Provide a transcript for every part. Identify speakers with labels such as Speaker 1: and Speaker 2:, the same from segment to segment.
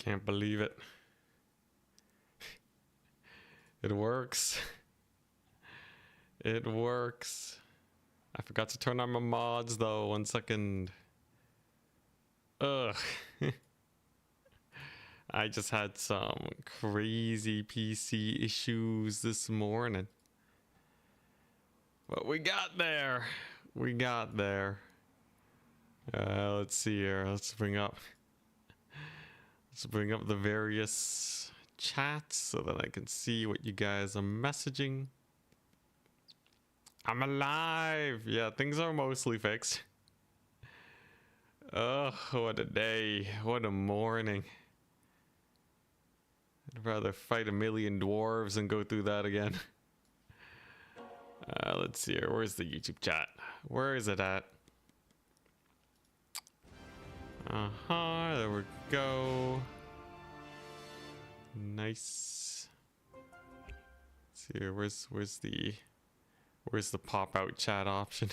Speaker 1: Can't believe it. It works. It works. I forgot to turn on my mods though. 1 second. Ugh. I just had some crazy PC issues this morning. But we got there. We got there. Let's see here. Let's bring up the various chats so that I can see what you guys are messaging. I'm alive. Yeah, things are mostly fixed. Oh, what a day. What a morning. I'd rather fight a million dwarves than go through that again. Let's see here. Where's the YouTube chat? Where is it at? There we go. Nice. Let's see here. Where's the pop out chat option?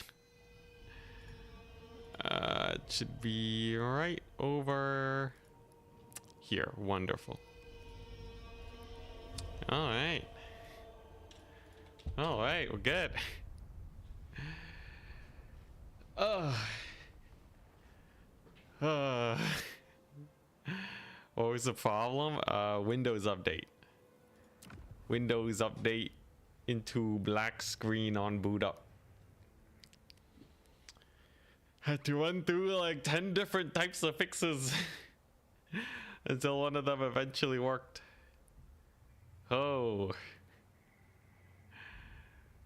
Speaker 1: It should be right over here. Wonderful. All right. All right, we're good. What was the problem? Windows update. Windows update into black screen on boot up. Had to run through like 10 different types of fixes until one of them eventually worked. Oh.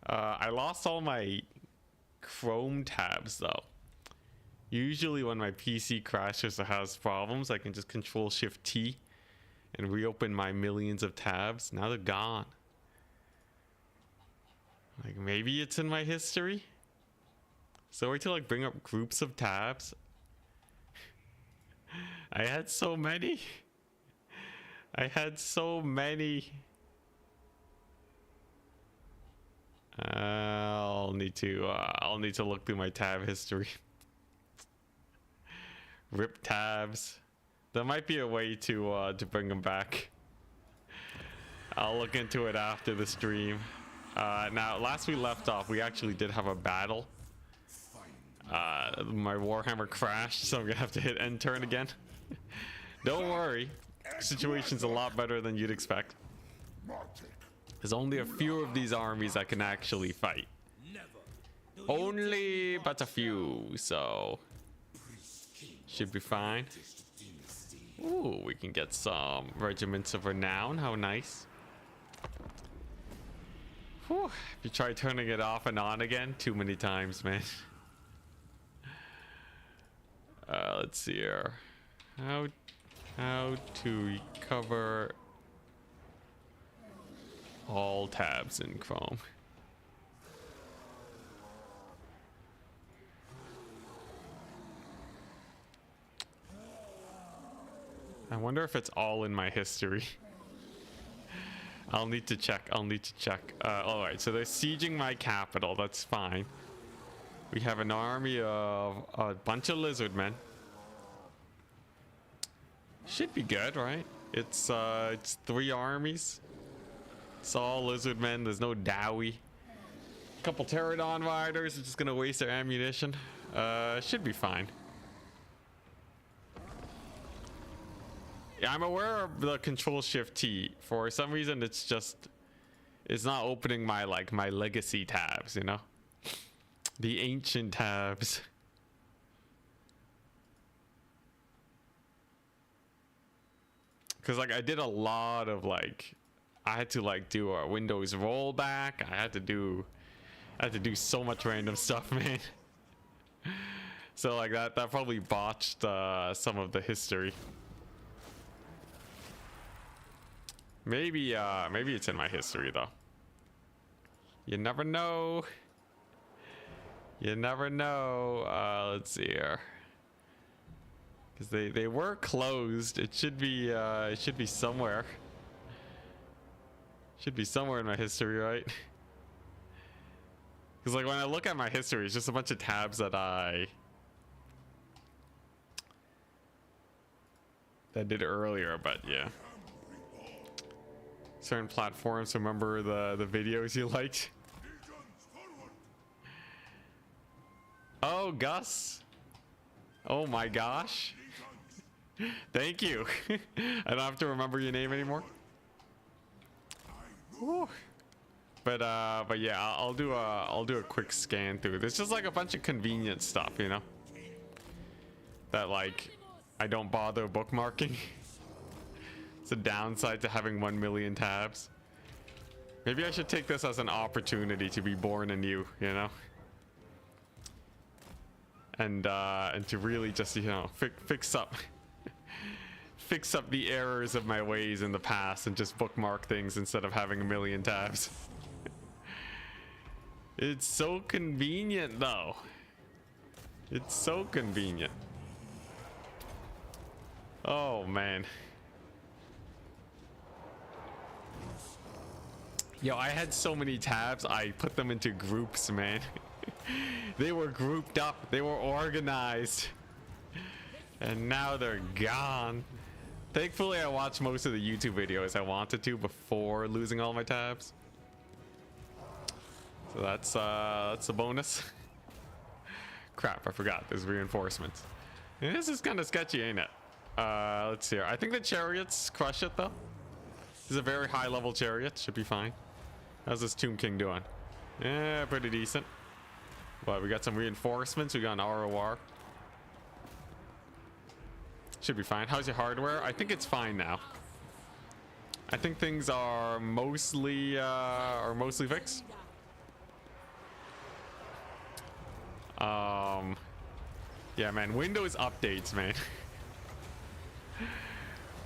Speaker 1: I lost all my Chrome tabs though. Usually when my PC crashes or has problems, I can just Control Shift T and reopen my millions of tabs. Now they're gone. Like maybe it's in my history. So wait till like bring up groups of tabs. I had so many. I had so many. I'll need to look through my tab history. Rip tabs. There might be a way to bring them back. I'll look into it after the stream. Now, last we left off, we actually did have a battle. My Warhammer crashed, so I'm gonna have to hit end turn again. Don't worry, situation's a lot better than you'd expect. There's only a few of these armies I can actually fight. Only but a few, so should be fine. Ooh, we can get some regiments of renown. How nice. Whew. If you try turning it off and on again, too many times, man. Let's see here. How to recover all tabs in Chrome. I wonder if it's all in my history. I'll need to check. All right, so they're sieging my capital. That's fine. We have an army of a bunch of lizard men. Should be good, right? It's 3 armies. It's all lizard men. There's no Dowie. A couple pterodon riders are just gonna waste their ammunition. Should be fine. Yeah, I'm aware of the Control Shift T. For some reason, it's not opening my legacy tabs, you know, the ancient tabs. Because I did a lot of I had to do a Windows rollback. I had to do so much random stuff, man. So that probably botched some of the history. Maybe it's in my history though. You never know. You never know. Let's see here. Because they were closed. It should be somewhere. Should be somewhere in my history, right? Because when I look at my history, it's just a bunch of tabs that that did earlier, but yeah. Certain platforms, remember the videos you liked? Oh, Gus. Oh my gosh. Thank you. I don't have to remember your name anymore. Whew. But yeah, I'll do a quick scan through. There's just like a bunch of convenient stuff, you know, that like I don't bother bookmarking. It's a downside to having 1 million tabs. Maybe I should take this as an opportunity to be born anew, you know, and to really just, you know, fix up the errors of my ways in the past and just bookmark things instead of having 1 million tabs. It's so convenient though. It's so convenient. Oh man. Yo, I had so many tabs, I put them into groups, man. They were grouped up, they were organized. And now they're gone. Thankfully, I watched most of the YouTube videos I wanted to before losing all my tabs. So that's a bonus. Crap, I forgot. There's reinforcements. And this is kind of sketchy, ain't it? Let's see here. I think the chariots crush it though. This is a very high level chariot. Should be fine. How's this Tomb King doing? Yeah, pretty decent. But we got some reinforcements. We got an ROR. Should be fine. How's your hardware? I think it's fine now. I think things are mostly fixed. Yeah, man. Windows updates, man.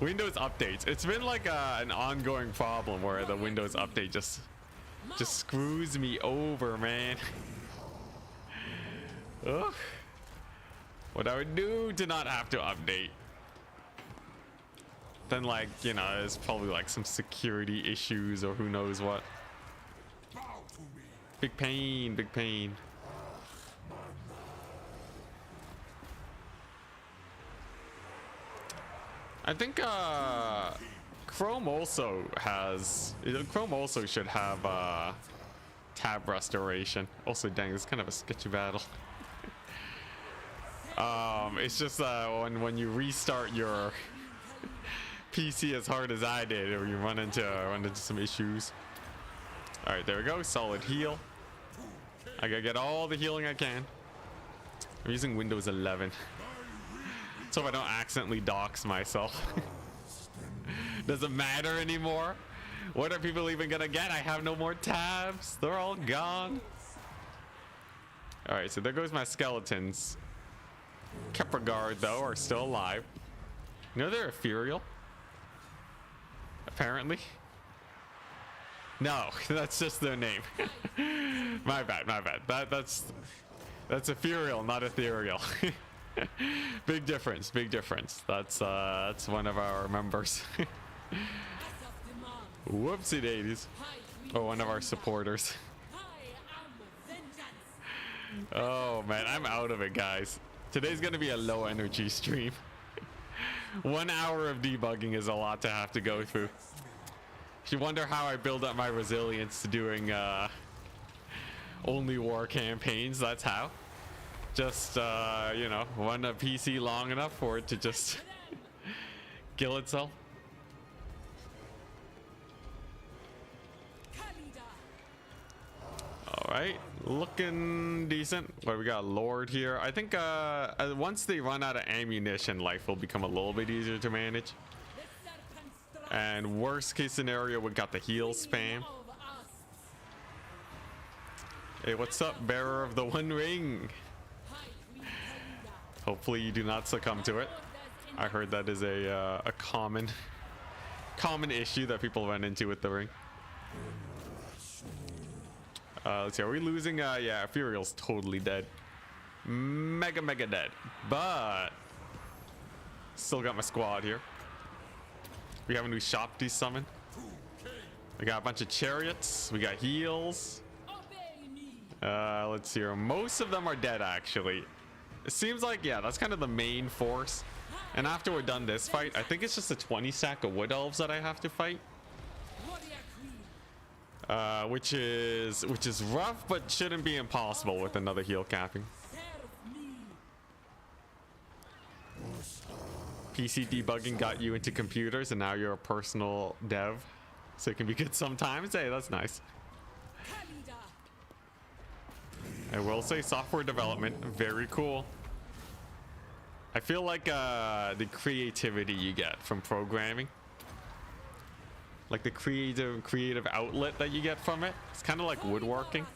Speaker 1: Windows updates. It's been like an ongoing problem where the Windows update just screws me over, man. Ugh. What I would do to not have to update. Then, like, you know, there's probably like some security issues or who knows what. Big pain, big pain. I think Chrome also should have tab restoration. Also, dang, this is kind of a sketchy battle. It's just when you restart your PC as hard as I did, or you run into some issues. All right, there we go. Solid heal. I gotta get all the healing I can. I'm using Windows 11. So if I don't accidentally dox myself. Doesn't matter anymore. What are people even gonna get? I have no more tabs. They're all gone. All right, so there goes my skeletons. Kepra Guard though are still alive. You know they're ethereal. Apparently. No, that's just their name. My bad, my bad. That's ethereal, not ethereal. Big difference, big difference. That's one of our members. Whoopsie daisies. Or one of our supporters. Oh man, I'm out of it, guys. Today's gonna be a low energy stream. 1 hour of debugging is a lot to have to go through. If you wonder how I build up my resilience to doing only war campaigns, that's how. Just you know, run a PC long enough for it to just kill itself. All right, looking decent. What we got? Lord here. I think once they run out of ammunition, life will become a little bit easier to manage. And worst case scenario, we got the heal spam. Hey, what's up, bearer of the One Ring? Hopefully you do not succumb to it. I heard that is a common issue that people run into with the ring. Let's see, are we losing? Yeah, Ethereal's totally dead. Mega dead. But still got my squad here. We have a new shop desummon. We got a bunch of chariots. We got heals. Let's see here. Most of them are dead, actually. it seems like, yeah, that's kind of the main force. And after we're done this fight, I think it's just a 20 stack of wood elves that I have to fight. Which is rough, but shouldn't be impossible with another heal capping. PC debugging got you into computers, and now you're a personal dev, so it can be good sometimes. Hey, that's nice. I will say software development, very cool. I feel like the creativity you get from programming, like the creative outlet that you get from it, it's kind of like woodworking,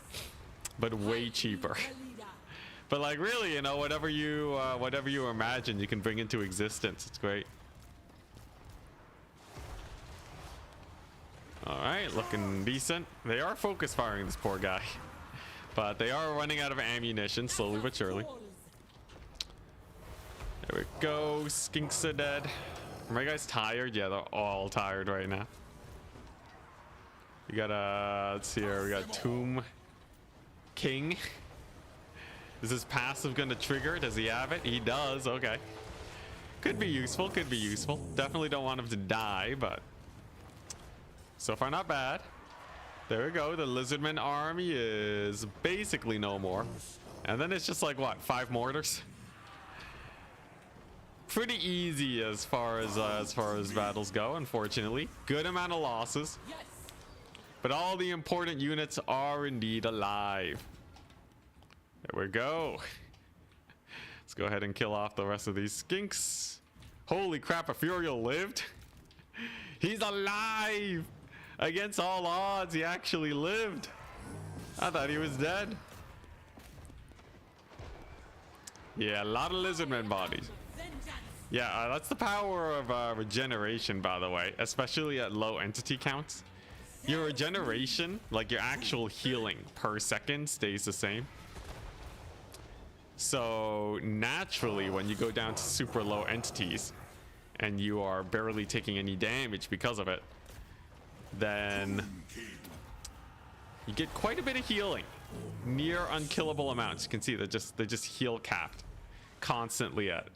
Speaker 1: but way cheaper. But like really, you know, whatever you imagine, you can bring into existence. It's great. All right, looking decent. They are focus firing this poor guy, but they are running out of ammunition slowly but surely. There we go. Skinks are dead. Are my guys tired? Yeah, they're all tired right now. We got let's see here. We got Tomb King. Is his passive gonna trigger? Does he have it? He does. Okay. Could be useful. Could be useful. Definitely don't want him to die, but so far not bad. There we go. The Lizardman army is basically no more. And then it's just like what? 5 mortars? Pretty easy as far as battles go, unfortunately. Good amount of losses. But all the important units are indeed alive. There we go. Let's go ahead and kill off the rest of these skinks. Holy crap, Ephuriel lived. He's alive. Against all odds, he actually lived. I thought he was dead. Yeah, a lot of lizardmen bodies. Yeah, that's the power of regeneration, by the way, especially at low entity counts. Your regeneration, like your actual healing per second, stays the same. So naturally, when you go down to super low entities and you are barely taking any damage because of it, then you get quite a bit of healing, near unkillable amounts. You can see they're just heal capped constantly at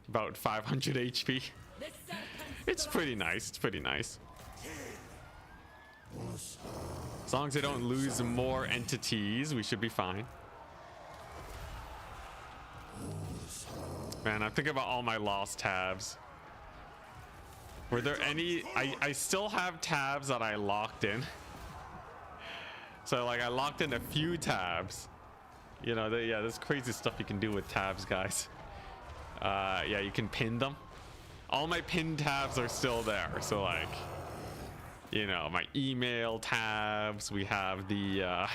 Speaker 1: about 500 HP. It's pretty nice. It's pretty nice. As long as they don't lose more entities, we should be fine. Man, I'm thinking about all my lost tabs. Were there any? I still have tabs that I locked in. So like I locked in a few tabs. You know, yeah, there's crazy stuff you can do with tabs, guys. Yeah, you can pin them. All my pinned tabs are still there. So like, you know, my email tabs. We have the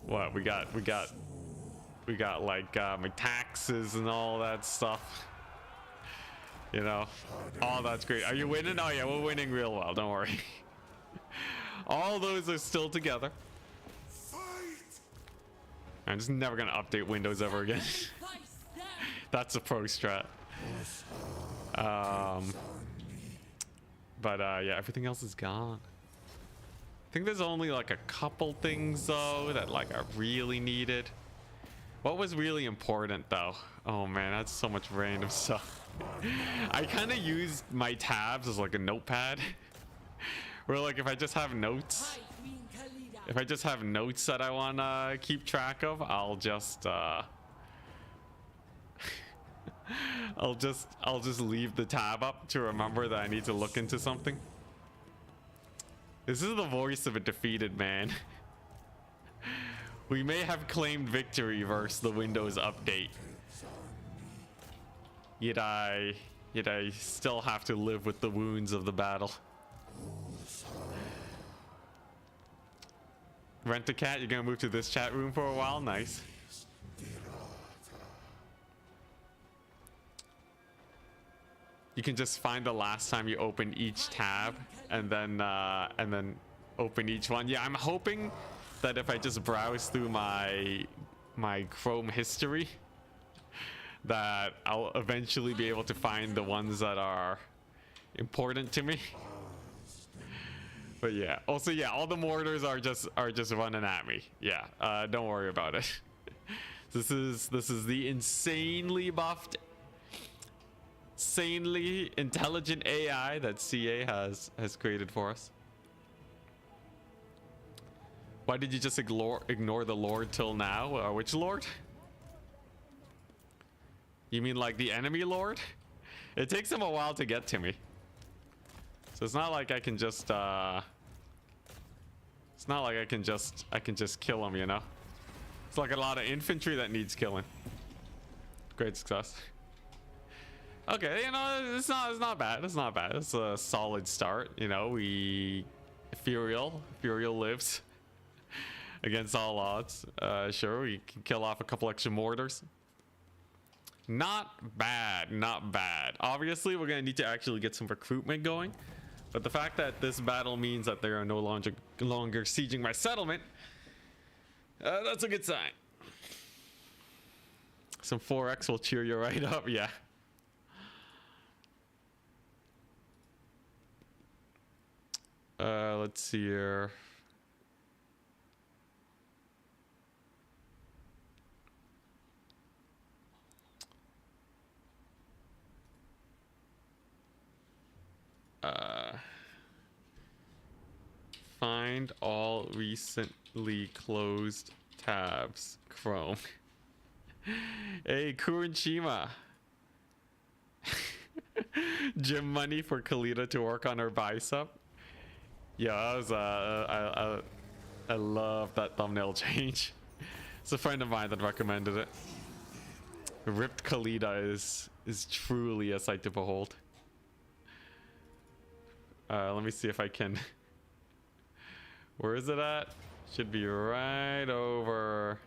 Speaker 1: what we got like my taxes and all that stuff. You know, all that's great. Are you winning? Oh yeah, we're winning real well. Don't worry. All those are still together. I'm just never gonna update Windows ever again. That's a pro strat. But yeah, everything else is gone. I think there's only like a couple things though that like are really needed. What was really important though? Oh man, that's so much random stuff. I kind of used my tabs as like a notepad. Where like if I just have notes, that I want to keep track of, I'll just I'll just leave the tab up to remember that I need to look into something. This is the voice of a defeated man. We may have claimed victory versus the Windows update. Yet I still have to live with the wounds of the battle. Rent a cat, you're gonna move to this chat room for a while? Nice. You can just find the last time you opened each tab and then open each one. Yeah, I'm hoping that if I just browse through my Chrome history, that I'll eventually be able to find the ones that are important to me. But yeah, also yeah, all the mortars are just running at me. Yeah, don't worry about it. This is the insanely buffed, insanely intelligent AI that CA has created for us. Why did you just ignore the Lord till now? Which Lord? You mean like the enemy Lord? It takes him a while to get to me. So it's not like I can just it's not like I can just kill him, you know? It's like a lot of infantry that needs killing. Great success. Okay, you know, it's not bad. It's not bad. It's a solid start, you know. Ethereal lives against all odds. Sure, we can kill off a couple extra mortars. Not bad, not bad. Obviously, we're gonna need to actually get some recruitment going, but the fact that this battle means that they are no longer sieging my settlement, that's a good sign. Some 4x will cheer you right up, yeah. Let's see here. Find all recently closed tabs. Chrome. Hey, Kurenshima. Gym money for Khalida to work on her bicep. Yeah, that was I love that thumbnail change. It's a friend of mine that recommended it. Ripped Khalida is truly a sight to behold. Let me see if I can. Where is it at? Should be right over.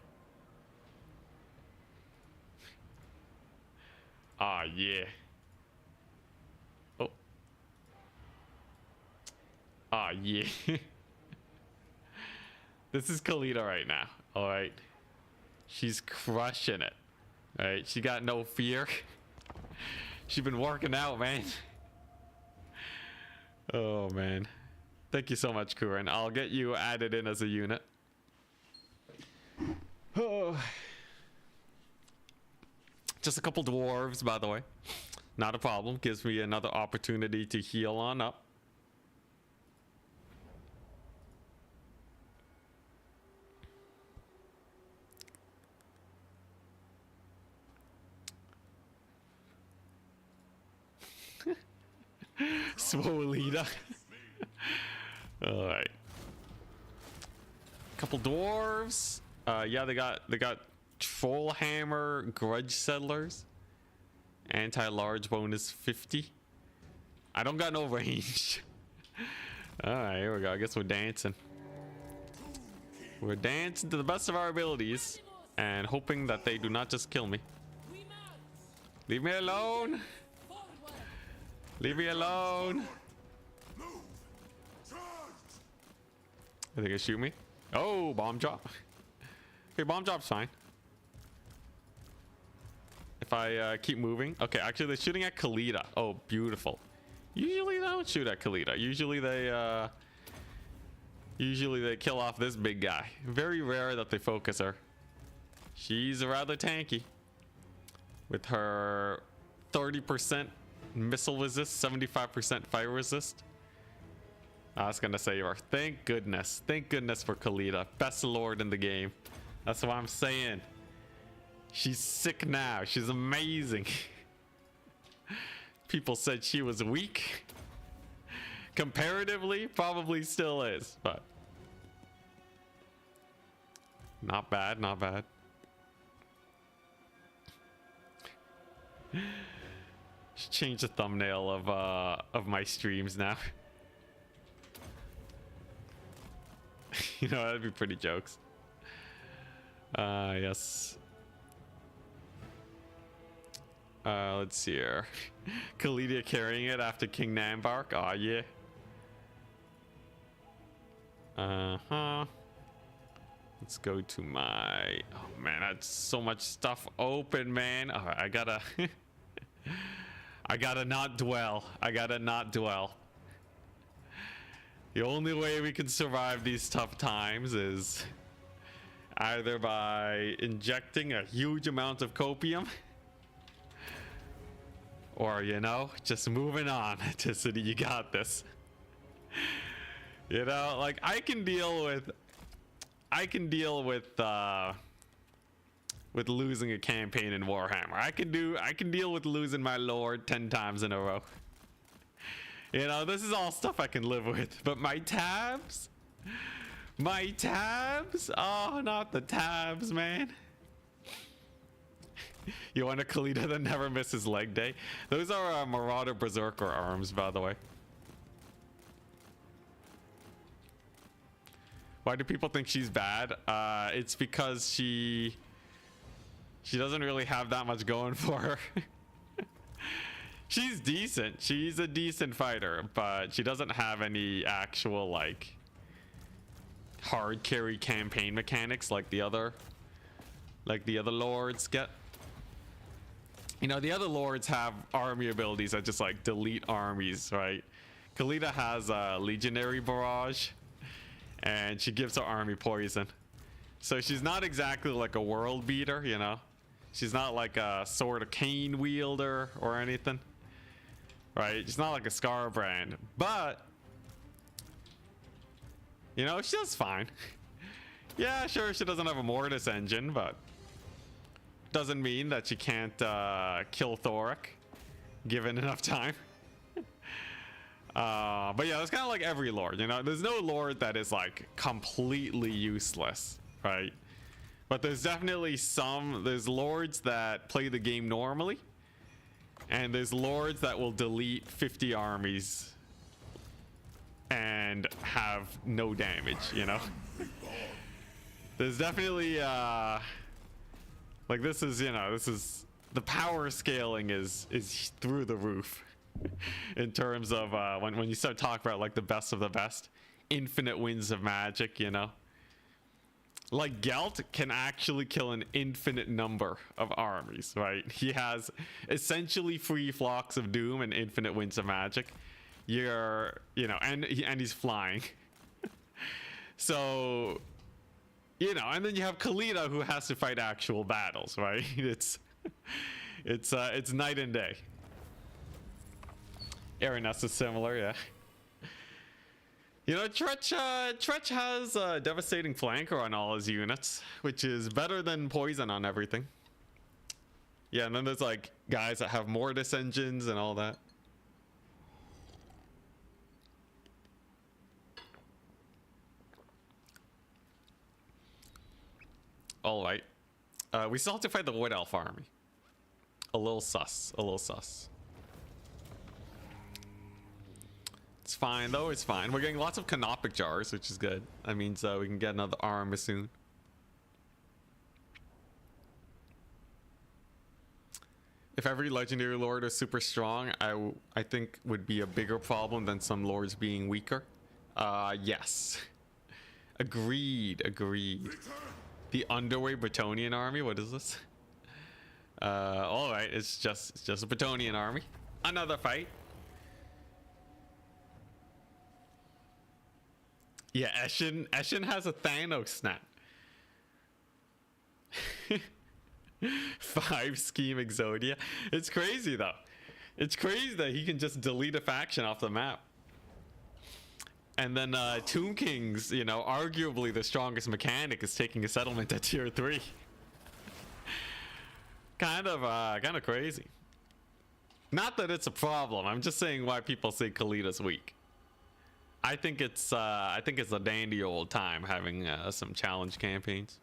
Speaker 1: Ah, yeah. Oh. Ah, yeah. This is Khalida right now. All right. She's crushing it. All right. She got no fear. She's been working out, man. Oh, man. Thank you so much, Kuren. I'll get you added in as a unit. Oh. Just a couple dwarves, by the way. Not a problem. Gives me another opportunity to heal on up. Swolita. All right. Couple dwarves. Yeah, they got troll hammer, grudge settlers, anti-large bonus 50. I don't got no range. All right, here we go. I guess we're dancing. We're dancing to the best of our abilities and hoping that they do not just kill me. Leave me alone. Leave me alone. Are they gonna shoot me? Oh, bomb drop. Okay, bomb drop's fine. If I keep moving. Okay, actually they're shooting at Khalida. Oh, beautiful. Usually they don't shoot at Khalida. Usually they kill off this big guy. Very rare that they focus her. She's rather tanky. With her 30% missile resist, 75% fire resist. I was gonna save her. Thank goodness. Thank goodness for Khalida. Best lord in the game. That's what I'm saying. She's sick now. She's amazing. People said she was weak. Comparatively, probably still is, but not bad, not bad. Should change the thumbnail of my streams now. You know, that'd be pretty jokes. Yes. Let's see here. Khalida carrying it after King Nambark. Aw, yeah. Uh-huh. Let's go to my... Oh, man, that's so much stuff open, man. All right, I gotta... I gotta not dwell. I gotta not dwell. The only way we can survive these tough times is Either by injecting a huge amount of copium, or, you know, just moving on. Enticity, you got this. You know, like, I can deal with losing a campaign in Warhammer. I can deal with losing my lord 10 times in a row. You know, this is all stuff I can live with. But my tabs? My tabs? Oh, not the tabs, man. You want a Khalida that never misses leg day? Those are Marauder Berserker arms, by the way. Why do people think she's bad? It's because she doesn't really have that much going for her. She's decent. She's a decent fighter, but she doesn't have any actual like hard carry campaign mechanics like the other lords get. You know, the other lords have army abilities that just like delete armies, right? Khalida has a legionary barrage, and she gives her army poison. So she's not exactly like a world beater, you know? She's not like a Sword of Cain wielder or anything, right? She's not like a Scarbrand, but you know, she does fine. Yeah, sure, she doesn't have a Mortis engine, but doesn't mean that she can't kill Thoric given enough time. But yeah, it's kind of like every lord, you know? There's no lord that is like completely useless, right? But there's definitely there's lords that play the game normally, and there's lords that will delete 50 armies and have no damage, you know? There's definitely like this is, you know, this is the power scaling is through the roof in terms of when you start talking about like the best of the best, infinite winds of magic, you know? Like Gelt can actually kill an infinite number of armies, right? He has essentially free flocks of doom and infinite winds of magic. You know, and he's flying. So, you know, and then you have Khalida who has to fight actual battles, right? It's night and day. Araness is similar, yeah. You know, Tretch has a devastating flanker on all his units, which is better than poison on everything. Yeah, and then there's like guys that have Mortis engines and all that. All right. We still have to fight the Wood Elf army. A little sus. A little sus. It's fine, though. It's fine. We're getting lots of canopic jars, which is good. That means we can get another armor soon. If every legendary lord is super strong, I think would be a bigger problem than some lords being weaker. Yes. Agreed. Agreed. The underway Bretonnian army. What is this? All right. It's just a Bretonnian army. Another fight. Yeah, Eshin has a Thanos snap. 5 scheme Exodia. It's crazy though. It's crazy that he can just delete a faction off the map. And then Tomb Kings, you know, arguably the strongest mechanic is taking a settlement at tier 3. kind of crazy. Not that it's a problem. I'm just saying why people say Khalida's weak. I think it's a dandy old time having some challenge campaigns.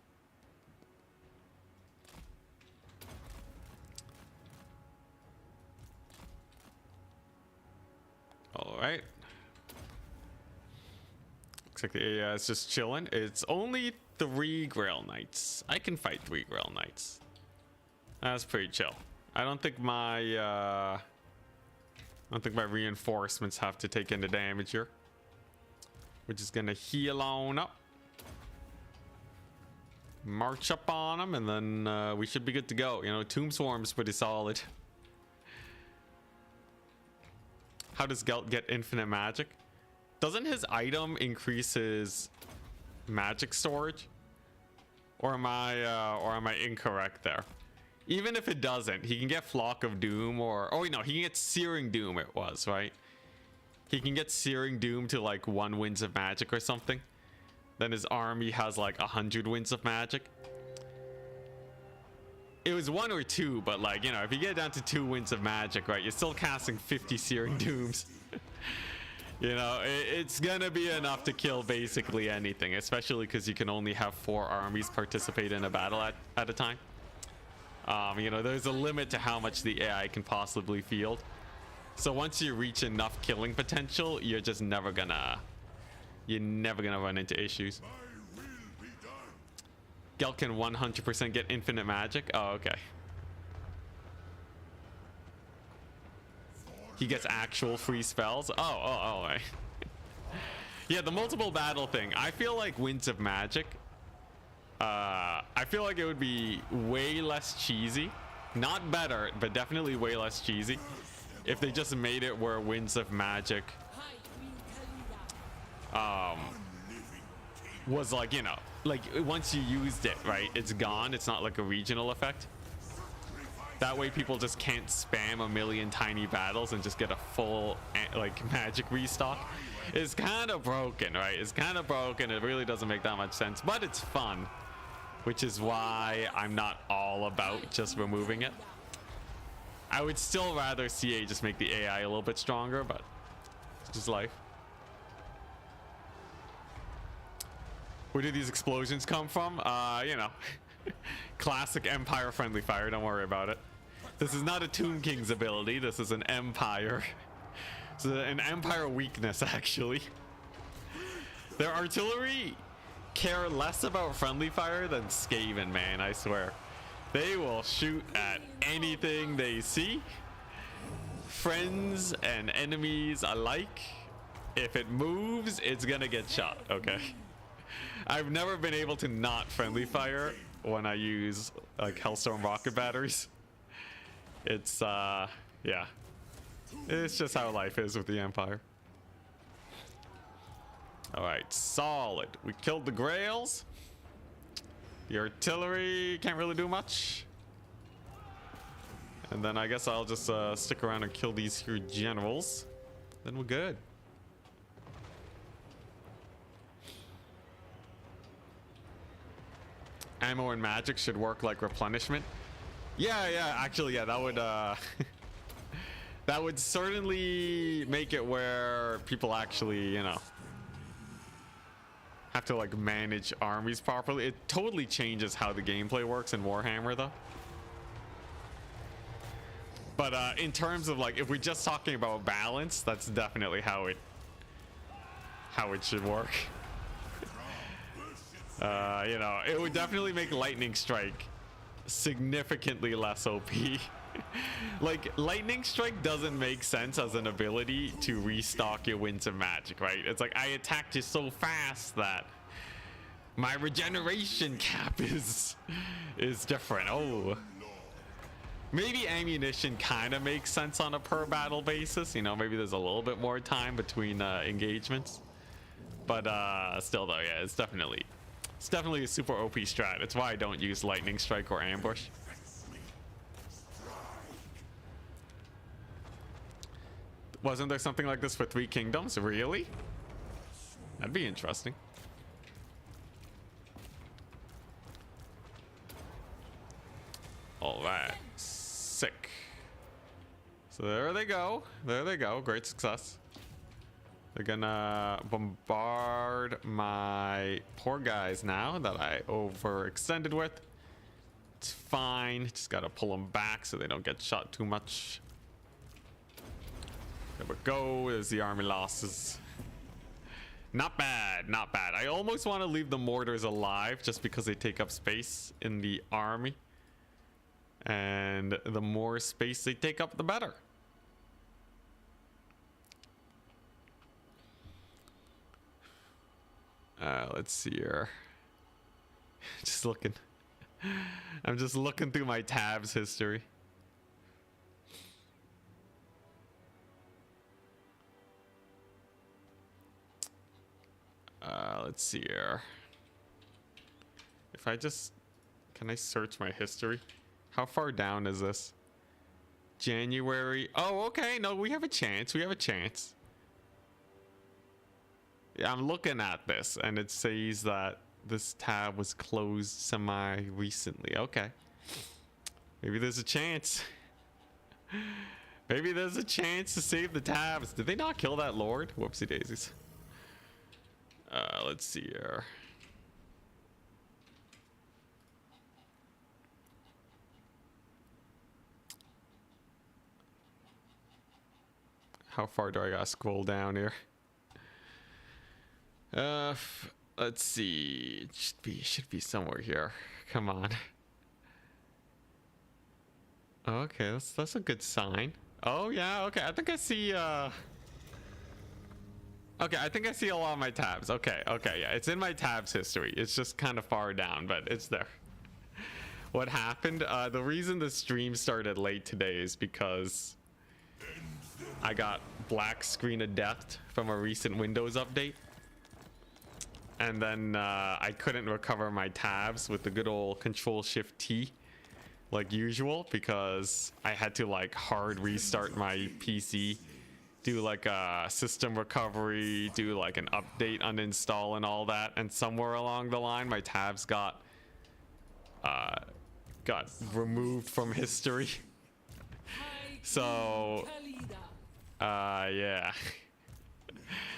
Speaker 1: All right. Looks like the AI is just chilling. It's only 3 Grail Knights. I can fight 3 Grail Knights. That's pretty chill. I don't think my reinforcements have to take any damage here. We're just gonna heal on up, march up on them, and then we should be good to go. You know, Tomb Swarm's pretty solid. How does Gelt get infinite magic? Doesn't his item increase his magic storage? Or am I incorrect there? Even if it doesn't, he can get Flock of Doom or... Oh, wait, no, he can get Searing Doom, it was, right? He can get Searing Doom to, like, 1 Winds of Magic or something. Then his army has, like, 100 Winds of Magic. It was 1 or 2, but, like, you know, if you get down to 2 Winds of Magic, right, you're still casting 50 Searing Dooms. You know, it's gonna be enough to kill basically anything, especially because you can only have 4 armies participate in a battle at a time. You know, there's a limit to how much the AI can possibly field. So once you reach enough killing potential, you're never gonna run into issues. Gelt can 100% get infinite magic. Oh, okay. He gets actual free spells. Oh, right. Yeah, the multiple battle thing. I feel like Winds of Magic. I feel like it would be way less cheesy. Not better, but definitely way less cheesy. If they just made it where Winds of Magic was like, you know, like once you used it, right, it's gone. It's not like a regional effect. That way people just can't spam a million tiny battles and just get a full like magic restock. It's kind of broken, right? It's kind of broken. It really doesn't make that much sense, but it's fun, which is why I'm not all about just removing it. I would still rather CA just make the AI a little bit stronger, but it's just life. Where do these explosions come from? You know, classic Empire friendly fire. Don't worry about it. This is not a Tomb King's ability. This is an Empire. It's an Empire weakness, actually. Their artillery care less about friendly fire than Skaven, man, I swear. They will shoot at anything they see. Friends and enemies alike. If it moves, it's gonna get shot, okay? I've never been able to not friendly fire when I use like Hellstorm rocket batteries. It's yeah. It's just how life is with the Empire. Alright, solid. We killed the Grails. The artillery can't really do much. And then I guess I'll just stick around and kill these here generals. Then we're good. Ammo and magic should work like replenishment. Yeah, actually, yeah, that would that would certainly make it where people actually, you know, have to like manage armies properly. It totally changes how the gameplay works in Warhammer though. But in terms of like, if we're just talking about balance, that's definitely how it should work. You know, it would definitely make Lightning Strike significantly less OP. Like, Lightning Strike doesn't make sense as an ability to restock your Winds of Magic, right? It's like, I attacked you so fast that my regeneration cap is different. Oh. Maybe ammunition kind of makes sense on a per battle basis. You know, maybe there's a little bit more time between engagements. But still though, yeah, it's definitely a super OP strat. It's why I don't use Lightning Strike or Ambush. Wasn't there something like this for 3 Kingdoms? Really? That'd be interesting. All right, sick. So there they go. There they go. Great success. They're gonna bombard my poor guys now that I overextended with. It's fine. Just gotta pull them back so they don't get shot too much. There we go. There's the army losses. Not bad, not bad. I almost want to leave the mortars alive just because they take up space in the army. And the more space they take up, the better. Let's see here. Just looking. I'm just looking through my tabs history. Let's see here. If if I just... Can I search my history? How far down is this? January. Oh, okay. No, we have a chance. We have a chance. Yeah, I'm looking at this and it says that this tab was closed semi-recently. Okay. Maybe there's a chance. Maybe there's a chance to save the tabs. Did they not kill that lord? Whoopsie daisies. Let's see here. How far do I gotta scroll down here? Let's see. It should be somewhere here. Come on. Okay, that's a good sign. Oh yeah, okay. I think I see okay, I think I see a lot of my tabs. Okay, yeah. It's in my tabs history. It's just kind of far down, but it's there. What happened? The reason the stream started late today is because I got black screen of death from a recent Windows update. And then I couldn't recover my tabs with the good old Control-Shift-T like usual, because I had to like hard restart my PC, do like a system recovery, do like an update, uninstall and all that, and somewhere along the line my tabs got removed from history. So yeah.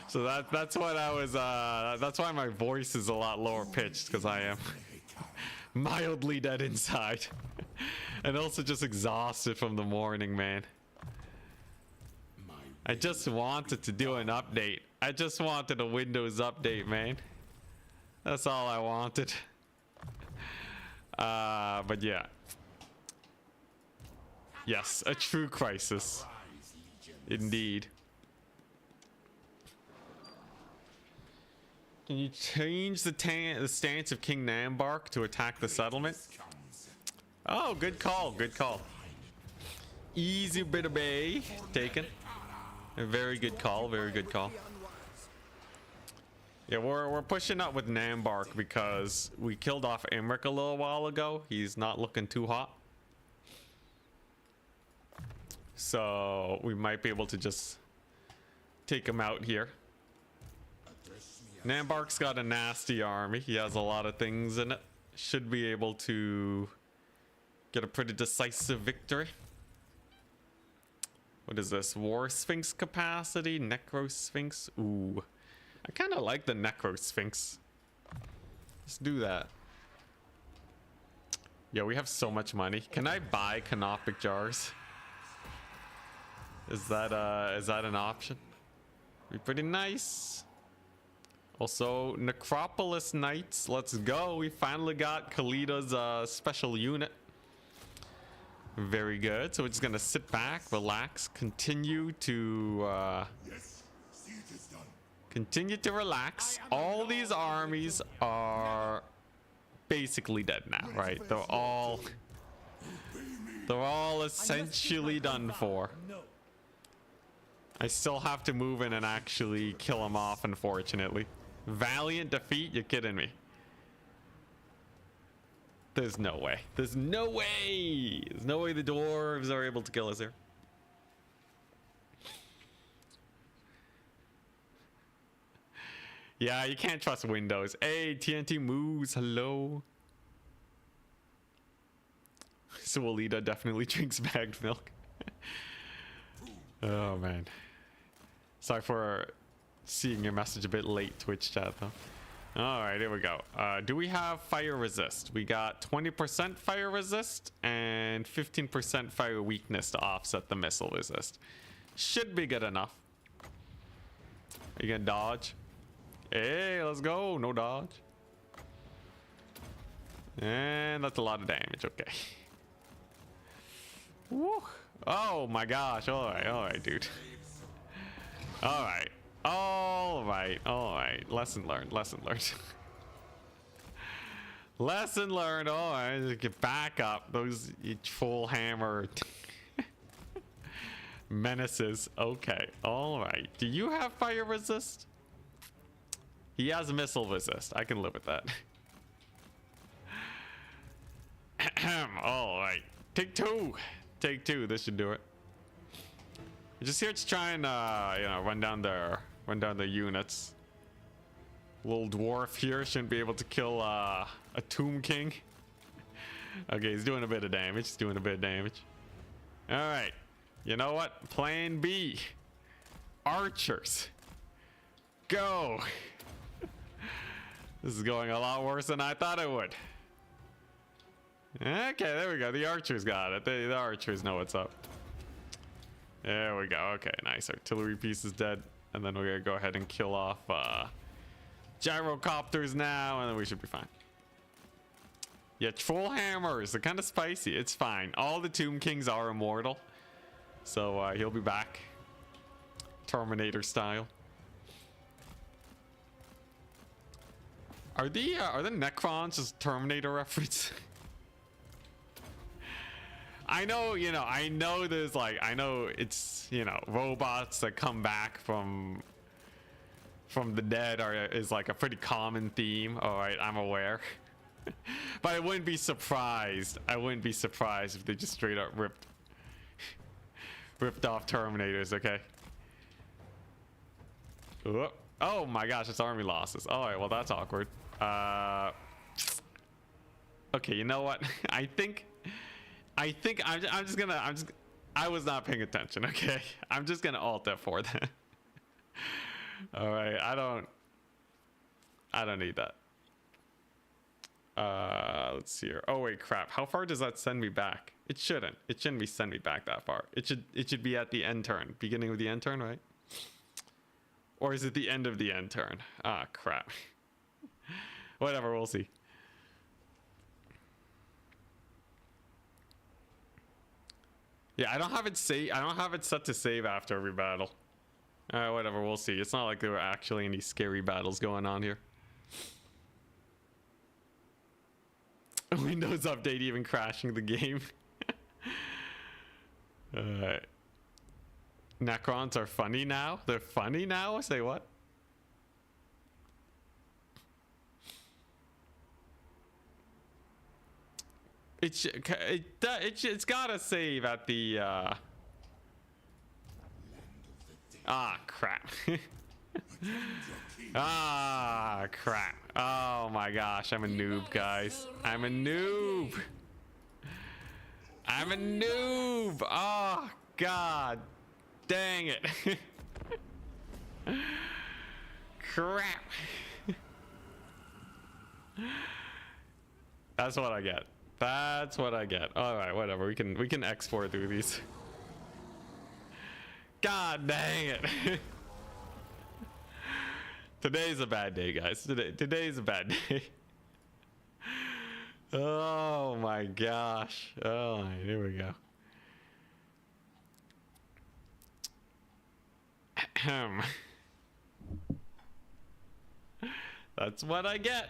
Speaker 1: So that's what I was that's why my voice is a lot lower pitched, because I am mildly dead inside. And also just exhausted from the morning, man. I just wanted to do an update. I just wanted a Windows update, man. That's all I wanted. But yeah. Yes, a true crisis. Indeed. Can you change the stance of King Nambark to attack the settlement? Oh, good call, good call. Easy bit of bay taken. A very good call, very good call. Yeah, we're pushing up with Nambark because we killed off Emmerich a little while ago. He's not looking too hot. So we might be able to just take him out here. Nambark's got a nasty army. He has a lot of things in it. Should be able to get a pretty decisive victory. What is this? War Sphinx capacity? Necro Sphinx? Ooh. I kind of like the Necro Sphinx. Let's do that. Yeah, we have so much money. Can I buy canopic jars? Is that an option? Be pretty nice. Also, Necropolis Knights. Let's go. We finally got Khalida's special unit. Very good. So we're just gonna sit back, relax, continue to relax. All these armies are basically dead now, right? They're all essentially done for. I still have to move in and actually kill them off, unfortunately. Valiant defeat? You're kidding me. There's no way. There's no way. There's no way the dwarves are able to kill us here. Yeah, you can't trust Windows. Hey, TNT moves. Hello. Khalida definitely drinks bagged milk. Oh, man. Sorry for seeing your message a bit late, Twitch chat, though. All right, here we go. Do we have fire resist? We got 20% fire resist and 15% fire weakness to offset the missile resist. Should be good enough. Are you gonna dodge? Hey, let's go. No dodge. And that's a lot of damage. Okay. Woo. Oh my gosh. All right, dude. All right. All right. Lesson learned. Lesson learned. Lesson learned. All right, get back up. Those full hammer menaces. Okay. All right. Do you have fire resist? He has missile resist. I can live with that. All right, take two. Take two. This should do it. Just here to try and you know, run down the units. Little dwarf here shouldn't be able to kill a Tomb King. Okay, he's doing a bit of damage. He's doing a bit of damage. All right. You know what? Plan B. Archers. Go. This is going a lot worse than I thought it would. Okay, there we go. The archers got it. The archers know what's up. There we go. Okay, nice. Artillery piece is dead. And then we're going to go ahead and kill off gyrocopters now, and then we should be fine. Yeah, troll hammers. They're kind of spicy. It's fine. All the Tomb Kings are immortal. So he'll be back. Terminator style. Are the Necrons just Terminator reference? I know, you know, I know there's like, I know it's, you know, robots that come back from the dead is like a pretty common theme. All right, I'm aware. But I wouldn't be surprised. I wouldn't be surprised if they just straight up ripped off Terminators, okay? Oh my gosh, it's army losses. All right, well that's awkward. Okay, you know what? I think I was not paying attention, okay? I'm just gonna alt F4 then. All right, I don't need that. Let's see here. Oh wait, crap. How far does that send me back? It shouldn't be send me back that far. It should be at the end turn, beginning of the end turn, right? Or is it the end of the end turn? Ah, crap. Whatever, we'll see. Yeah, I don't have it set to save after every battle. Whatever, we'll see. It's not like there were actually any scary battles going on here. Windows update even crashing the game. Necrons are funny now? They're funny now? Say what? It's gotta save at the ah crap. Ah crap. Oh my gosh, I'm a noob, guys. I'm a noob. I'm a noob. Oh god dang it. Crap. That's what I get. That's what I get. All right, whatever. We can export through these. God dang it. Today's a bad day, guys. Today's a bad day. Oh my gosh. Oh, here we go. That's what I get.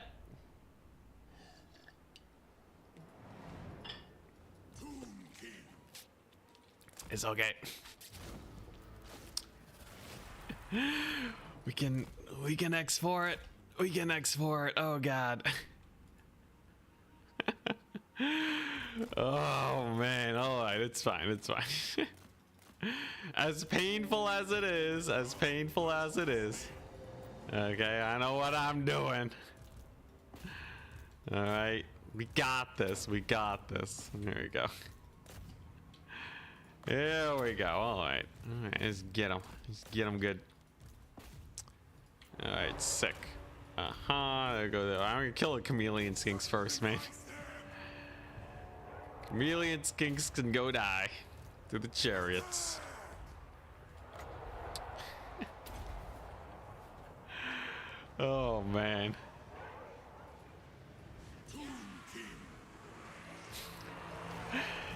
Speaker 1: It's okay. We can export it. We can export. Oh god. Oh man. All right, it's fine. It's fine. As painful as it is, Okay, I know what I'm doing. All right, we got this. We got this. There we go. There we go. All right. All right. Let's get him. Let's get him good. All right. Sick. There we go. I'm gonna kill the chameleon skinks first, man. Chameleon skinks can go die to the chariots. Oh man.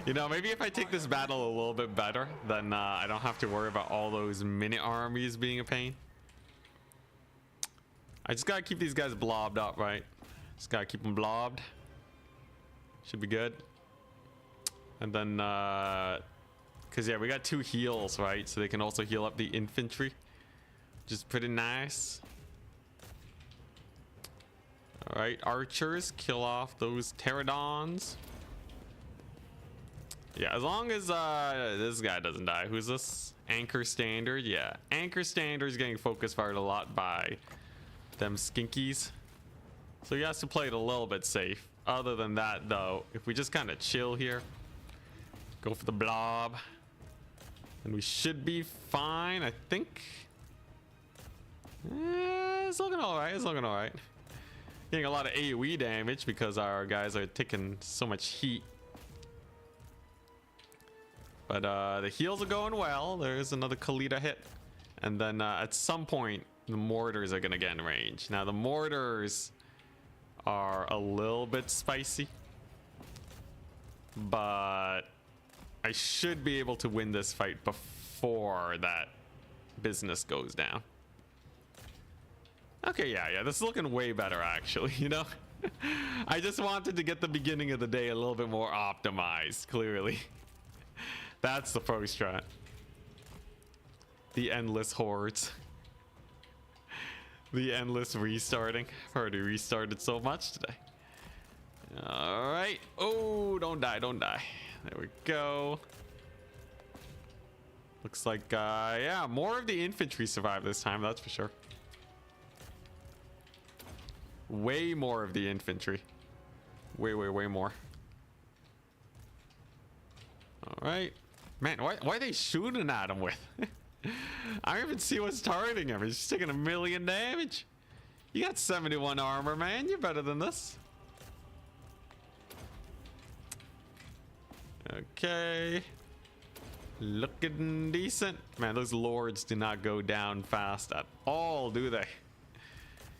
Speaker 1: You know, maybe if I take this battle a little bit better, then I don't have to worry about all those minute armies being a pain. I just gotta keep these guys blobbed up, right? Just gotta keep them blobbed. Should be good. And then, cause yeah, we got 2 heals, right? So they can also heal up the infantry, which is pretty nice. All right, archers, kill off those pterodons. Yeah, as long as this guy doesn't die. Who's this? Anchor Standard. Yeah, Anchor Standard is getting focus fired a lot by them skinkies. So he has to play it a little bit safe. Other than that, though, if we just kind of chill here, go for the blob, and we should be fine, I think. It's looking all right. It's looking all right. Getting a lot of AoE damage because our guys are taking so much heat. But the heals are going well. There's another Khalida hit. And then at some point, the mortars are going to get in range. Now, the mortars are a little bit spicy. But I should be able to win this fight before that business goes down. Okay, yeah, this is looking way better, actually, you know? I just wanted to get the beginning of the day a little bit more optimized, clearly. That's the pro strat. The endless hordes. The endless restarting. I've already restarted so much today. Alright. Oh, don't die, don't die. There we go. Looks like, yeah, more of the infantry survived this time, that's for sure. Way more of the infantry. Way more. Alright. Man, why are they shooting at him with? I don't even see what's targeting him. He's just taking 1 million damage. You got 71 armor, man. You're better than this. Okay. Looking decent. Man, those lords do not go down fast at all, do they?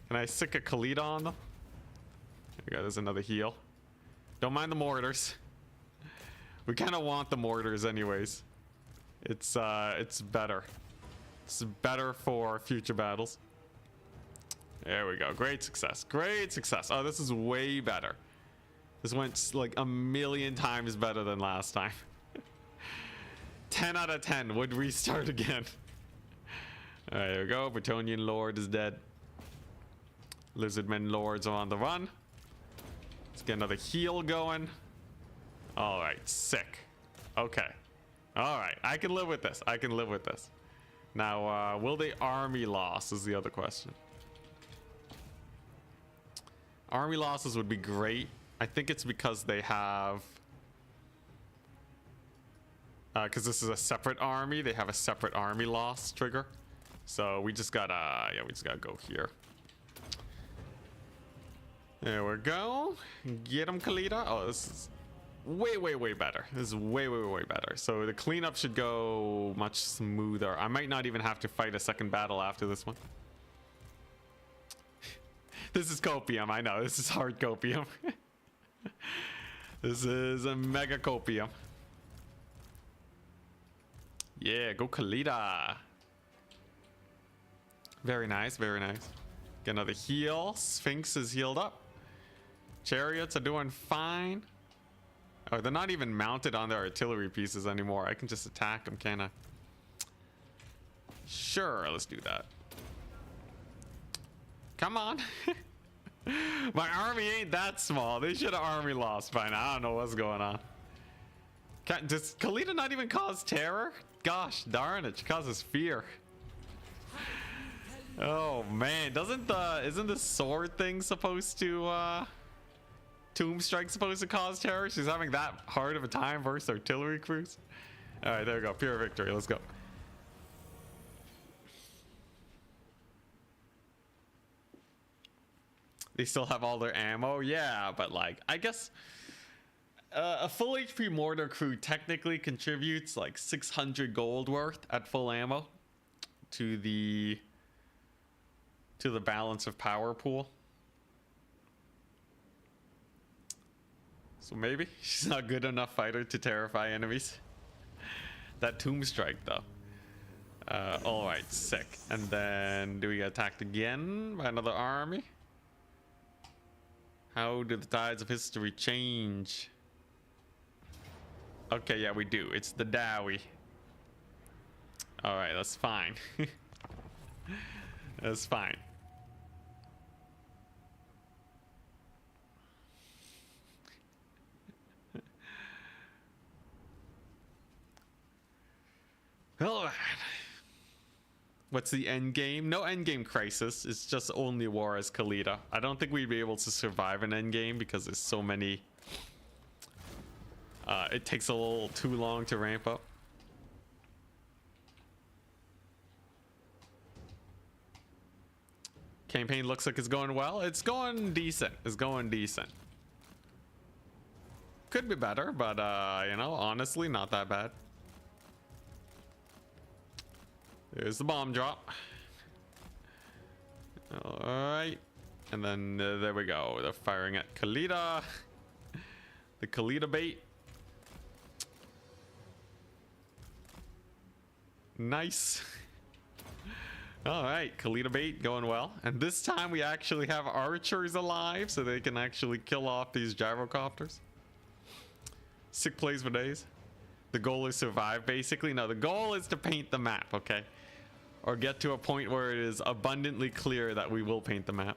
Speaker 1: Can I stick a Khalida on them? There we go, there's another heal. Don't mind the mortars. We kind of want the mortars anyways. It's better. It's better for future battles. There we go. Great success. Great success. Oh, this is way better. This went like 1 million times better than last time. 10 out of 10 would restart again. All right, there we go. Bretonian Lord is dead. Lizardmen Lords are on the run. Let's get another heal going. All right, sick. Okay. All right, I can live with this. I can live with this. Now, will they army loss is the other question. Army losses would be great. I think it's because they have... because this is a separate army. They have a separate army loss trigger. So we just gotta, yeah, we just gotta go here. There we go. Get him, Khalida. Oh, this is way better. This is way better. So the cleanup should go much smoother. I might not even have to fight a second battle after this one. This is copium. I know. This is hard copium. This is a mega copium. Yeah, go Khalida. Very nice, very nice. Get another heal. Sphinx is healed up. Chariots are doing fine. Oh, they're not even mounted on their artillery pieces anymore. I can just attack them, can I? Sure, let's do that. Come on. My army ain't that small. They should have army lost by now. I don't know what's going on. Does Khalida not even cause terror? Gosh darn it, she causes fear. Oh man, isn't the sword thing supposed to Tomb Strike supposed to cause terror? She's having that hard of a time versus artillery crews. All right, there we go. Pure victory. Let's go. They still have all their ammo. Yeah, but like, I guess a full HP mortar crew technically contributes like 600 gold worth at full ammo to the balance of power pool. So maybe she's not good enough fighter to terrify enemies. That Tomb Strike though. All right, sick. And then do we get attacked again by another army? How do the tides of history change? Okay, yeah, we do. It's the Dowie. All right, that's fine. That's fine. All right. What's the end game? No end game crisis. It's just only war as Khalida. I don't think we'd be able to survive an end game because there's so many. It takes a little too long to ramp up. Campaign looks like it's going well. It's going decent. It's going decent. Could be better, but you know, honestly, not that bad. There's the bomb drop. All right, and then there we go. They're firing at Khalida. The Khalida bait. Nice. All right, Khalida bait going well. And this time we actually have archers alive so they can actually kill off these gyrocopters. Sick plays for days. The goal is survive, basically. No, the goal is to paint the map, okay? Or get to a point where it is abundantly clear that we will paint the map.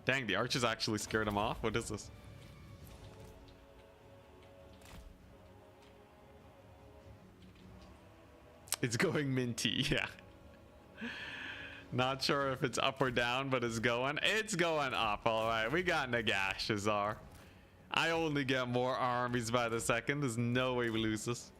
Speaker 1: Dang, the archers actually scared him off. What is this? It's going minty, yeah. Not sure if it's up or down, but it's going up. All right, we got Nagash, Azar. I only get more armies by the second. There's no way we lose this.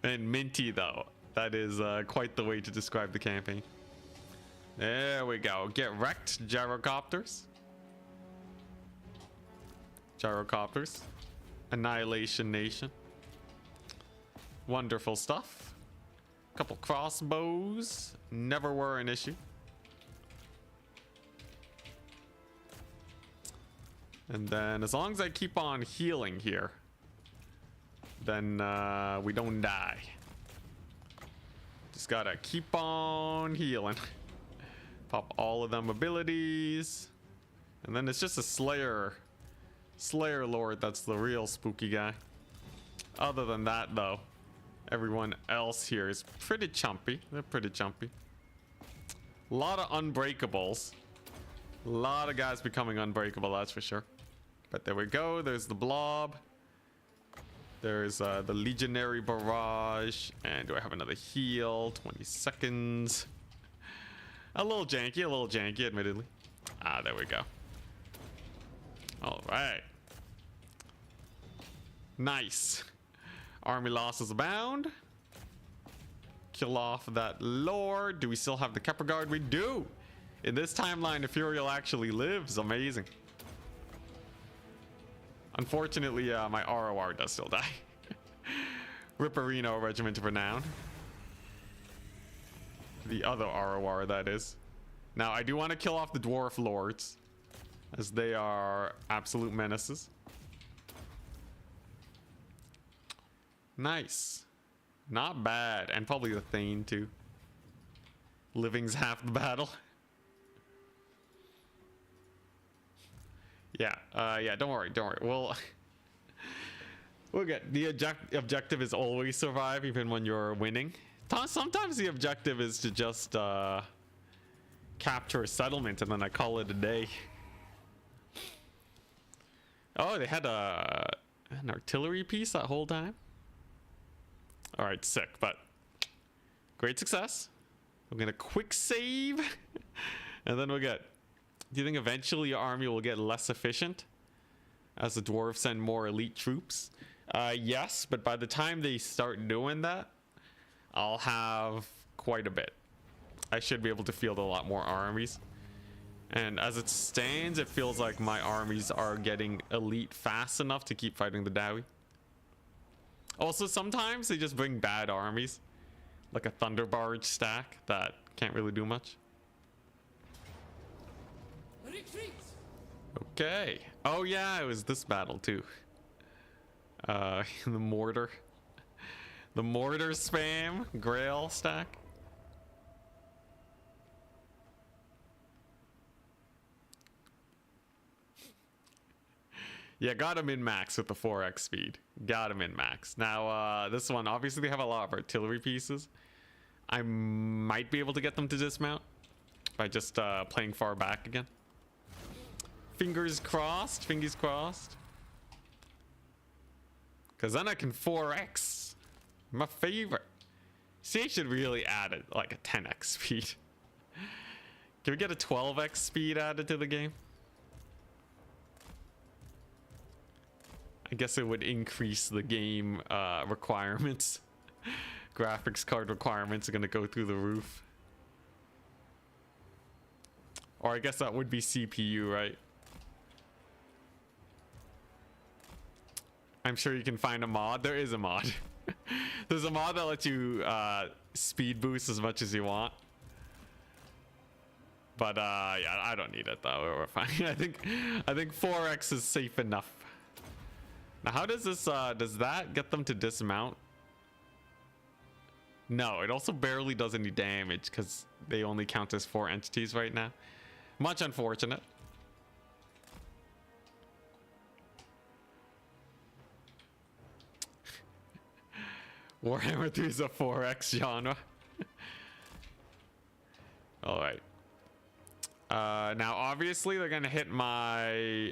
Speaker 1: And minty though, that is quite the way to describe the campaign. There we go. Get wrecked, gyrocopters. Gyrocopters. Annihilation Nation. Wonderful stuff. Couple crossbows. Never were an issue. And then as long as I keep on healing here, then we don't die. Just gotta keep on healing. Pop all of them abilities. And then it's just a Slayer Lord that's the real spooky guy. Other than that though, everyone else here is pretty chumpy. They're pretty chumpy. A lot of unbreakables. A lot of guys becoming unbreakable, that's for sure. But there we go. There's the blob. There's the legionary barrage. And do I have another heal? 20 seconds. A little janky, admittedly. Ah, there we go. All right. Nice. Army losses abound. Kill off that lord. Do we still have the Kepler Guard? We do. In this timeline, the Furial actually lives. Amazing. Unfortunately, my ROR does still die. Ripperino Regiment of Renown. The other ROR, that is. Now, I do want to kill off the Dwarf Lords, as they are absolute menaces. Nice. Not bad. And probably the Thane, too. Living's half the battle. Yeah, yeah, don't worry. We'll get the objective is always survive, even when you're winning. Sometimes the objective is to just capture a settlement and then I call it a day. Oh, they had an artillery piece that whole time. All right, sick, but great success. We're gonna quick save and then we'll get. Do you think eventually your army will get less efficient as the dwarves send more elite troops? Yes, but by the time they start doing that, I'll have quite a bit. I should be able to field a lot more armies. And as it stands, it feels like my armies are getting elite fast enough to keep fighting the Dowie. Also, sometimes they just bring bad armies, like a Thunder Barge stack that can't really do much. Okay. Oh yeah, it was this battle too. The mortar. The mortar spam. Grail stack. Yeah, got him in max with the 4x speed. Got him in max. Now, this one, obviously they have a lot of artillery pieces. I might be able to get them to dismount by just playing far back again. Fingers crossed. Fingers crossed. Because then I can 4x. My favorite. See, I should really add it like a 10x speed. Can we get a 12x speed added to the game? I guess it would increase the game requirements. Graphics card requirements are going to go through the roof. Or I guess that would be CPU, right? I'm sure you can find a mod. There is a mod. There's a mod that lets you speed boost as much as you want. But yeah, I don't need it though. We're fine. I think 4x is safe enough. Now, how does this does that get them to dismount? No, it also barely does any damage because they only count as 4 entities right now. Much unfortunate. Warhammer 3 is a 4x genre. All right. Now, obviously, they're going to hit my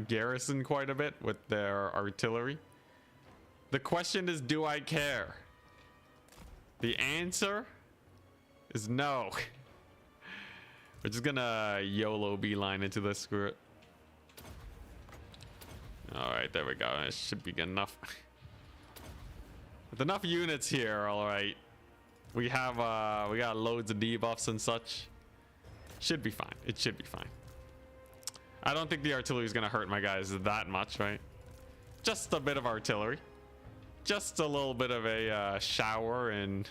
Speaker 1: garrison quite a bit with their artillery. The question is, do I care? The answer is no. We're just going to YOLO beeline into this, screw it. All right, there we go. It should be good enough. With enough units here, all right. We have we got loads of debuffs and such. Should be fine. It should be fine. I don't think the artillery is gonna hurt my guys that much, right? Just a bit of artillery. Just a little bit of a shower in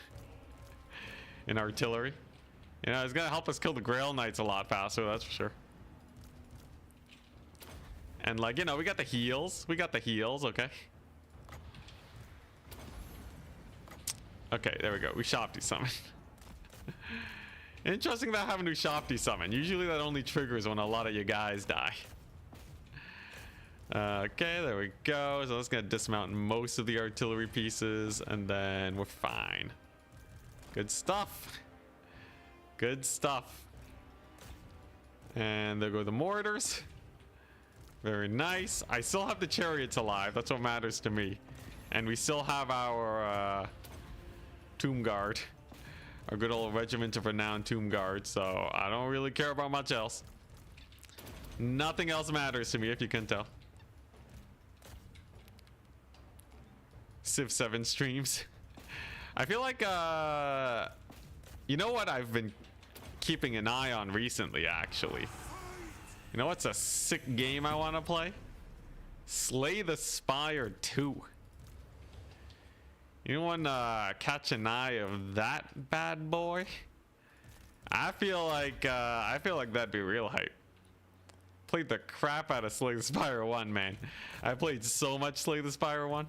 Speaker 1: artillery. You know, it's gonna help us kill the Grail Knights a lot faster, that's for sure. And like, you know, we got the heals. We got the heals, okay? Okay, there we go. We Shopty summon. Interesting about having to Shopty summon. Usually that only triggers when a lot of you guys die. Okay, there we go. So that's gonna dismount most of the artillery pieces, and then we're fine. Good stuff. Good stuff. And there go the mortars. Very nice. I still have the chariots alive. That's what matters to me. And we still have our Tomb Guard. Our good old regiment of renowned Tomb Guard. So I don't really care about much else. Nothing else matters to me, if you can tell. Civ 7 streams. I feel like you know what I've been keeping an eye on recently, actually. You know what's a sick game I want to play? Slay the Spire 2. You want to catch an eye of that bad boy? I feel like that'd be real hype. Played the crap out of Slay the Spire 1, man. I played so much Slay the Spire 1.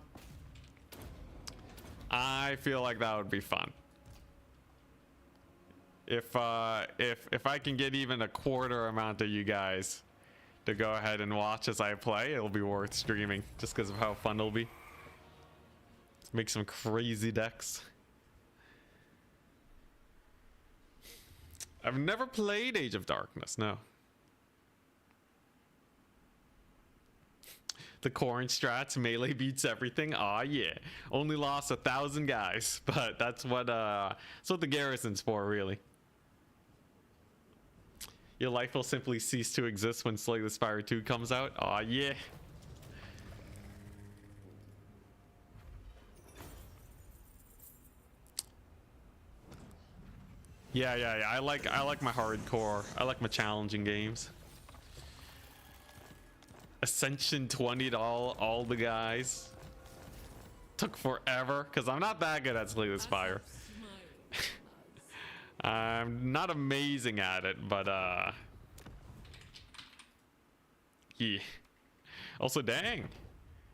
Speaker 1: I feel like that would be fun. If I can get even a quarter amount of you guys to go ahead and watch as I play, it'll be worth streaming just because of how fun it'll be. Make some crazy decks. I've never played Age of Darkness, no. The Corn strats, melee beats everything. Aw, yeah. Only lost 1,000 guys, but that's what the garrison's for, really. Your life will simply cease to exist when Slay the Spire 2 comes out. Aw, yeah. Yeah. I like my hardcore. I like my challenging games. Ascension 20 to all the guys. Took forever because I'm not that good at Slay the Spire. I'm not amazing at it, but yeah. Also, dang.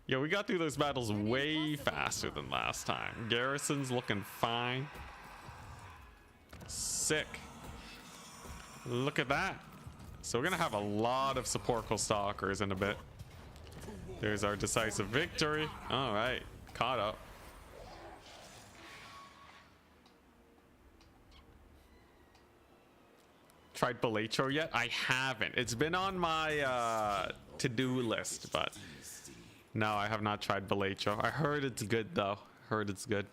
Speaker 1: Yeah, we got through those battles way faster than last time. Garrison's looking fine. Sick. Look at that. So we're gonna have a lot of Sepulchral Stalkers in a bit. There's our decisive victory. All right, caught up. tried Belatro yet? I haven't. It's been on my to-do list, but no, I have not tried Belatro. I heard it's good though. Heard it's good.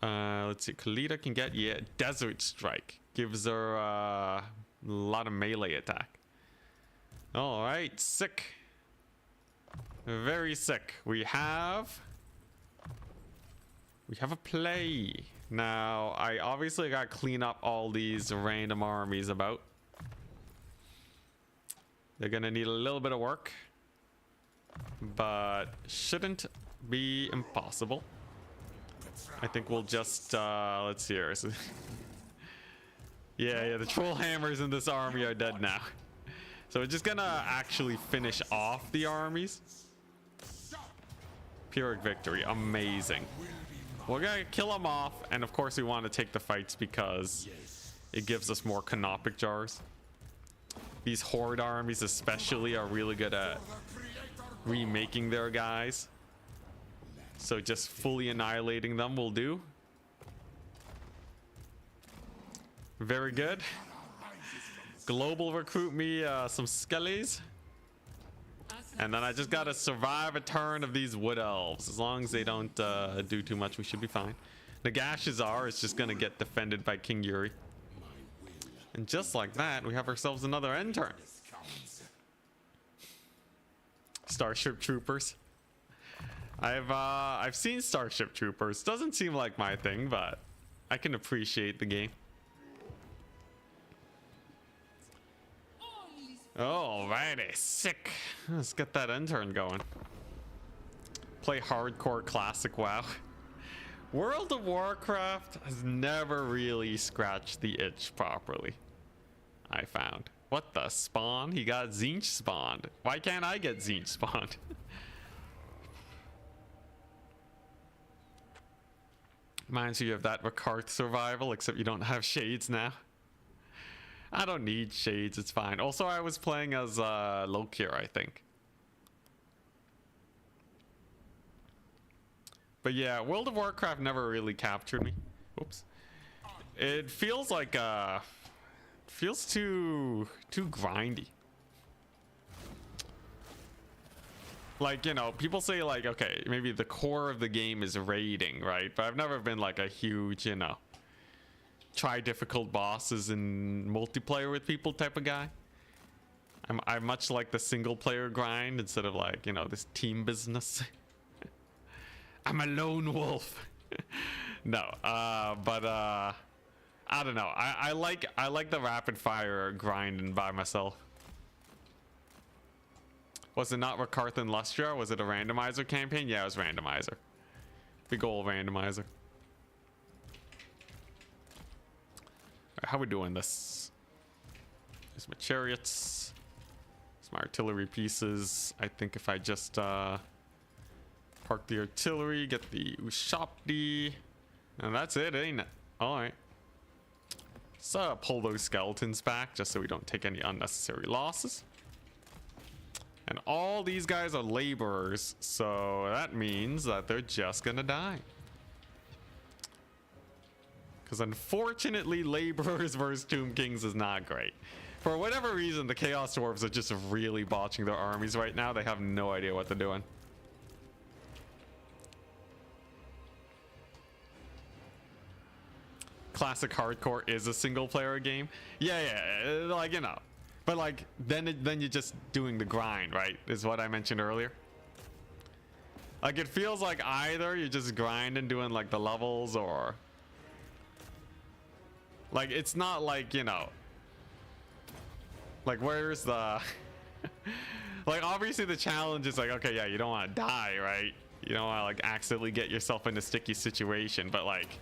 Speaker 1: Let's see. Khalida can get, yeah, Desert Strike. Gives her a lot of melee attack. All right, sick. Very sick. We have a play. Now, I obviously got to clean up all these random armies about. They're going to need a little bit of work, but shouldn't be impossible. I think we'll just, let's see here. Yeah, the troll hammers in this army are dead now. So we're just gonna actually finish off the armies. Pyrrhic victory, amazing. We're gonna kill them off, and of course we want to take the fights because it gives us more canopic jars. These horde armies especially are really good at remaking their guys. So just fully annihilating them will do. Very good. Global recruit me some skellies. And then I just gotta survive a turn of these wood elves. As long as they don't do too much, we should be fine. Nagashazar is just gonna get defended by King Yuri. And just like that, we have ourselves another end turn. Starship Troopers. I've seen Starship Troopers. Doesn't seem like my thing, but I can appreciate the game. Alrighty, sick. Let's get that end turn going. Play hardcore classic WoW. World of Warcraft has never really scratched the itch properly, I found. What the spawn? He got Zinch spawned. Why can't I get Zinch spawned? Reminds you of that Rakarth survival, except you don't have shades now. I don't need shades, it's fine. Also, I was playing as Lokir, I think. But yeah, World of Warcraft never really captured me. Oops. It feels like feels too grindy. Like, you know, people say like, okay, maybe the core of the game is raiding, right? But I've never been like a huge, you know, try difficult bosses in multiplayer with people type of guy. I much like the single player grind instead of like, you know, this team business. I'm a lone wolf. No, but I don't know. I like the rapid fire grinding by myself. Was it not Rakarth and Lustria? Was it a randomizer campaign? Yeah, it was randomizer. Big ol' randomizer. Right, how we doing this? There's my chariots. There's my artillery pieces. I think if I just park the artillery, get the Ushapti, and that's it, ain't it? All right. So pull those skeletons back just so we don't take any unnecessary losses. And all these guys are laborers, so that means that they're just gonna die. Because unfortunately, laborers versus Tomb Kings is not great. For whatever reason, the Chaos Dwarves are just really botching their armies right now. They have no idea what they're doing. Classic hardcore is a single player game. Yeah, like, you know. But like, then you're just doing the grind, right? Is what I mentioned earlier. Like, it feels like either you're just grinding, doing like the levels, or like, it's not like, you know, like, where's the like, obviously the challenge is like, okay, yeah, you don't want to die, right? You don't want to like accidentally get yourself in a sticky situation, but like,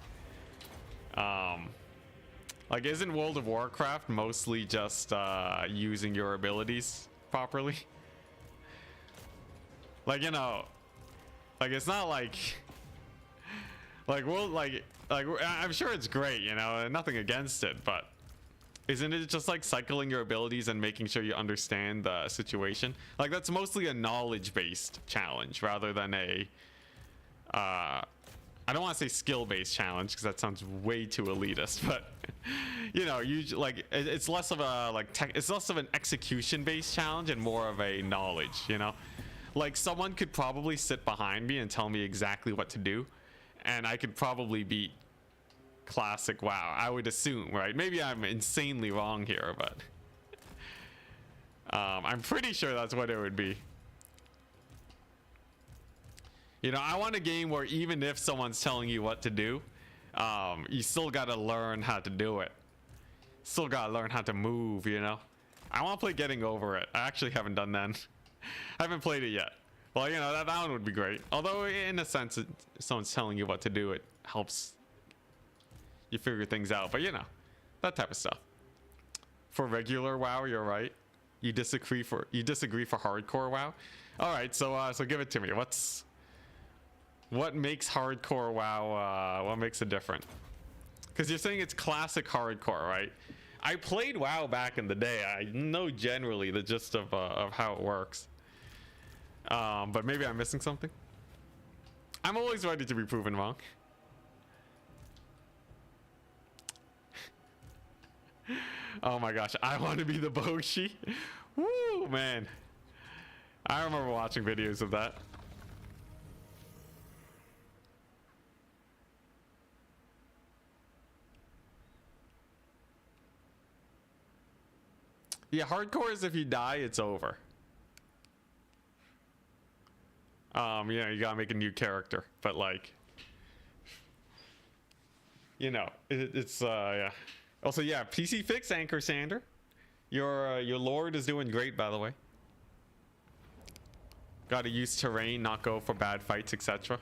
Speaker 1: isn't World of Warcraft mostly just using your abilities properly? Like, you know, like, it's not like world, like I'm sure it's great, you know, nothing against it, but isn't it just like cycling your abilities and making sure you understand the situation? Like, that's mostly a knowledge based challenge rather than a I don't want to say skill-based challenge because that sounds way too elitist, but you know, you like it's less of a like it's less of an execution-based challenge and more of a knowledge, you know? Like someone could probably sit behind me and tell me exactly what to do, and I could probably beat classic WoW, I would assume, right? Maybe I'm insanely wrong here, but I'm pretty sure that's what it would be. You know, I want a game where even if someone's telling you what to do, you still gotta learn how to do it. Still gotta learn how to move, you know? I want to play Getting Over It. I actually haven't done that. I haven't played it yet. Well, you know, that one would be great. Although, in a sense, if someone's telling you what to do, it helps you figure things out. But, you know, that type of stuff. For regular WoW, you're right. You disagree for hardcore WoW? Alright, so give it to me. What makes hardcore WoW, what makes it different? Because you're saying it's classic hardcore, right? I played WoW back in the day. I know generally the gist of how it works. But maybe I'm missing something. I'm always ready to be proven wrong. Oh my gosh, I want to be the Boshi. Woo, man. I remember watching videos of that. Yeah, hardcore is if you die, it's over. You know, you gotta make a new character, but like, you know, it's yeah. Also, yeah, PC fix Anchor Sander. Your lord is doing great, by the way. Gotta use terrain, not go for bad fights, etc.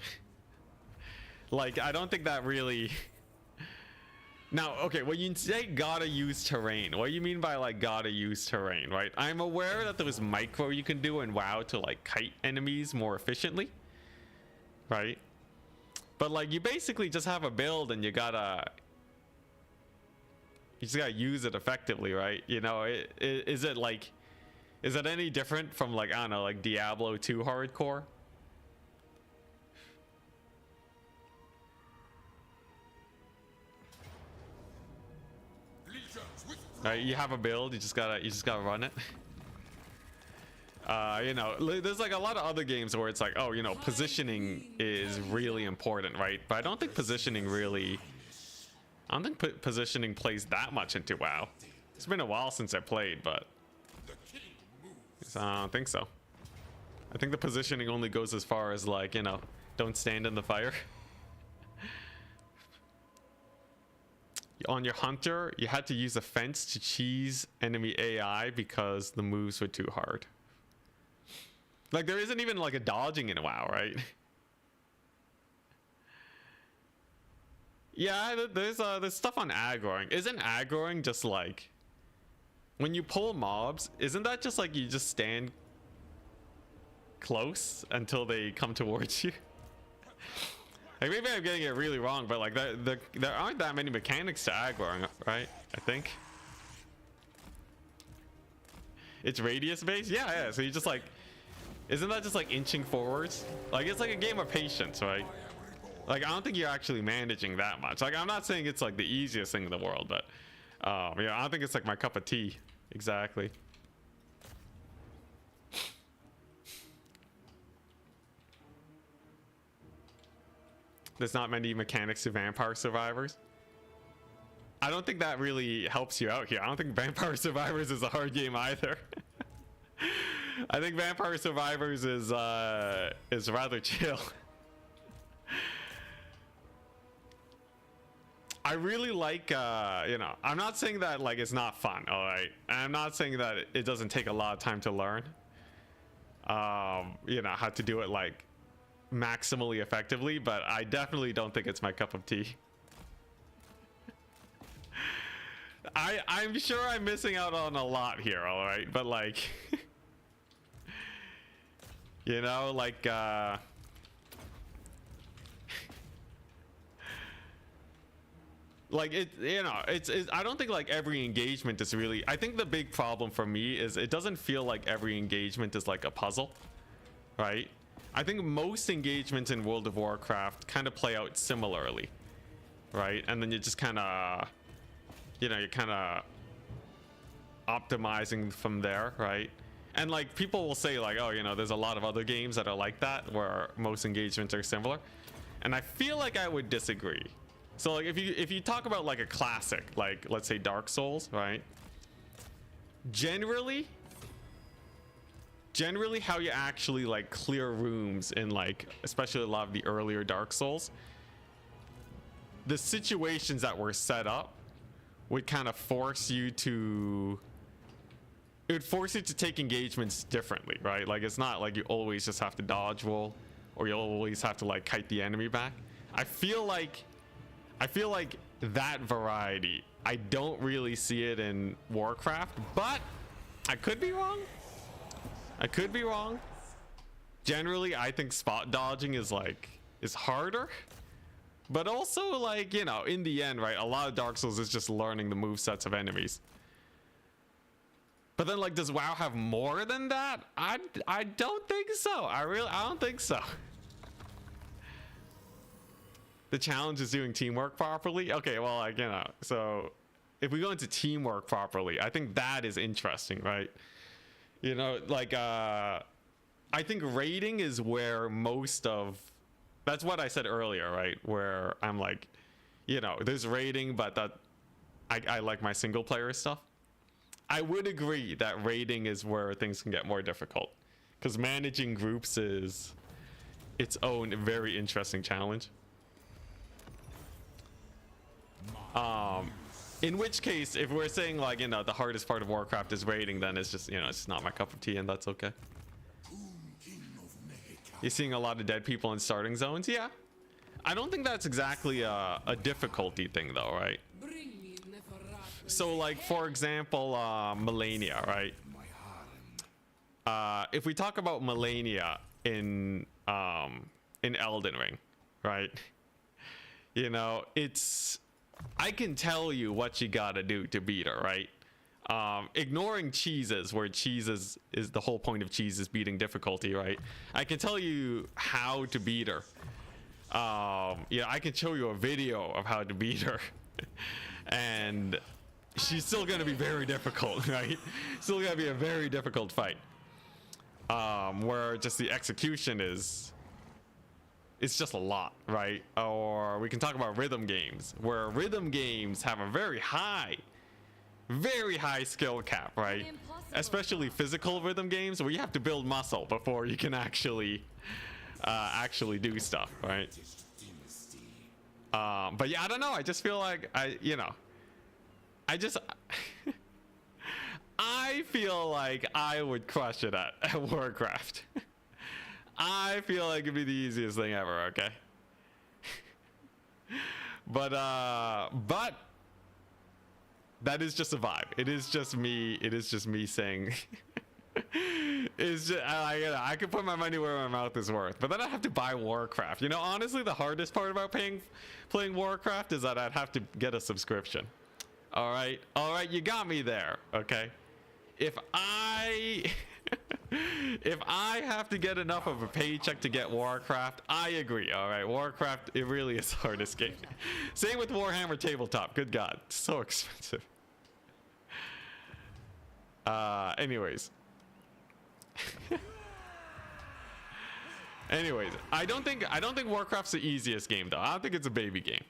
Speaker 1: Like, I don't think that really. Now, okay, when you say gotta use terrain, what do you mean by like gotta use terrain, right? I'm aware that there's micro you can do in WoW to like kite enemies more efficiently, right? But like you basically just have a build and you just gotta use it effectively, right? You know, is it any different from like, I don't know, like Diablo 2 hardcore? You have a build, you just gotta run it. You know, there's like a lot of other games where it's like, oh, you know, positioning is really important, right? But I don't think positioning plays that much into WoW. It's been a while since I played, but I don't think so. I think the positioning only goes as far as like, you know, don't stand in the fire. On your hunter, you had to use a fence to cheese enemy AI because the moves were too hard. Like there isn't even like a dodging in WoW, right? Yeah, there's stuff on aggroing. Isn't aggroing just like when you pull mobs? Isn't that just like you just stand close until they come towards you? Like maybe I'm getting it really wrong, but like there aren't that many mechanics to aggroing, right? I think it's radius based. Yeah. So you just like, isn't that just like inching forwards? Like it's like a game of patience, right? Like I don't think you're actually managing that much. Like I'm not saying it's like the easiest thing in the world, but yeah, I don't think it's like my cup of tea. Exactly. There's not many mechanics to Vampire Survivors. I don't think that really helps you out here. I don't think Vampire Survivors is a hard game either. I think Vampire Survivors is rather chill. I really like, you know, I'm not saying that like it's not fun, all right? I'm not saying that it doesn't take a lot of time to learn. You know, how to do it like maximally effectively, but I definitely don't think it's my cup of tea. I'm sure I'm missing out on a lot here, all right? But like, you know, like, like it, you know, it's I don't think like every engagement is really, I think the big problem for me is it doesn't feel like every engagement is like a puzzle, right? I think most engagements in World of Warcraft kind of play out similarly, right? And then you just kind of, you know, you're kind of optimizing from there, right? And like people will say like, oh, you know, there's a lot of other games that are like that where most engagements are similar, and I feel like I would disagree. So like if you talk about like a classic, like let's say Dark Souls, right? Generally how you actually like clear rooms in like especially a lot of the earlier Dark Souls, the situations that were set up would kind of force you to, it would force you to take engagements differently, right? Like it's not like you always just have to dodge roll or you always have to like kite the enemy back. I feel like that variety, I don't really see it in Warcraft, but I could be wrong. Generally, I think spot dodging is harder, but also like, you know, in the end, right, a lot of Dark Souls is just learning the movesets of enemies. But then like, does WoW have more than that? I don't think so. I don't think so. The challenge is doing teamwork properly. Okay, well, like, you know, so if we go into teamwork properly, I think that is interesting, right? You know, like, I think raiding is where most of, that's what I said earlier, right? Where I'm like, you know, there's raiding, but that I like my single player stuff. I would agree that raiding is where things can get more difficult because managing groups is its own very interesting challenge. In which case, if we're saying like, you know, the hardest part of Warcraft is raiding, then it's just, you know, it's not my cup of tea, and that's okay. You're seeing a lot of dead people in starting zones. Yeah, I don't think that's exactly a difficulty thing though, right? So like, for example, Melania, right? If we talk about Melania in Elden Ring, right? You know, I can tell you what you gotta do to beat her, right? Ignoring cheeses, where cheeses is the whole point of cheese is beating difficulty, right? I can tell you how to beat her. Yeah, I can show you a video of how to beat her. And she's still gonna be very difficult, right? Still gonna be a very difficult fight. Where just the execution it's just a lot, right? Or we can talk about rhythm games, where rhythm games have a very high skill cap, right? Especially physical rhythm games where you have to build muscle before you can actually do stuff, right? But yeah, I don't know. I just feel like I feel like I would crush it at Warcraft. I feel like it'd be the easiest thing ever, okay? But that is just a vibe. It is just me saying it's just, I can put my money where my mouth is worth. But then I have to buy Warcraft. You know, honestly, the hardest part about playing Warcraft is that I'd have to get a subscription. All right, you got me there, okay? If I have to get enough of a paycheck to get Warcraft, I agree. All right, Warcraft, it really is the hardest game. Same with Warhammer Tabletop. Good God, so expensive. Anyways, I don't think Warcraft's the easiest game though. I don't think it's a baby game.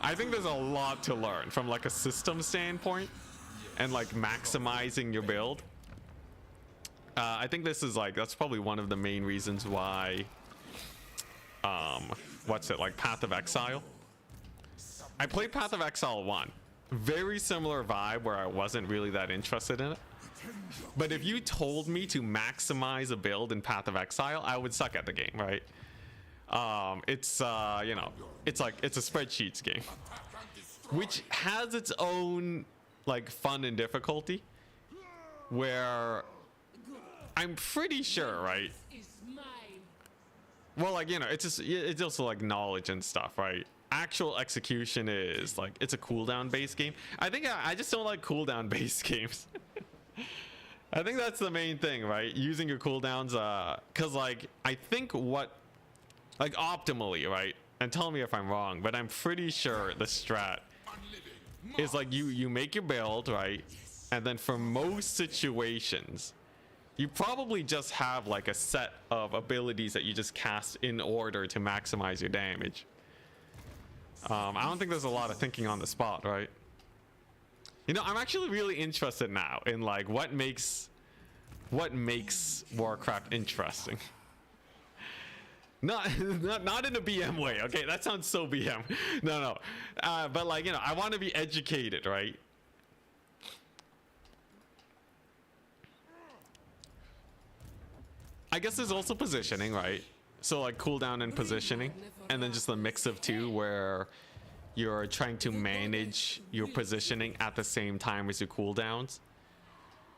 Speaker 1: I think there's a lot to learn from like a system standpoint and like maximizing your build. I think this is like, that's probably one of the main reasons why like Path of Exile. I played Path of Exile 1. Very similar vibe where I wasn't really that interested in it. But if you told me to maximize a build in Path of Exile, I would suck at the game, right? It's you know, it's like, it's a spreadsheets game, which has its own like fun and difficulty, where I'm pretty sure, right? Well, like, you know, it's also like knowledge and stuff, right? Actual execution is like, it's a cooldown based game. I think I just don't like cooldown based games. I think that's the main thing, right? Using your cooldowns, cause like I think like optimally, right? And tell me if I'm wrong, but I'm pretty sure the strat is like you make your build, right? And then for most situations, you probably just have like a set of abilities that you just cast in order to maximize your damage. I don't think there's a lot of thinking on the spot, right? You know, I'm actually really interested now in like what makes Warcraft interesting. Not in a BM way. Okay, that sounds so BM. No. But like, you know, I want to be educated, right? I guess there's also positioning, right? So like cooldown and positioning, and then just a mix of two where you're trying to manage your positioning at the same time as your cooldowns.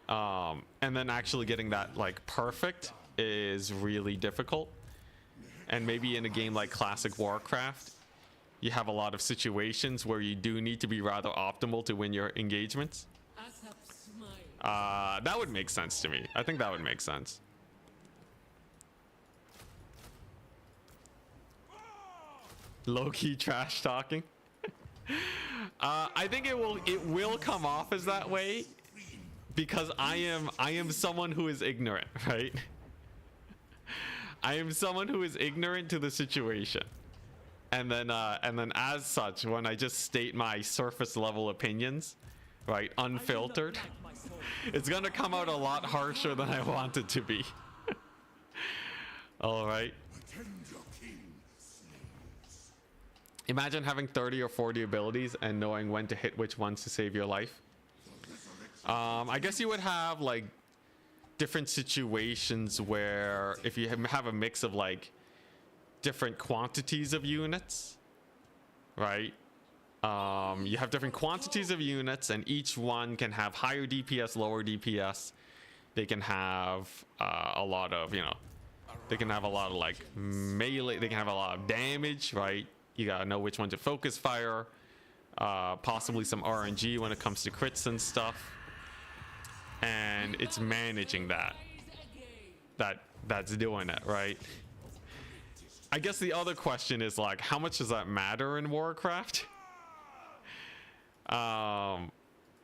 Speaker 1: And then actually getting that like perfect is really difficult. And maybe in a game like Classic Warcraft, you have a lot of situations where you do need to be rather optimal to win your engagements. That would make sense to me. I think that would make sense. Low-key trash talking. I think it will come off as that way because I am someone who is ignorant, right? I am someone who is ignorant to the situation, and then as such, when I just state my surface level opinions, right, unfiltered, it's gonna come out a lot harsher than I want it to be. All right. Imagine having 30 or 40 abilities and knowing when to hit which ones to save your life. I guess you would have like different situations where if you have a mix of like different quantities of units, right? You have different quantities of units and each one can have higher DPS, lower DPS. They can have a lot of, you know, they can have a lot of like melee, they can have a lot of damage, right? You gotta know which one to focus fire, possibly some RNG when it comes to crits and stuff. And it's managing that's doing it, right? I guess the other question is like, how much does that matter in Warcraft?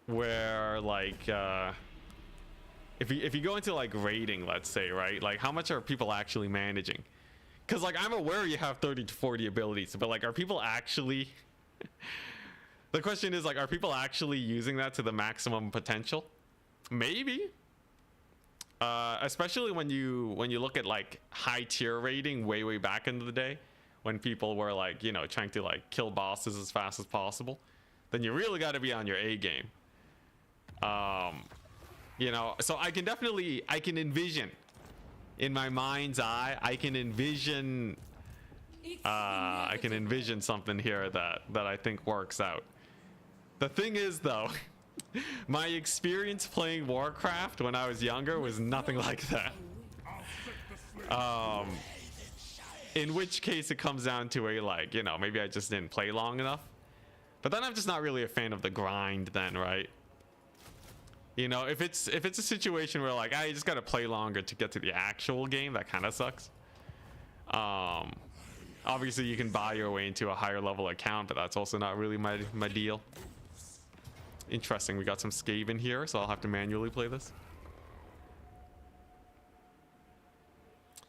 Speaker 1: Where like if you go into like raiding, let's say, right, like how much are people actually managing? Because like I'm aware you have 30 to 40 abilities, but like are people actually the question is like, are people actually using that to the maximum potential? Maybe. Especially when you look at like high tier rating way back into the day, when people were like, you know, trying to like kill bosses as fast as possible, then you really got to be on your A game. You know, so I can envision in my mind's eye, I can envision something here that I think works out. The thing is though, my experience playing Warcraft when I was younger was nothing like that. In which case it comes down to a like, you know, maybe I just didn't play long enough. But then I'm just not really a fan of the grind then, right? You know, if it's a situation where like I just gotta play longer to get to the actual game, that kind of sucks. Obviously you can buy your way into a higher level account, but that's also not really my deal. Interesting, we got some Skaven here, so I'll have to manually play this.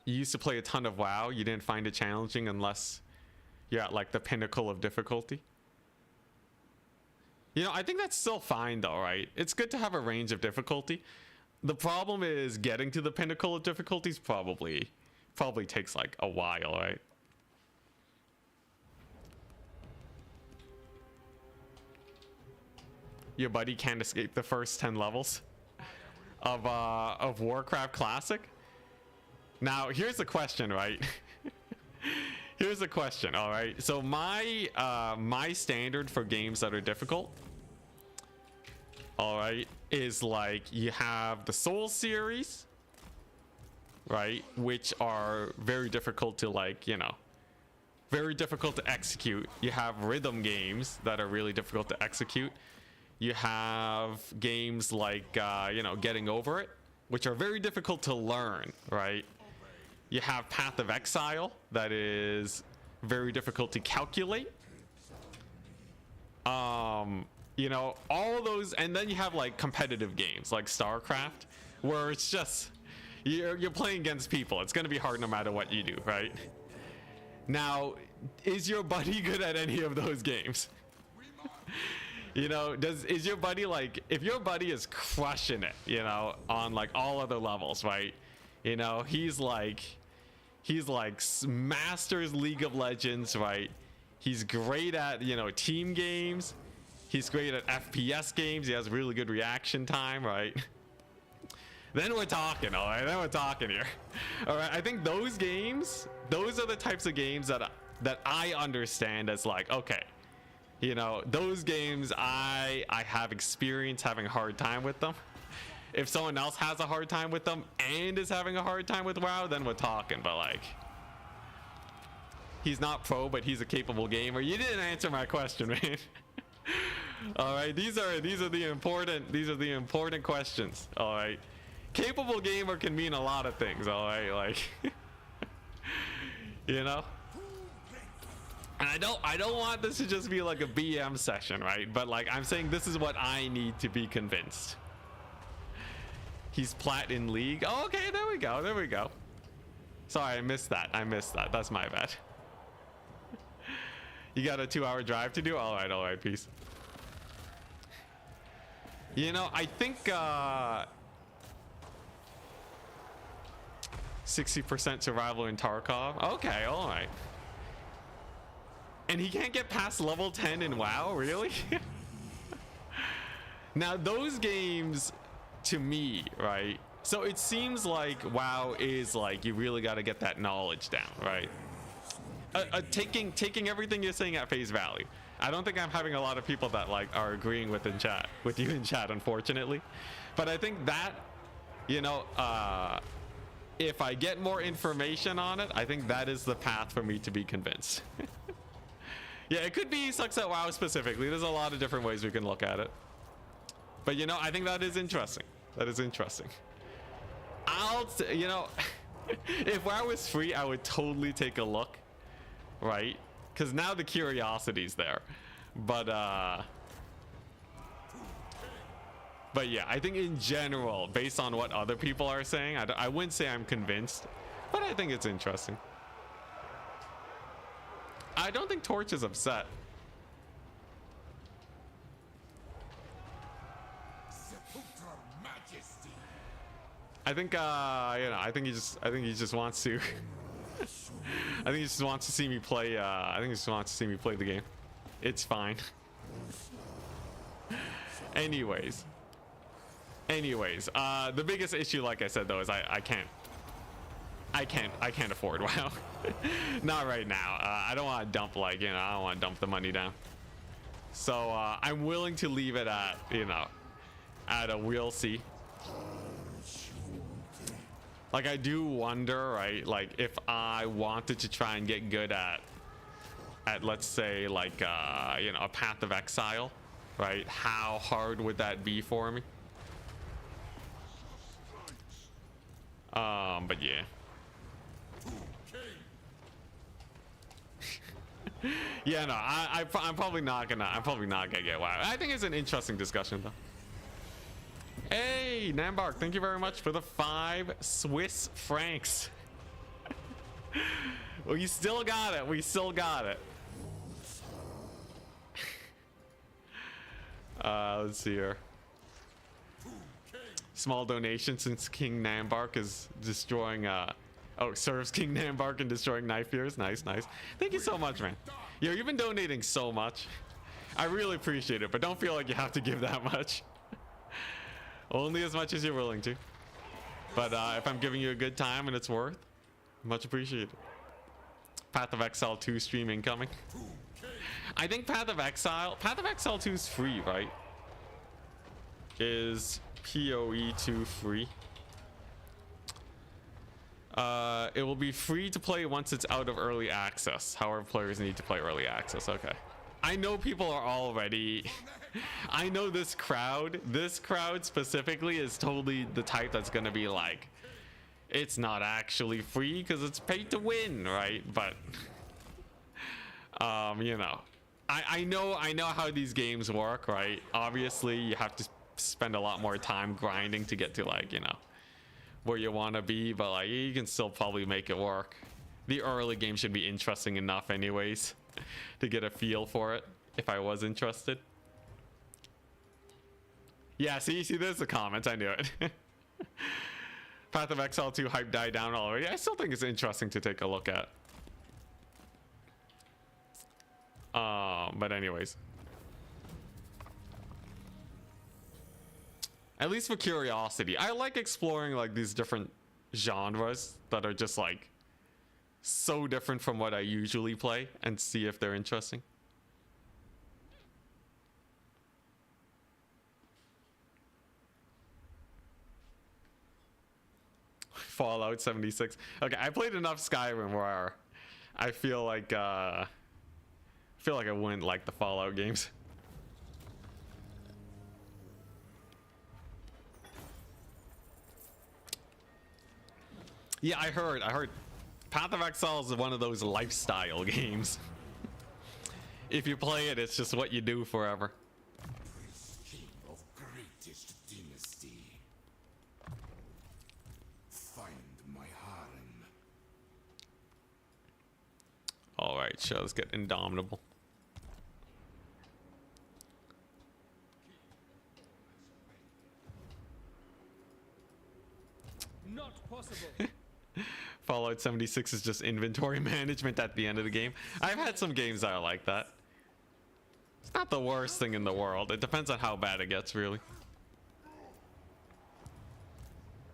Speaker 1: You used to play a ton of WoW, you didn't find it challenging unless you're at like the pinnacle of difficulty. You know, I think that's still fine though, right? It's good to have a range of difficulty. The problem is getting to the pinnacle of difficulties probably takes like a while, right? Your buddy can't escape the first 10 levels of Warcraft Classic. Now, here's the question, right? Here's the question, all right? So my standard for games that are difficult, all right, is like you have the Soul series, right, which are very difficult to like, you know, very difficult to execute. You have rhythm games that are really difficult to execute. You have games like, you know, Getting Over It, which are very difficult to learn, right? You have Path of Exile, that is very difficult to calculate. You know, all those, and then you have like competitive games like StarCraft, where it's just you're playing against people. It's going to be hard no matter what you do, right? Now, is your buddy good at any of those games? You know, is your buddy like, if your buddy is crushing it, you know, on like all other levels, right? You know, he's like Masters League of Legends, right? He's great at, you know, team games. He's great at FPS games. He has really good reaction time, right? Then we're talking, all right? Then we're talking here. All right, I think those games, those are the types of games that I understand as like, okay, you know, those games I have experience having a hard time with them. If someone else has a hard time with them and is having a hard time with WoW, then we're talking. But like, he's not pro, but he's a capable gamer. You didn't answer my question, man. All right, these are the important questions. All right, capable gamer can mean a lot of things. All right, like, you know. And I don't want this to just be like a BM session, right? But like, I'm saying this is what I need to be convinced. He's plat in league. Oh, okay, there we go. There we go. Sorry, I missed that. That's my bad. You got a 2-hour drive to do? All right, peace. You know, I think 60% survival in Tarkov. Okay, all right. And he can't get past level 10 in WoW, really? Now, those games, to me, right? So it seems like WoW is like, you really got to get that knowledge down, right? Taking everything you're saying at face value. I don't think I'm having a lot of people that like are agreeing with you in chat, unfortunately. But I think that, you know, if I get more information on it, I think that is the path for me to be convinced. Yeah, it could be sucks at WoW specifically. There's a lot of different ways we can look at it. But, you know, I think that is interesting. That is interesting. You know, if WoW was free, I would totally take a look, right? Because now the curiosity's there. But yeah, I think in general, based on what other people are saying, I wouldn't say I'm convinced, but I think it's interesting. I don't think Torch is upset. I think you know, I think he just wants to I think he just wants to see me play I think he just wants to see me play the game. It's fine. Anyways, the biggest issue, like I said though, is I can't afford WoW. Not right now. I don't want to dump, like, you know, I don't want to dump the money down. So I'm willing to leave it at, you know, at a we'll see. Like, I do wonder, right, like if I wanted to try and get good at let's say like you know, a Path of Exile, right, how hard would that be for me? But yeah. Yeah, no, I'm probably not gonna get WoW. I think it's an interesting discussion though. Hey, Nambark, thank you very much for the 5 Swiss francs. We still got it. Let's see here. Small donation since King Nambark is destroying serves King Nambark and destroying knife ears. Nice. Thank you so much, man. Yo, you've been donating so much. I really appreciate it, but don't feel like you have to give that much. Only as much as you're willing to. But if I'm giving you a good time and it's worth, much appreciated. Path of Exile 2 stream incoming. I think Path of Exile 2 is free, right? Is PoE 2 free? It will be free to play once it's out of early access. However, players need to play early access. Okay. I know people are already I know this crowd specifically is totally the type that's gonna be like, it's not actually free because it's paid to win, right? But you know, I know how these games work, right? Obviously you have to spend a lot more time grinding to get to, like, you know, where you want to be, but like you can still probably make it work. The early game should be interesting enough anyways to get a feel for it if I was interested. Yeah, see there's the comments. I knew it. Path of Exile 2 hype died down already. I still think it's interesting to take a look at. But anyways, at least for curiosity, I like exploring like these different genres that are just like so different from what I usually play and see if they're interesting. Fallout 76. Okay, I played enough Skyrim where I feel like I wouldn't like the Fallout games. Yeah, I heard Path of Exile is one of those lifestyle games. If you play it, it's just what you do forever.
Speaker 2: King of greatest dynasty. Find my harem.
Speaker 1: All right, so let's get Indomitable.
Speaker 3: Not possible.
Speaker 1: Fallout 76 is just inventory management at the end of the game. I've had some games that are like that. It's not the worst thing in the world. It depends on how bad it gets, really.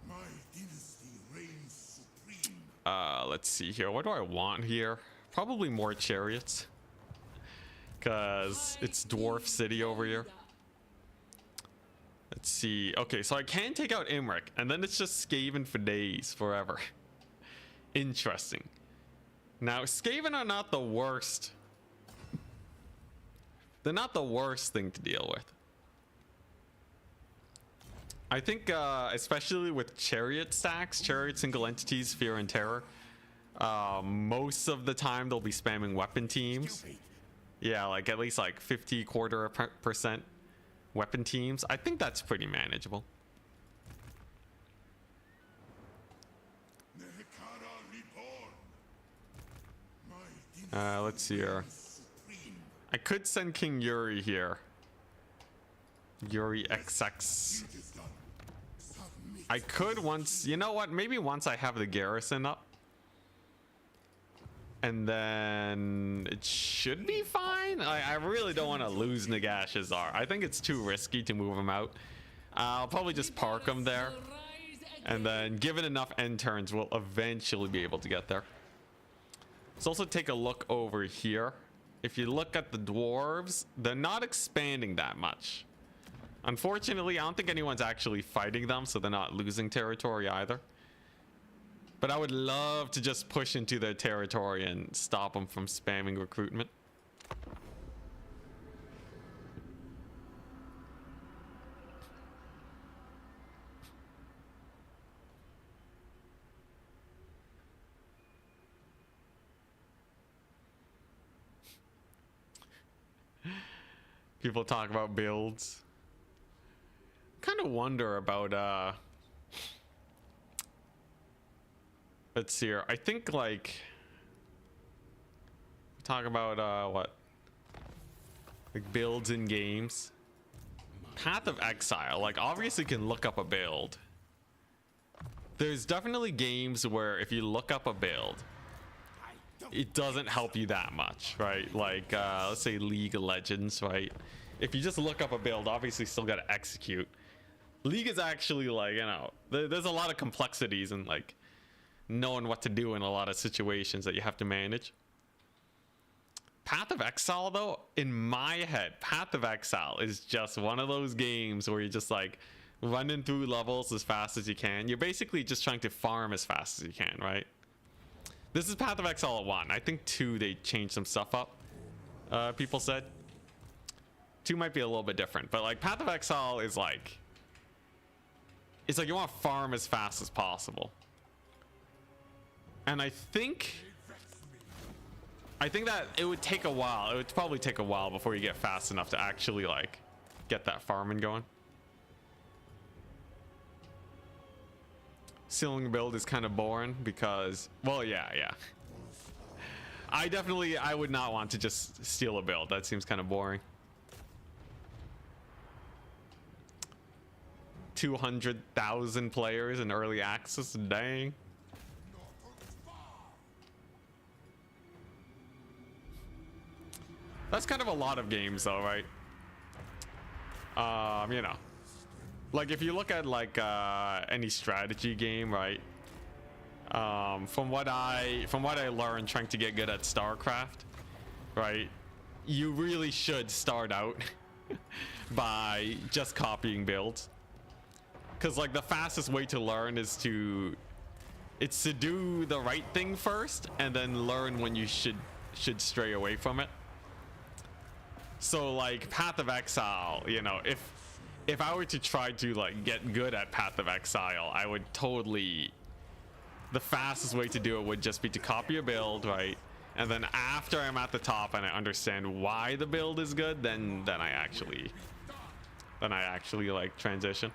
Speaker 2: My dynasty reigns supreme.
Speaker 1: Let's see here. What do I want here? Probably more chariots. Because it's Dwarf City over here. Let's see. Okay, so I can take out Imric, and then it's just Skaven for days, forever. Interesting. Now, Skaven are not the worst. They're not the worst thing to deal with. I think, especially with chariot stacks, chariot single entities, fear and terror, most of the time they'll be spamming weapon teams. Yeah, like at least like 50% weapon teams. I think that's pretty manageable. Let's see here. I could send King Yuri here. Yuri XX. I could once, you know what? Maybe once I have the garrison up. And then it should be fine. I really don't want to lose Nagashazar. I think it's too risky to move him out. I'll probably just park him there. And then given enough end turns, we'll eventually be able to get there. Let's also take a look over here. If you look at the dwarves, they're not expanding that much. Unfortunately, I don't think anyone's actually fighting them, so they're not losing territory either. But I would love to just push into their territory and stop them from spamming recruitment. People talk about builds. Kind of wonder about let's see here. I think like talk about what, like builds in games. Path of Exile, like obviously can look up a build. There's definitely games where if you look up a build, it doesn't help you that much, right? Like let's say League of Legends, right? If you just look up a build, obviously still got to execute. League is actually like, you know, there's a lot of complexities and like knowing what to do in a lot of situations that you have to manage. Path of Exile though, in my head, Path of Exile is just one of those games where you're just like running through levels as fast as you can. You're basically just trying to farm as fast as you can, right? This is Path of Exile at 1. I think 2 they changed some stuff up, people said. 2 might be a little bit different, but like Path of Exile is like, it's like you want to farm as fast as possible. And I think that it would take a while. It would probably take a while before you get fast enough to actually like get that farming going. Ceiling build is kind of boring because, well, yeah. I would not want to just steal a build. That seems kind of boring. 200,000 players in early access, dang. That's kind of a lot of games though, right? You know, like if you look at like any strategy game, right? From what I learned trying to get good at StarCraft, right? You really should start out by just copying builds. Cause like the fastest way to learn is to do the right thing first and then learn when you should stray away from it. So like Path of Exile, you know, if I were to try to like get good at Path of Exile, I would totally, the fastest way to do it would just be to copy a build, right? And then after I'm at the top and I understand why the build is good, then I actually like transition.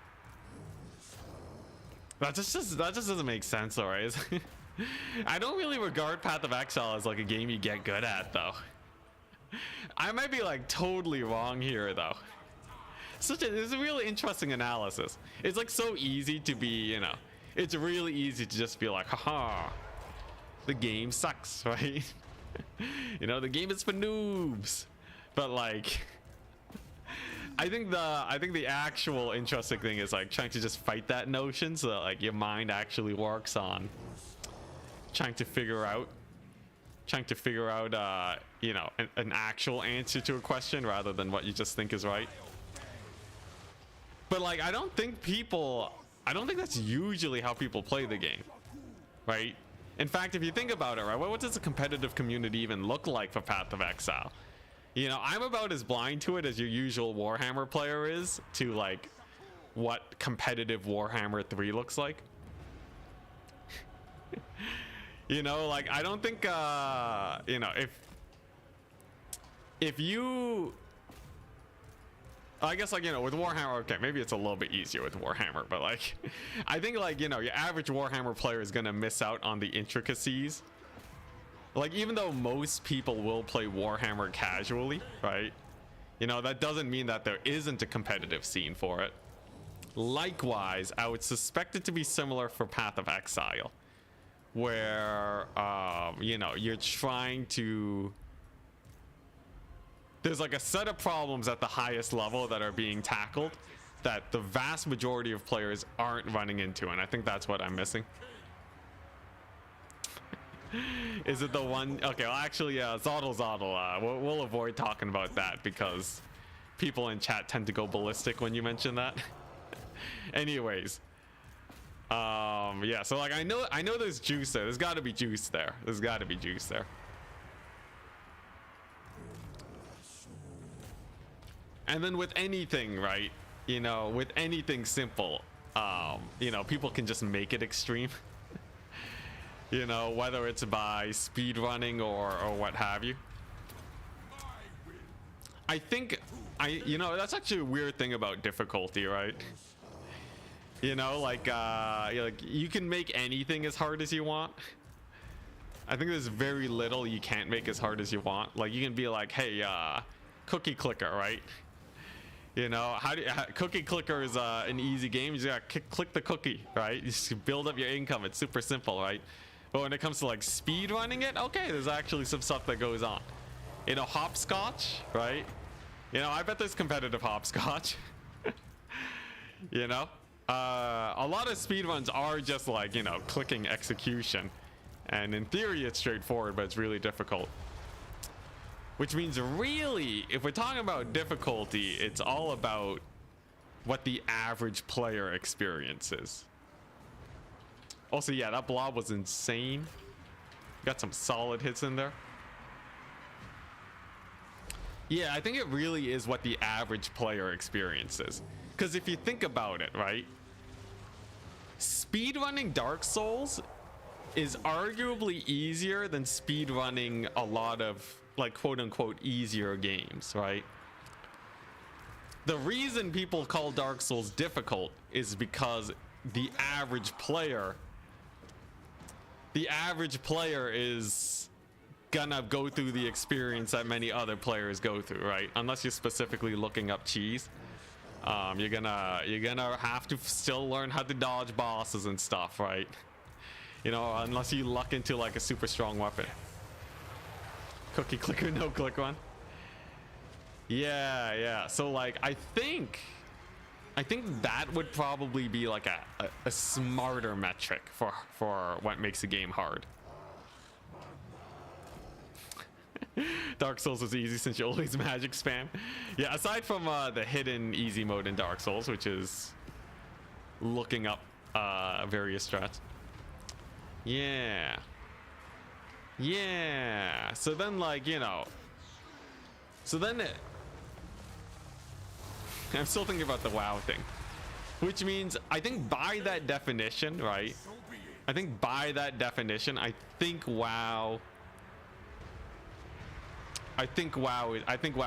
Speaker 1: That just doesn't make sense, alright? I don't really regard Path of Exile as like a game you get good at though. I might be like totally wrong here though. It's a really interesting analysis. It's like so easy to be, you know, it's really easy to just be like, haha, the game sucks, right? You know, the game is for noobs. But like, I think the actual interesting thing is like trying to just fight that notion so that like your mind actually works on trying to figure out you know, an actual answer to a question rather than what you just think is right. But like I don't think that's usually how people play the game, right? In fact, if you think about it, right, what does a competitive community even look like for Path of Exile? You know, I'm about as blind to it as your usual Warhammer player is to like what competitive Warhammer 3 looks like. You know, like I don't think you know, if you, I guess like, you know, with Warhammer, okay, maybe it's a little bit easier with Warhammer, but like I think like, you know, your average Warhammer player is going to miss out on the intricacies. Like, even though most people will play Warhammer casually, right? You know, that doesn't mean that there isn't a competitive scene for it. Likewise, I would suspect it to be similar for Path of Exile, where, you know, you're trying to, there's like a set of problems at the highest level that are being tackled that the vast majority of players aren't running into, and I think that's what I'm missing. Is it the one? Okay, well, actually, Zoddle. We'll avoid talking about that because people in chat tend to go ballistic when you mention that. Anyways, yeah. So like, I know there's juice there. There's got to be juice there. There's got to be juice there. And then with anything, right? You know, with anything simple, you know, people can just make it extreme. You know, whether it's by speed running or what have you. I think you know, that's actually a weird thing about difficulty, right? You know, like you can make anything as hard as you want. I think there's very little you can't make as hard as you want. Like you can be like, hey, cookie clicker, right? You know, cookie clicker is an easy game. You just gotta click the cookie, right? You just build up your income. It's super simple, right? But when it comes to like speed running it, okay, there's actually some stuff that goes on. You know, hopscotch, right? You know, I bet there's competitive hopscotch. You know, a lot of speed runs are just like, you know, clicking execution, and in theory it's straightforward, but it's really difficult. Which means really, if we're talking about difficulty, it's all about what the average player experiences. Also, yeah, that blob was insane. Got some solid hits in there. Yeah, I think it really is what the average player experiences. Because if you think about it, right? Speedrunning Dark Souls is arguably easier than speedrunning a lot of, like, quote unquote easier games, right? The reason people call Dark Souls difficult is because the average player is gonna go through the experience that many other players go through, right? Unless you're specifically looking up cheese. You're gonna have to still learn how to dodge bosses and stuff, right? You know, unless you luck into like a super strong weapon. Cookie clicker, no click one. Yeah. So like, I think that would probably be like a smarter metric for what makes a game hard. Dark Souls is easy since you always magic spam. Yeah, aside from the hidden easy mode in Dark Souls, which is looking up various strats. Yeah. So then, like, you know, I'm still thinking about the WoW thing, which means I think by that definition, right? I think WoW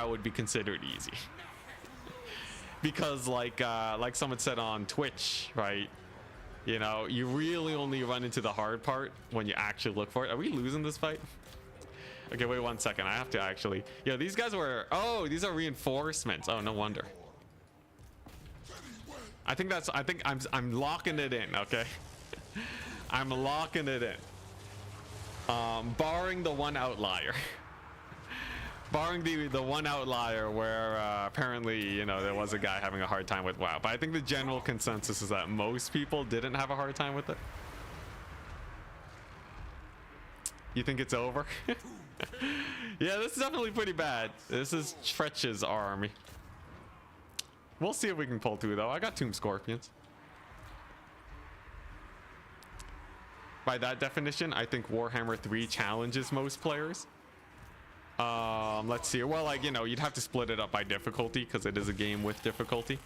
Speaker 1: would be considered easy. Because like someone said on Twitch, right? You know, you really only run into the hard part when you actually look for it. Are we losing this fight? Okay, wait 1 second. I have to actually. Yeah, these guys were. Oh, these are reinforcements. Oh, no wonder. I think I'm locking it in. Okay, I'm locking it in. Barring the one outlier. Barring the one outlier where apparently, you know, there was a guy having a hard time with WoW. But I think the general consensus is that most people didn't have a hard time with it. You think it's over? Yeah, this is definitely pretty bad. This is Tretch's army. We'll see if we can pull through, though. I got Tomb Scorpions. By that definition, I think Warhammer 3 challenges most players. Let's see. Well, like, you know, you'd have to split it up by difficulty because it is a game with difficulty.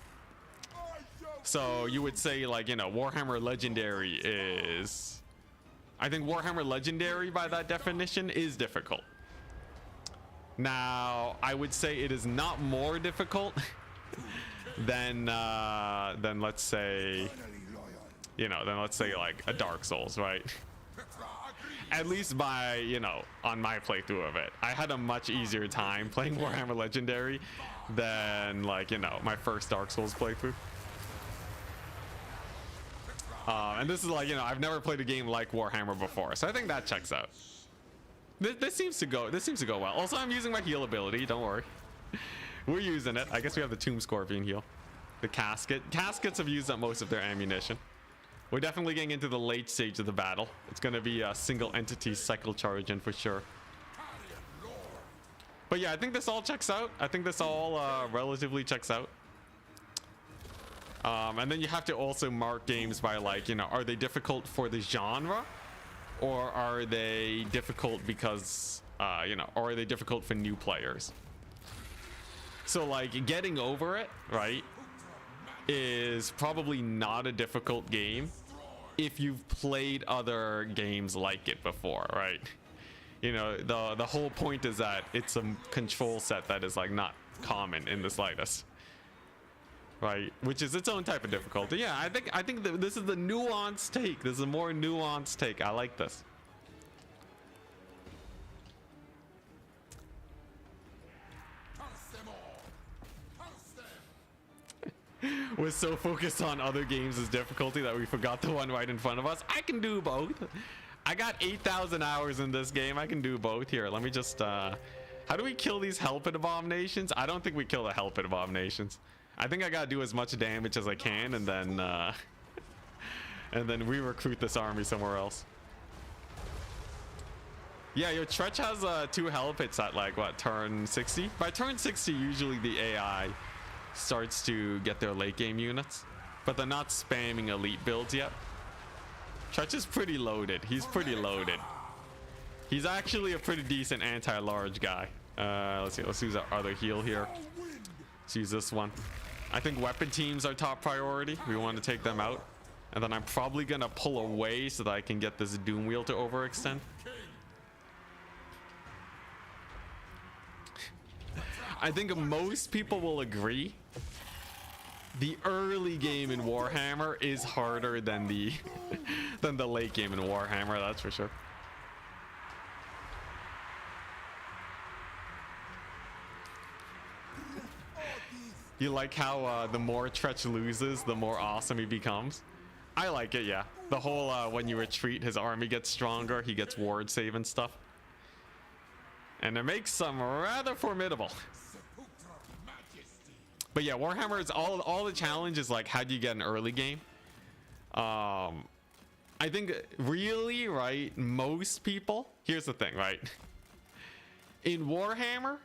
Speaker 1: So you would say, like, you know, Warhammer Legendary is... I think Warhammer Legendary, by that definition, is difficult. Now, I would say it is not more difficult than let's say, you know, like a Dark Souls, right? At least by, you know, on my playthrough of it, I had a much easier time playing Warhammer Legendary than, like, you know, my first Dark Souls playthrough. And this is like, you know, I've never played a game like Warhammer before, so I think that checks out. This seems to go well. Also, I'm using my heal ability. Don't worry, we're using it. I guess we have the Tomb Scorpion heal, the caskets have used up most of their ammunition. We're definitely getting into the late stage of the battle. It's going to be a single entity cycle charge in for sure. But yeah, I think this all checks out. I think this all relatively checks out. And then you have to also mark games by, like, you know, are they difficult for the genre? Or are they difficult because, you know, or are they difficult for new players? So, like, getting over it, right, is probably not a difficult game if you've played other games like it before, right? You know, the whole point is that it's a control set that is, like, not common in the slightest, right? Which is its own type of difficulty. Yeah, I think that this is the nuanced take. This is a more nuanced take. I like this. We're so focused on other games' difficulty that we forgot the one right in front of us. I can do both. I got 8,000 hours in this game. I can do both. Here, let me just how do we kill these Hell Pit Abominations? I don't think we kill the Hell Pit Abominations. I think I gotta do as much damage as I can, and then re-recruit this army somewhere else. Yeah, your Tretch has 2 Hell Pits at, like, what, turn 60? By turn 60, usually the AI starts to get their late game units, but they're not spamming elite builds yet. Tretch is pretty loaded. He's pretty loaded. He's actually a pretty decent anti-large guy. Let's see. Let's use our other heal here. Let's use this one. I think weapon teams are top priority. We want to take them out. And then I'm probably going to pull away so that I can get this Doom Wheel to overextend. I think most people will agree the early game in Warhammer is harder than the than the late game in Warhammer, that's for sure. You like how the more Tretch loses, the more awesome he becomes? I like it, yeah. The whole when you retreat, his army gets stronger, he gets ward save and stuff. And it makes some rather formidable. But yeah, Warhammer is all the challenge is like, how do you get an early game? I think really, right, most people, here's the thing, right? In Warhammer,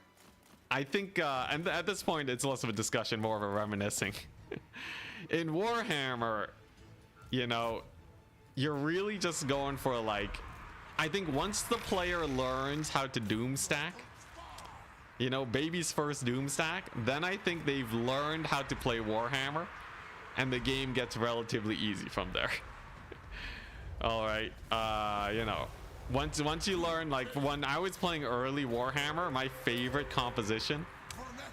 Speaker 1: I think, and at this point, it's less of a discussion, more of a reminiscing. In Warhammer, you know, you're really just going for like, I think once the player learns how to doom stack, you know, baby's first doom stack, then I think they've learned how to play Warhammer and the game gets relatively easy from there. All right, you know, once you learn, like when I was playing early Warhammer, my favorite composition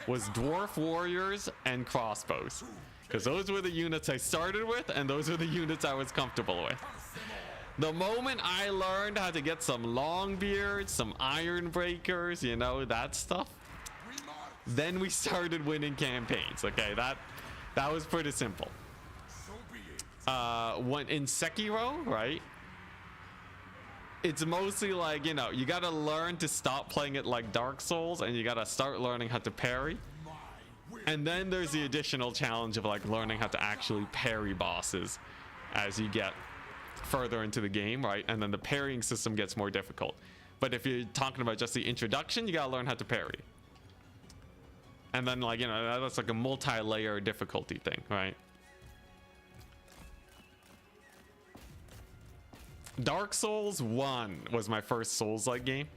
Speaker 1: was dwarf warriors and crossbows, because those were the units I started with and those were the units I was comfortable with. The moment I learned how to get some Longbeards, some Iron Breakers, you know, that stuff, then we started winning campaigns. Okay, that was pretty simple. When in Sekiro, right, it's mostly like, you know, you gotta learn to stop playing it like Dark Souls and you gotta start learning how to parry. And then there's the additional challenge of like learning how to actually parry bosses as you get further into the game, right? And then the parrying system gets more difficult. But if you're talking about just the introduction, you gotta learn how to parry. And then, like, you know, that's like a multi-layer difficulty thing, right? Dark Souls 1 was my first Souls-like game.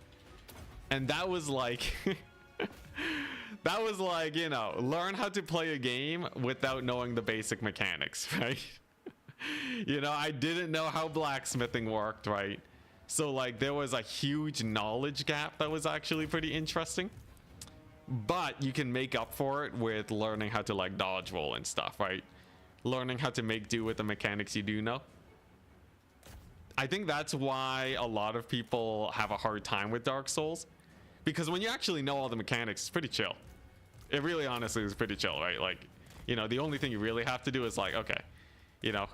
Speaker 1: And that was like that was like, you know, learn how to play a game without knowing the basic mechanics, right? You know, I didn't know how blacksmithing worked, right? So like there was a huge knowledge gap that was actually pretty interesting. But you can make up for it with learning how to like dodge roll and stuff, right? Learning how to make do with the mechanics you do know. I think that's why a lot of people have a hard time with Dark Souls, because when you actually know all the mechanics, it's pretty chill. It really honestly is pretty chill, right? Like, you know, the only thing you really have to do is like, okay, you know,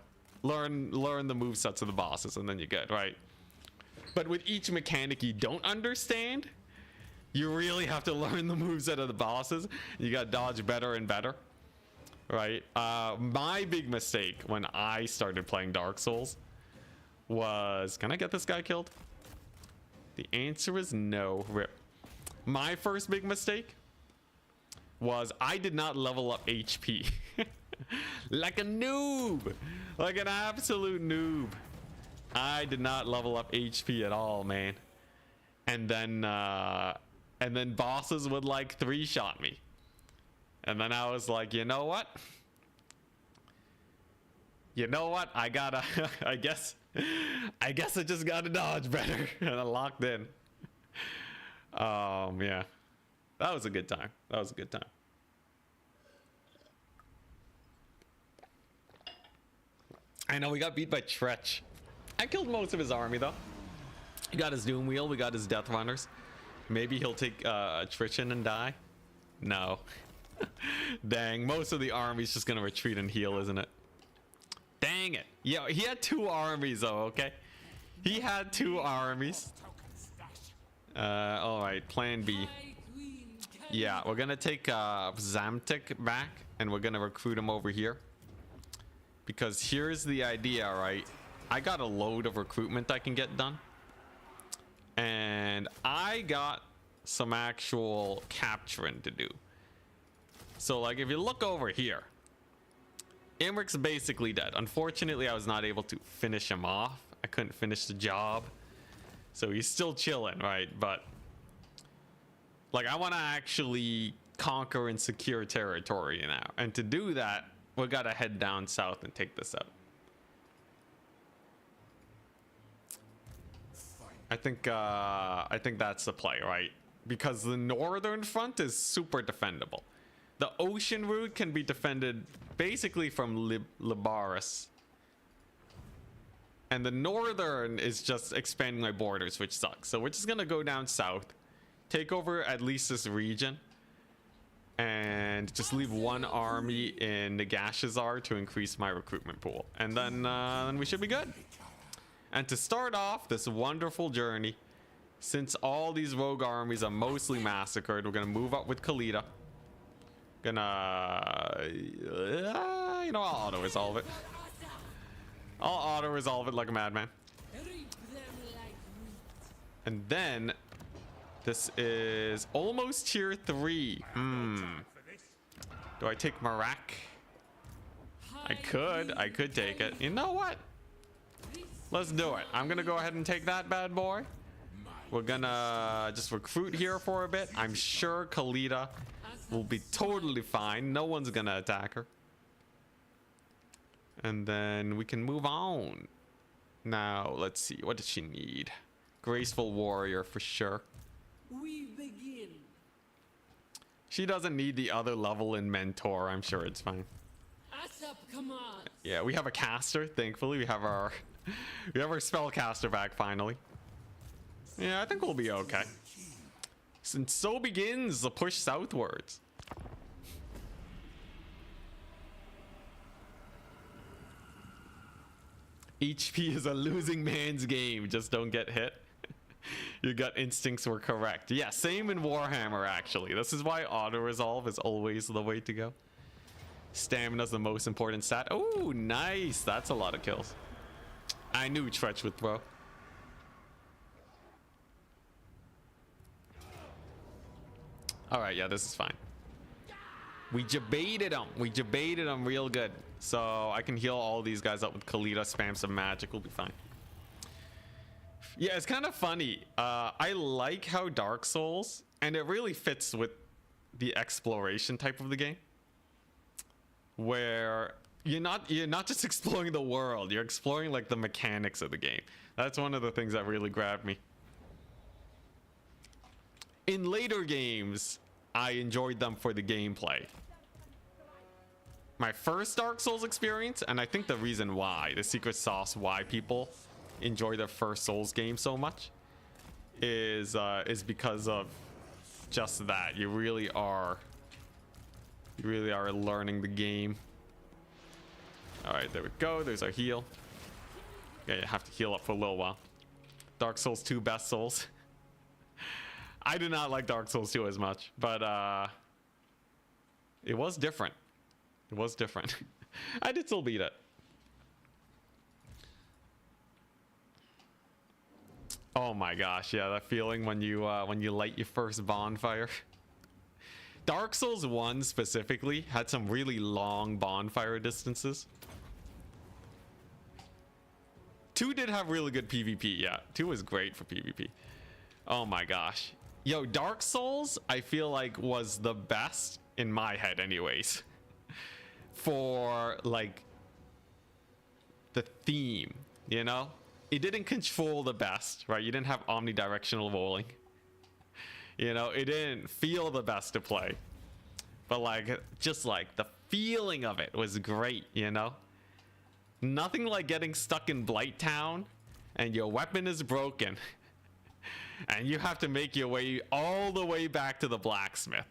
Speaker 1: learn the movesets of the bosses and then you're good, right? But with each mechanic you don't understand, you really have to learn the moveset of the bosses. You got to dodge better and better, right? My big mistake when I started playing Dark Souls was, can I get this guy killed? The answer is no. Rip. My first big mistake was I did not level up HP. Like a noob, like an absolute noob. I did not level up HP at all, man. And then bosses would like 3-shot me. And then I was like, you know what? I gotta, I guess I just gotta dodge better. And I locked in. Yeah. That was a good time. I know we got beat by Tretch. I killed most of his army though. He got his Doom Wheel, we got his Death Runners. Maybe he'll take attrition and die. No. Dang, most of the army's just gonna retreat and heal, isn't it? Dang it. Yeah, he had 2 armies though, okay? He had 2 armies. Alright, plan B. Yeah, we're gonna take Zamtik back and we're gonna recruit him over here. Because here's the idea, right? I got a load of recruitment I can get done. And I got some actual capturing to do. So like if you look over here, Imric's basically dead. Unfortunately, I was not able to finish him off. I couldn't finish the job. So he's still chilling, right? But Like, I want to actually conquer and secure territory now. And to do that, we got to head down south and take this out. I think that's the play, right? Because the northern front is super defendable. The ocean route can be defended basically from Libaris. And the northern is just expanding my borders, which sucks. So we're just gonna go down south, take over at least this region, and just leave one army in Nagashazar to increase my recruitment pool. And then we should be good. And to start off this wonderful journey, since all these rogue armies are mostly massacred, we're gonna move up with Khalida. Gonna, you know, I'll auto-resolve it. I'll auto-resolve it like a madman. And then, this is almost tier 3. Do I take Marak? I could take it. You know what? Let's do it. I'm gonna go ahead and take that bad boy. We're gonna just recruit here for a bit. I'm sure Khalida will be totally fine. No one's gonna attack her. And then we can move on. Now, let's see. What does she need? Graceful warrior for sure.
Speaker 3: We begin.
Speaker 1: She doesn't need the other level in mentor. I'm sure it's fine.
Speaker 3: Asap command.
Speaker 1: Yeah, we have a caster. Thankfully, we have our spellcaster back finally. Yeah, I think we'll be okay. Since so begins the push southwards. HP is a losing man's game. Just don't get hit. Your gut instincts were correct. Yeah, same in Warhammer, actually. This is why auto-resolve is always the way to go. Stamina's the most important stat. Oh, nice. That's a lot of kills. I knew Tretch would throw. Alright, yeah, this is fine. We debated them. We debated them real good. So I can heal all these guys up with Khalida, spam some magic. We'll be fine. Yeah, it's kind of funny. I like how Dark Souls, and it really fits with the exploration type of the game, where you're not just exploring the world, you're exploring like the mechanics of the game. That's one of the things that really grabbed me. In later games, I enjoyed them for the gameplay. My first Dark Souls experience, and I think the reason why, the secret sauce why people enjoy their first Souls game so much, is because of just that. You really are learning the game. All right, there we go. There's our heal. Yeah, you have to heal up for a little while. Dark Souls 2 best Souls. I did not like Dark Souls 2 as much, but it was different. It was different. I did still beat it. Oh my gosh, yeah, that feeling when you light your first bonfire. Dark Souls 1 specifically had some really long bonfire distances. 2 did have really good PvP, yeah. 2 was great for PvP. Oh my gosh. Yo, Dark Souls, I feel like was the best, in my head anyways, for like the theme, you know? It didn't control the best, right? You didn't have omnidirectional rolling. You know, it didn't feel the best to play. But like, just like the feeling of it was great, you know? Nothing like getting stuck in Blight Town and your weapon is broken. And you have to make your way all the way back to the blacksmith.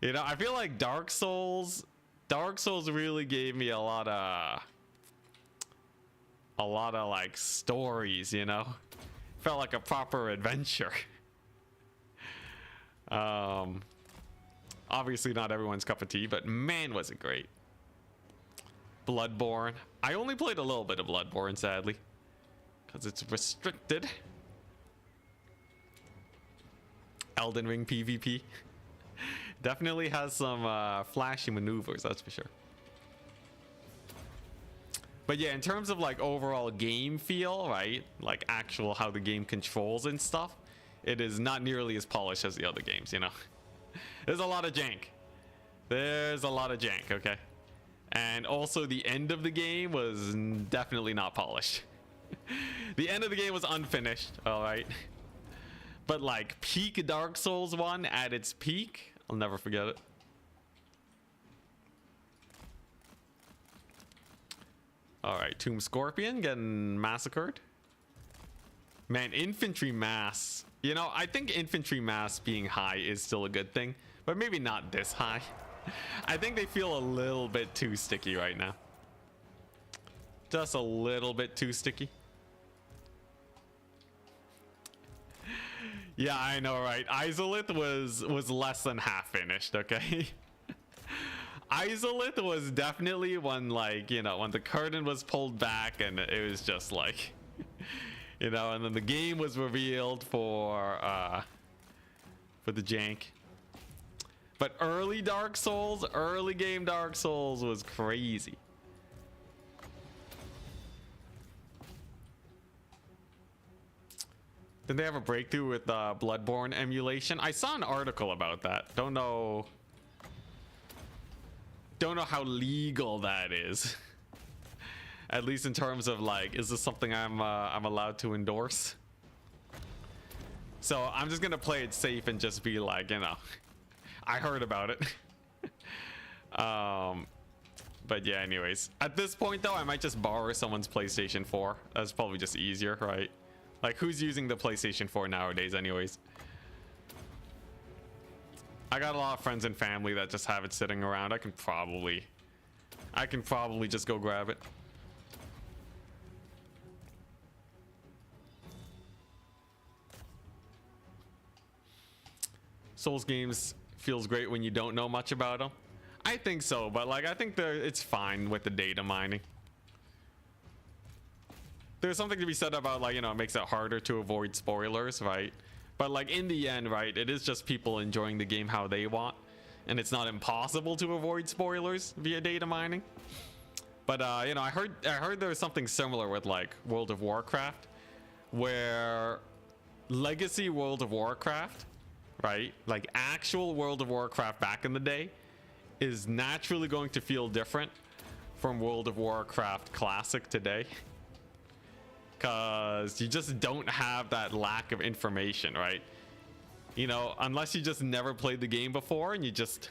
Speaker 1: You know, I feel like Dark Souls really gave me a lot of like stories, you know? Felt like a proper adventure. Obviously not everyone's cup of tea, but man, was it great. Bloodborne. I only played a little bit of Bloodborne, sadly, because it's restricted. Elden Ring PvP. Definitely has some flashy maneuvers, that's for sure. But yeah, in terms of like overall game feel, right? Like actual how the game controls and stuff, it is not nearly as polished as the other games, you know. There's a lot of jank. There's a lot of jank, okay? And also the end of the game was definitely not polished. The end of the game was unfinished, all right? But like peak Dark Souls 1 at its peak, I'll never forget it. All right, Tomb Scorpion getting massacred. Man, infantry mass. You know, I think infantry mass being high is still a good thing, but maybe not this high. I think they feel a little bit too sticky right now. Just a little bit too sticky. Yeah, I know, right? Izolith was less than half finished, okay? Izolith was definitely when, like, you know, when the curtain was pulled back and it was just like, you know, and then the game was revealed for the jank. But early Dark Souls, early game Dark Souls was crazy. Did they have a breakthrough with Bloodborne emulation? I saw an article about that. Don't know how legal that is. At least in terms of like, is this something I'm allowed to endorse? So I'm just gonna play it safe and just be like, you know, I heard about it. But yeah, anyways, at this point though, I might just borrow someone's PlayStation 4. That's probably just easier, right? Like, who's using the PlayStation 4 nowadays anyways? I got a lot of friends and family that just have it sitting around. I can probably just go grab it. Souls games feels great when you don't know much about them. I think so, but like I think it's fine with the data mining. There's something to be said about, like, you know, it makes it harder to avoid spoilers, right? But like in the end, right, it is just people enjoying the game how they want, and it's not impossible to avoid spoilers via data mining. But you know, I heard there was something similar with like World of Warcraft, where legacy World of Warcraft, right, like actual World of Warcraft back in the day, is naturally going to feel different from World of Warcraft Classic today. Because you just don't have that lack of information, right? You know, unless you just never played the game before and you just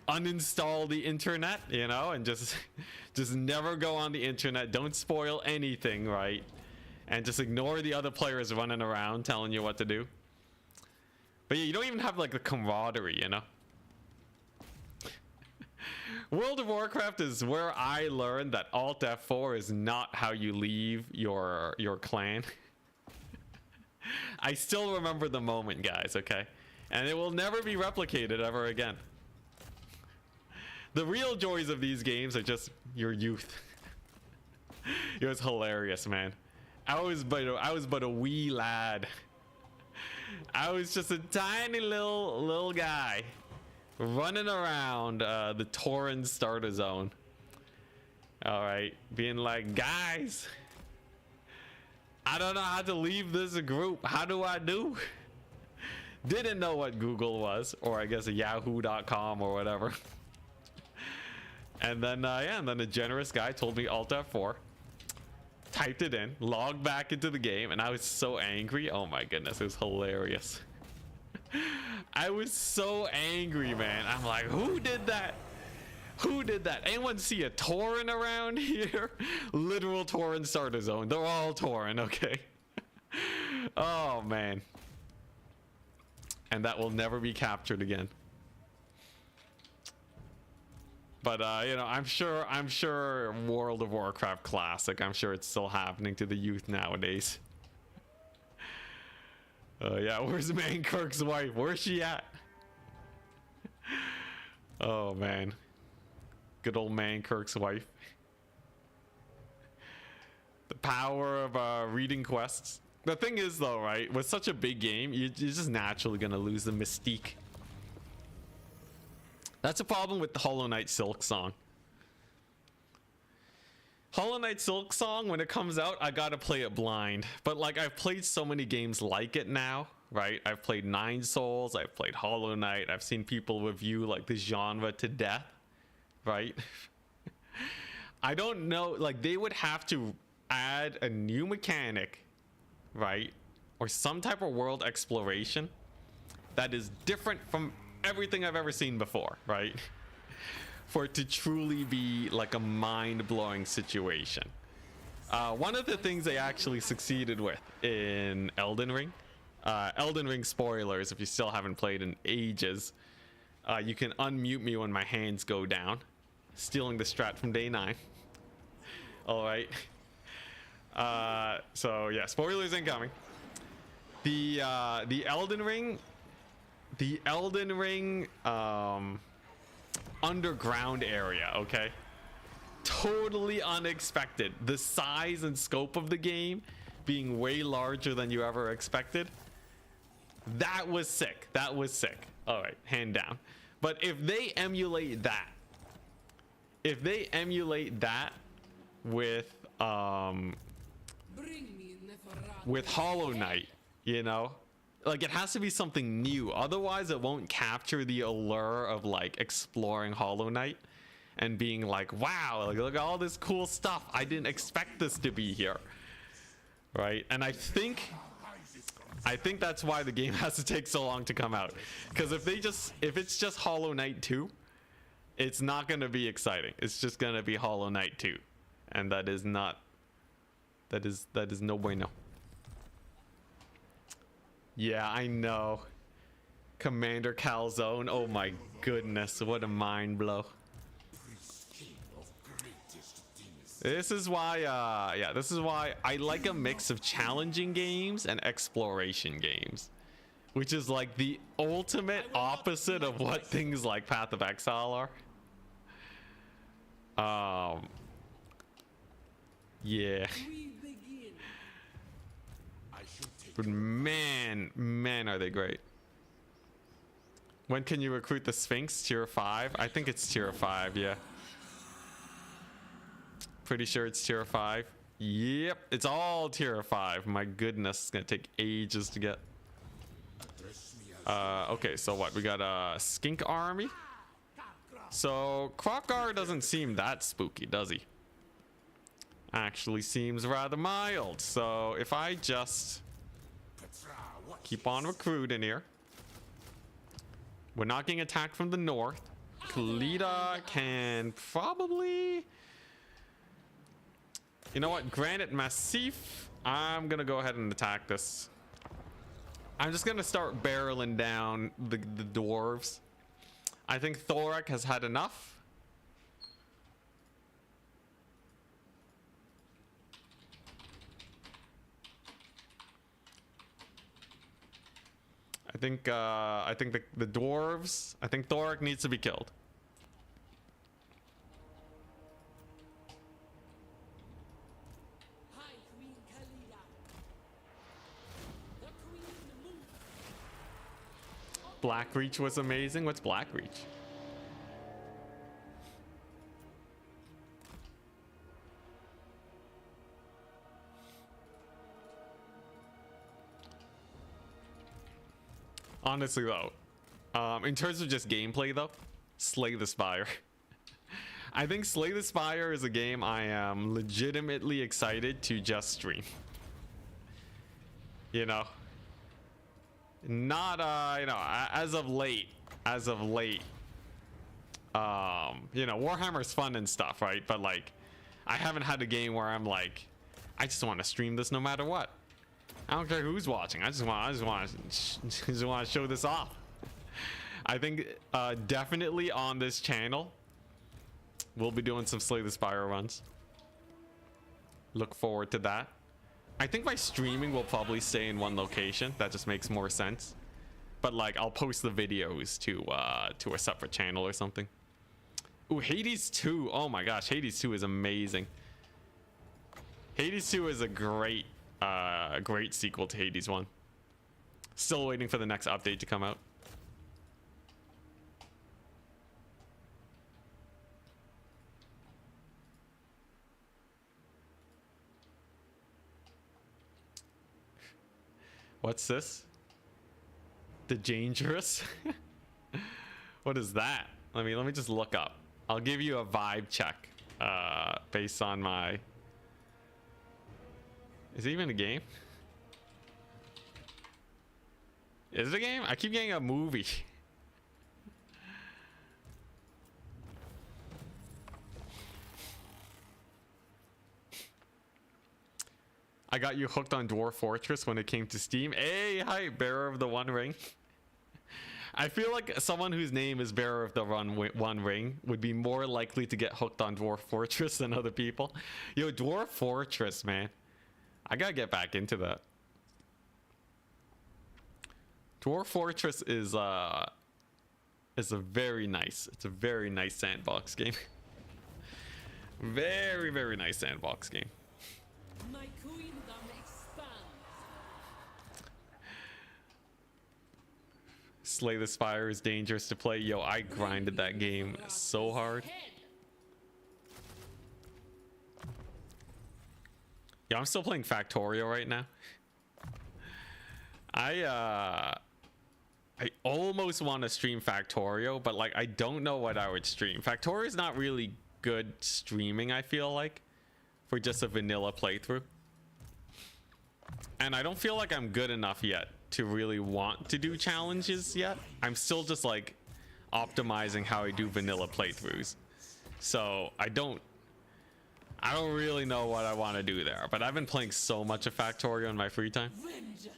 Speaker 1: uninstall the internet, you know, and just never go on the internet. Don't spoil anything, right? And just ignore the other players running around telling you what to do. But yeah, you don't even have like the camaraderie, you know? World of Warcraft is where I learned that Alt F4 is not how you leave your clan. I still remember the moment, guys, okay? And it will never be replicated ever again. The real joys of these games are just your youth. It was hilarious, man. I was but a wee lad. I was just a tiny little guy running around the Tauren starter zone. All right, being like, guys, I don't know how to leave this group. How do I do? Didn't know what Google was, or I guess yahoo.com or whatever. And then yeah, and then a generous guy told me Alt F4. Typed it in, logged back into the game, and I was so angry. Oh my goodness, it was hilarious. I was so angry, man. I'm like, who did that? Who did that? Anyone see a Tauren around here? Literal Tauren starter zone. They're all Tauren, okay? Oh man. And that will never be captured again. But you know, I'm sure World of Warcraft Classic, I'm sure it's still happening to the youth nowadays. Yeah, where's Mankirk's wife? Where's she at? Oh man. Good old Mankirk's wife. The power of reading quests. The thing is though, right, with such a big game, you're just naturally gonna lose the mystique. That's a problem with the Hollow Knight Silk Song. Hollow Knight Silk Song, when it comes out, I gotta play it blind. But like, I've played so many games like it now, right? I've played Nine Souls, I've played Hollow Knight, I've seen people review like the genre to death, right? I don't know, like they would have to add a new mechanic, right? Or some type of world exploration that is different from everything I've ever seen before, right? For it to truly be like a mind-blowing situation. One of the things they actually succeeded with in Elden Ring, Elden Ring spoilers if you still haven't played in ages, you can unmute me when my hands go down, stealing the strat from day 9. All right. So yeah, spoilers incoming. The Elden Ring underground area, okay? Totally unexpected. The size and scope of the game being way larger than you ever expected. That was sick. That was sick. All right, hand down. But if they emulate that, with Hollow Knight, you know, like it has to be something new, otherwise it won't capture the allure of like exploring Hollow Knight and being like, wow, like look at all this cool stuff, I didn't expect this to be here, right? And I think that's why the game has to take so long to come out, because if it's just Hollow Knight 2, it's not going to be exciting. It's just going to be Hollow Knight 2, and that is no bueno. Yeah, I know. Commander Calzone. Oh my goodness, what a mind blow. This is why, this is why I like a mix of challenging games and exploration games, which is like the ultimate opposite of what things like Path of Exile are. Yeah. But man, are they great. When can you recruit the Sphinx? Tier 5? I think it's tier 5, yeah. Pretty sure it's tier 5. Yep, it's all tier 5. My goodness, it's gonna take ages to get. Okay, so what? We got a skink army. So Krokar doesn't seem that spooky, does he? Actually seems rather mild. So if I just keep on recruiting here. We're not getting attacked from the north. Khalida can probably... You know what? Granite Massif. I'm going to go ahead and attack this. I'm just going to start barreling down the dwarves. I think Thorak has had enough. I think the dwarves. I think Thorak needs to be killed.
Speaker 3: Hi, Queen Khalida. The Queen moves.
Speaker 1: Blackreach was amazing. What's Blackreach? Honestly though, in terms of just gameplay though, Slay the Spire. I think Slay the Spire is a game I am legitimately excited to just stream. You know, not you know, as of late, you know, Warhammer's fun and stuff, right? But like, I haven't had a game where I'm like, I just want to stream this no matter what. I don't care who's watching. I just want to show this off. I think definitely on this channel we'll be doing some Slay the Spire runs. Look forward to that. I think my streaming will probably stay in one location. That just makes more sense. But like, I'll post the videos to a separate channel or something. Ooh, Hades 2. Oh my gosh, Hades 2 is amazing. Hades 2 is a great sequel to Hades 1. Still waiting for the next update to come out. What's this? The dangerous? What is that? Let me just look up. I'll give you a vibe check based on my... Is it even a game? Is it a game? I keep getting a movie. I got you hooked on Dwarf Fortress when it came to Steam. Hey, hi, Bearer of the One Ring. I feel like someone whose name is Bearer of the One Ring would be more likely to get hooked on Dwarf Fortress than other people. Yo, Dwarf Fortress, man. I gotta get back into that. Dwarf Fortress is a very nice. It's a very nice sandbox game. Very, very nice sandbox game.
Speaker 3: My queendom expands.
Speaker 1: Slay the Spire is dangerous to play. Yo, I grinded that game so hard.
Speaker 3: Head.
Speaker 1: Yeah, I'm still playing Factorio right now. I almost want to stream Factorio, but like I don't know what I would stream. Factorio is not really good streaming, I feel like, for just a vanilla playthrough. And I don't feel like I'm good enough yet to really want to do challenges yet. I'm still just like optimizing how I do vanilla playthroughs. So I don't really know what I want to do there, but I've been playing so much of Factorio in my free time.
Speaker 3: Vengeance.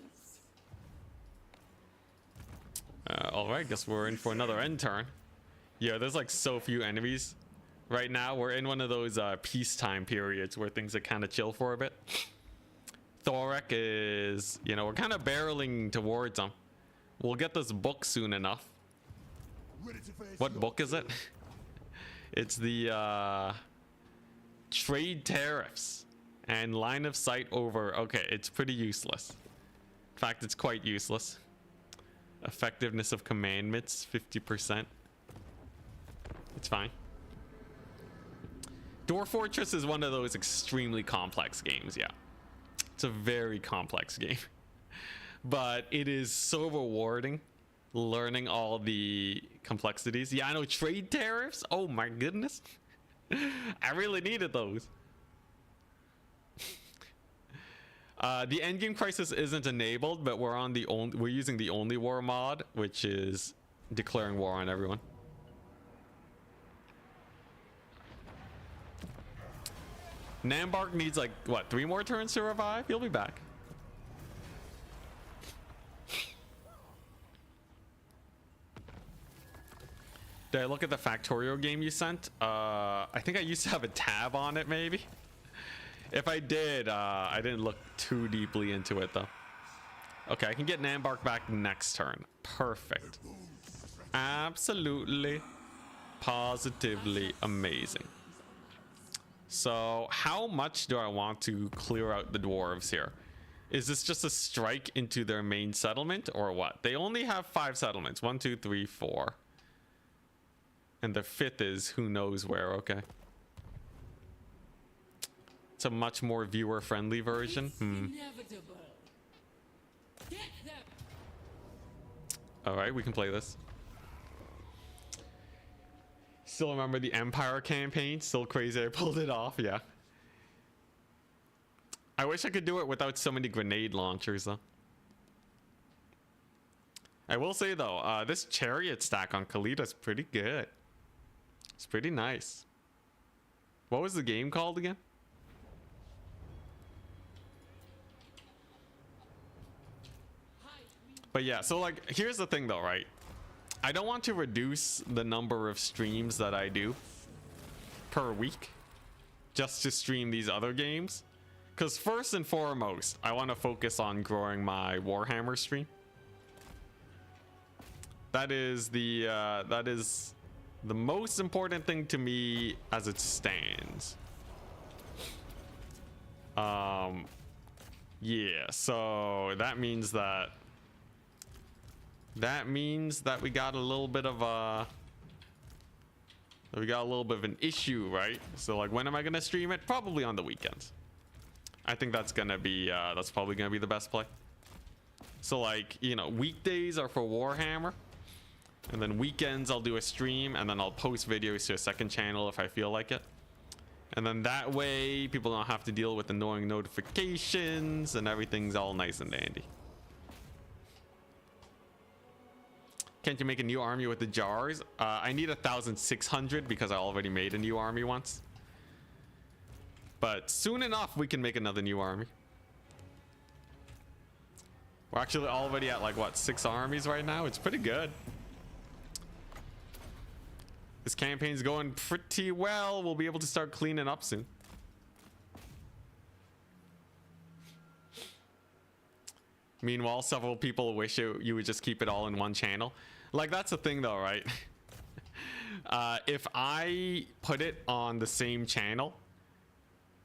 Speaker 1: All right, guess we're in for another end turn. Yeah, there's like so few enemies right now. We're in one of those peacetime periods where things are kind of chill for a bit. Thorek is, you know, we're kind of barreling towards him. We'll get this book soon enough. What book is it? It's the trade tariffs and line of sight over. Okay, it's pretty useless. In fact, it's quite useless. Effectiveness of commandments 50%. It's fine. Dwarf Fortress is one of those extremely complex games. Yeah, it's a very complex game, but it is so rewarding learning all the complexities. Yeah, I know. Trade tariffs, oh my goodness. I really needed those. The endgame crisis isn't enabled, but we're using the only war mod, which is declaring war on everyone. Nambark needs like what, 3 more turns to revive? He'll be back. Did I look at the Factorio game you sent? I think I used to have a tab on it, maybe. If I did, I didn't look too deeply into it though. Okay, I can get Nambark back next turn. Perfect. Absolutely, positively amazing. So how much do I want to clear out the dwarves here? Is this just a strike into their main settlement or what? They only have 5 settlements. 1, 2, 3, 4. And the 5th is who knows where. Okay. It's a much more viewer-friendly version.
Speaker 3: Inevitable. Get them.
Speaker 1: All right, we can play this. Still remember the Empire campaign? Still crazy I pulled it off, yeah. I wish I could do it without so many grenade launchers, though. I will say, though, this chariot stack on Khalida is pretty good. It's pretty nice. What was the game called again? But yeah, so like, here's the thing though, right? I don't want to reduce the number of streams that I do per week just to stream these other games. Because first and foremost, I want to focus on growing my Warhammer stream. That is the most important thing to me as it stands. Yeah, so that means that we got a little bit of an issue, right? So like, when am I gonna stream it? Probably on the weekends. I think that's gonna be that's probably gonna be the best play. So like, you know, weekdays are for Warhammer, and then weekends I'll do a stream, and then I'll post videos to a second channel if I feel like it. And then that way people don't have to deal with annoying notifications, and everything's all nice and dandy. Can't you make a new army with the jars? I need 1,600 because I already made a new army once. But soon enough, we can make another new army. We're actually already at like, what, 6 armies right now? It's pretty good. This campaign's going pretty well. We'll be able to start cleaning up soon. Meanwhile, several people wish you would just keep it all in one channel. Like, that's the thing though, right? If I put it on the same channel,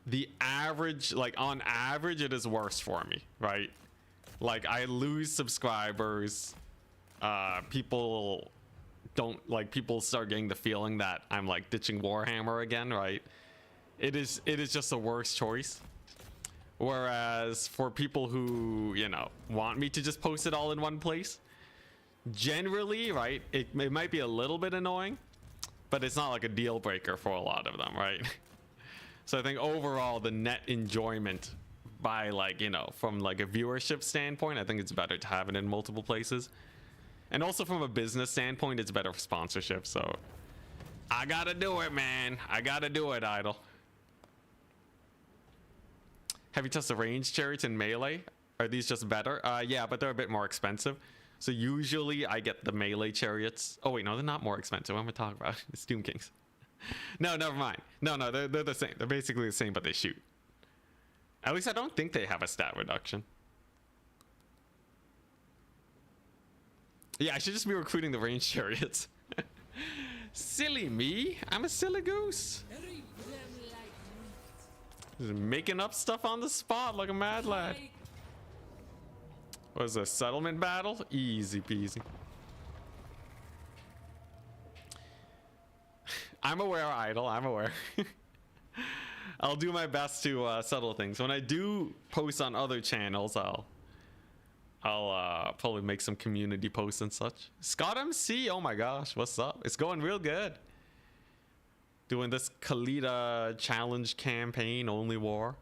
Speaker 1: the average, like on average, it is worse for me, right? Like, I lose subscribers. People don't like, people start getting the feeling that I'm like ditching Warhammer again, right? It is just a worse choice. Whereas for people who, you know, want me to just post it all in one place, generally, right, it might be a little bit annoying, but it's not like a deal breaker for a lot of them, right? So I think overall the net enjoyment by, like, you know, from like a viewership standpoint, I think it's better to have it in multiple places. And also from a business standpoint, it's better for sponsorship. So I gotta do it, man. I gotta do it, Idol. Have you tested range chariots in melee? Are these just better? Yeah, but they're a bit more expensive. So usually I get the melee chariots. Oh wait, no, they're not more expensive. What am I talking about? It's Doom Kings. No, never mind. No, they're the same. They're basically the same, but they shoot. At least I don't think they have a stat reduction. Yeah, I should just be recruiting the range chariots. Silly me. I'm a silly goose. Just making up stuff on the spot like a mad lad. What is a settlement battle? Easy peasy. I'm aware, Idol. I'm aware. I'll do my best to settle things. When I do post on other channels, I'll probably make some community posts and such. Scott MC, oh my gosh, what's up? It's going real good. Doing this Khalida challenge campaign, only war.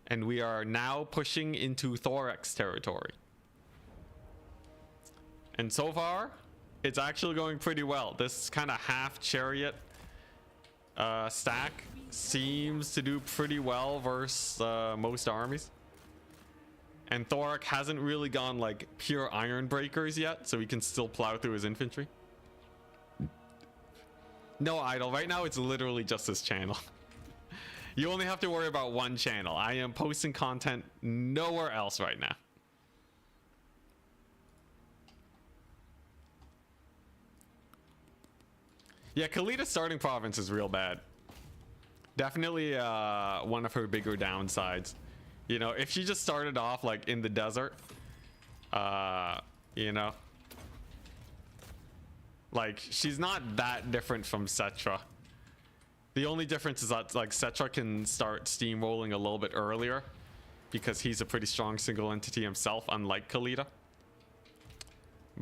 Speaker 1: And we are now pushing into Thorax territory. And so far, it's actually going pretty well. This kind of half chariot stack seems to do pretty well versus most armies. And Thorak hasn't really gone like pure iron breakers yet, so he can still plow through his infantry. No, Idol, right now it's literally just this channel. You only have to worry about one channel. I am posting content nowhere else right now. Yeah, Khalida's starting province is real bad. Definitely one of her bigger downsides. You know, if she just started off like in the desert, you know, like she's not that different from Cetra. The only difference is that like Cetra can start steamrolling a little bit earlier because he's a pretty strong single entity himself, unlike Khalida.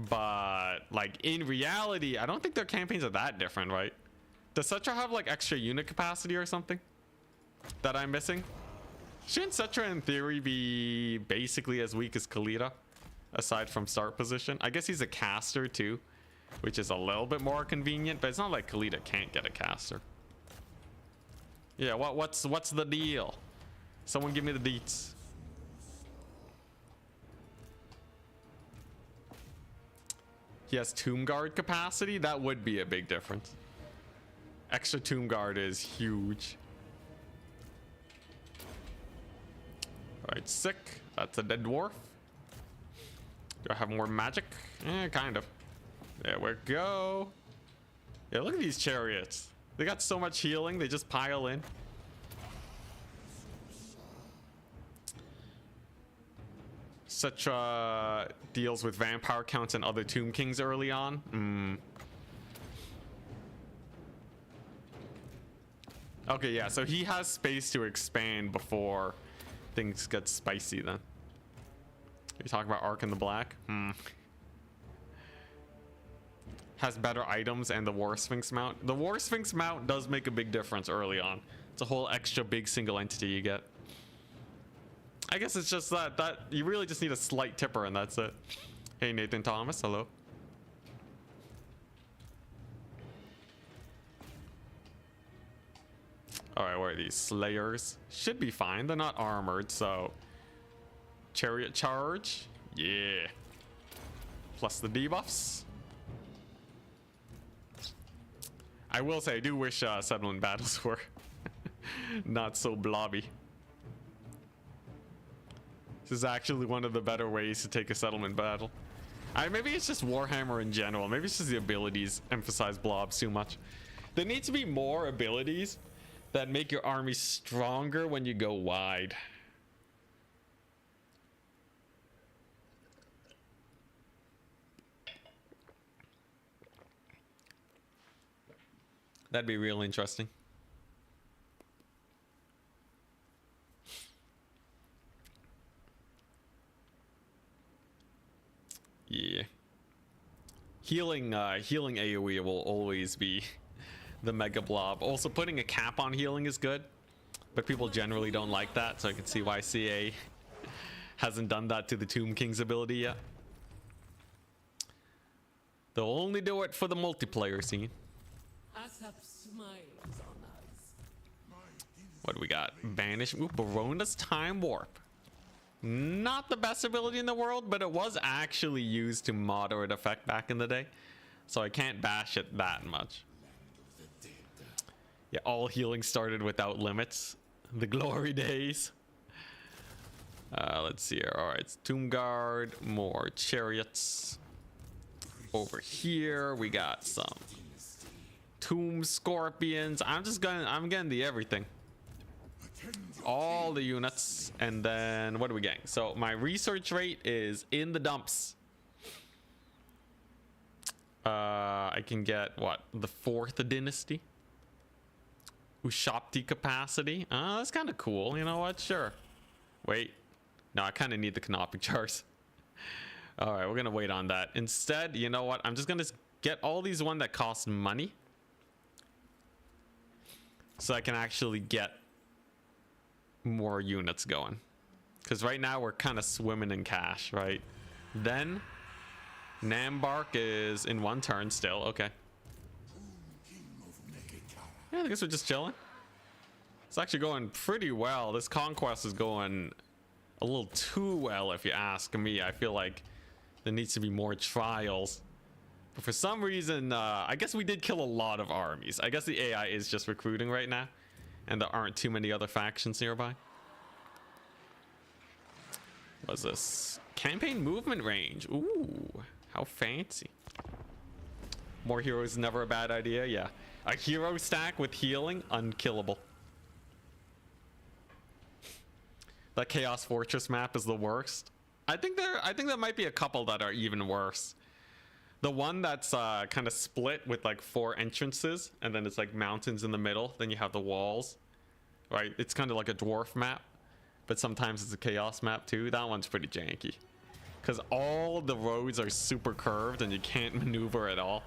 Speaker 1: But like in reality, I don't think their campaigns are that different, right? Does Cetra have like extra unit capacity or something that I'm missing? Shouldn't Cetra in theory be basically as weak as Khalida, aside from start position? I guess he's a caster too, which is a little bit more convenient, but it's not like Khalida can't get a caster. Yeah, what's the deal? Someone give me the deets. He has Tomb Guard capacity? That would be a big difference. Extra Tomb Guard is huge. Alright, sick. That's a dead dwarf. Do I have more magic? Kind of. There we go. Yeah, look at these chariots. They got so much healing, they just pile in. Cetra deals with vampire counts and other Tomb Kings early on. Okay, yeah, so he has space to expand before things get spicy then. You're talking about Ark in the Black? Has better items and the War Sphinx mount. The War Sphinx mount does make a big difference early on. It's a whole extra big single entity you get. I guess it's just that you really just need a slight tipper and that's it. Hey Nathan Thomas, hello. Alright, where are these? Slayers. Should be fine. They're not armored, so... Chariot charge. Yeah. Plus the debuffs. I will say, I do wish settlement battles were not so blobby. This is actually one of the better ways to take a settlement battle. Maybe it's just Warhammer in general. Maybe it's just the abilities emphasize blobs too much. There needs to be more abilities that make your army stronger when you go wide. That'd be real interesting. Yeah. Healing AoE will always be the mega blob. Also, putting a cap on healing is good, but people generally don't like that, so I can see why CA hasn't done that to the Tomb King's ability yet. They'll only do it for the multiplayer scene.
Speaker 3: Asap smiles on us.
Speaker 1: What do we got? Banish. Ooh, Barona's Time Warp. Not the best ability in the world, but it was actually used to moderate effect back in the day, so I can't bash it that much. Yeah, all healing started without limits. The glory days. Let's see here. All right, it's Tomb Guard, more chariots. Over here, we got some Tomb Scorpions. I'm getting the everything. All the units, and then what are we getting? So my research rate is in the dumps. I can get what? The 4th dynasty. Ushapti capacity. That's kind of cool. You know what? Sure. Wait. No, I kind of need the canopic jars. All right, we're gonna wait on that. Instead, you know what? I'm just gonna get all these one that cost money, so I can actually get more units going. Because right now we're kind of swimming in cash, right? Then Nambark is in 1 turn still. Okay. Yeah, I guess we're just chilling. It's actually going pretty well. This conquest is going a little too well, if you ask me. I feel like there needs to be more trials. But for some reason, I guess we did kill a lot of armies. I guess the AI is just recruiting right now, and there aren't too many other factions nearby. What's this? Campaign movement range. Ooh, how fancy. More heroes is never a bad idea. Yeah. A hero stack with healing, unkillable. That Chaos Fortress map is the worst. I think there might be a couple that are even worse. The one that's kind of split with like 4 entrances, and then it's like mountains in the middle. Then you have the walls, right? It's kind of like a dwarf map, but sometimes it's a chaos map too. That one's pretty janky, because all the roads are super curved and you can't maneuver at all.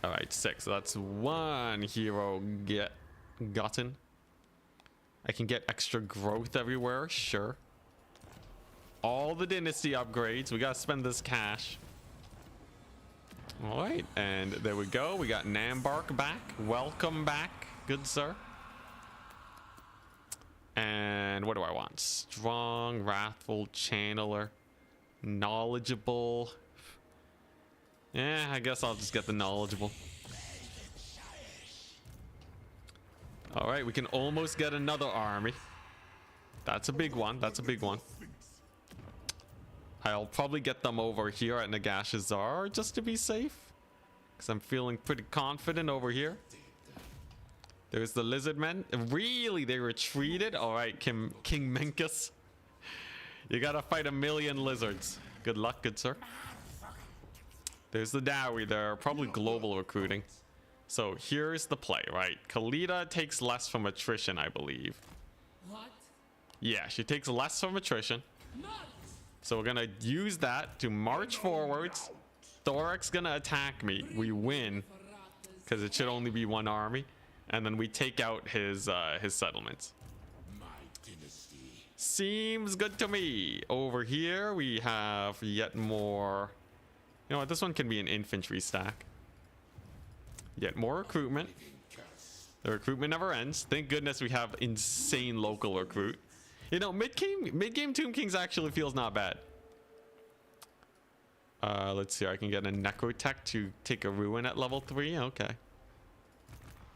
Speaker 1: All right, 6. So that's 1 hero gotten. I can get extra growth everywhere, sure. All the dynasty upgrades. We gotta spend this cash. All right, and there we go. We got Nambark back. Welcome back, good sir. And what do I want? Strong, wrathful, channeler, knowledgeable. Yeah, I guess I'll just get the knowledgeable. All right, we can almost get another army. That's a big one. That's a big one. I'll probably get them over here at Nagashazar just to be safe, because I'm feeling pretty confident over here. There's the lizard men. Really, they retreated? All right, King Menkus. You gotta fight 1,000,000 lizards. Good luck, good sir. There's the Dowie there. Probably global recruiting. So here's the play, right? Khalida takes less from attrition, I believe.
Speaker 3: What?
Speaker 1: Yeah, she takes less from attrition.
Speaker 3: Not!
Speaker 1: So we're gonna use that to march forwards. Thorak's gonna attack me. We win because it should only be one army, and then we take out his settlements.
Speaker 2: My dynasty.
Speaker 1: Seems good to me. Over here we have yet more. You know what? This one can be an infantry stack. Yet more recruitment. The recruitment never ends. Thank goodness we have insane local recruit. You know, mid-game Tomb Kings actually feels not bad. Let's see. I can get a Necrotech to take a Ruin at level 3. Okay.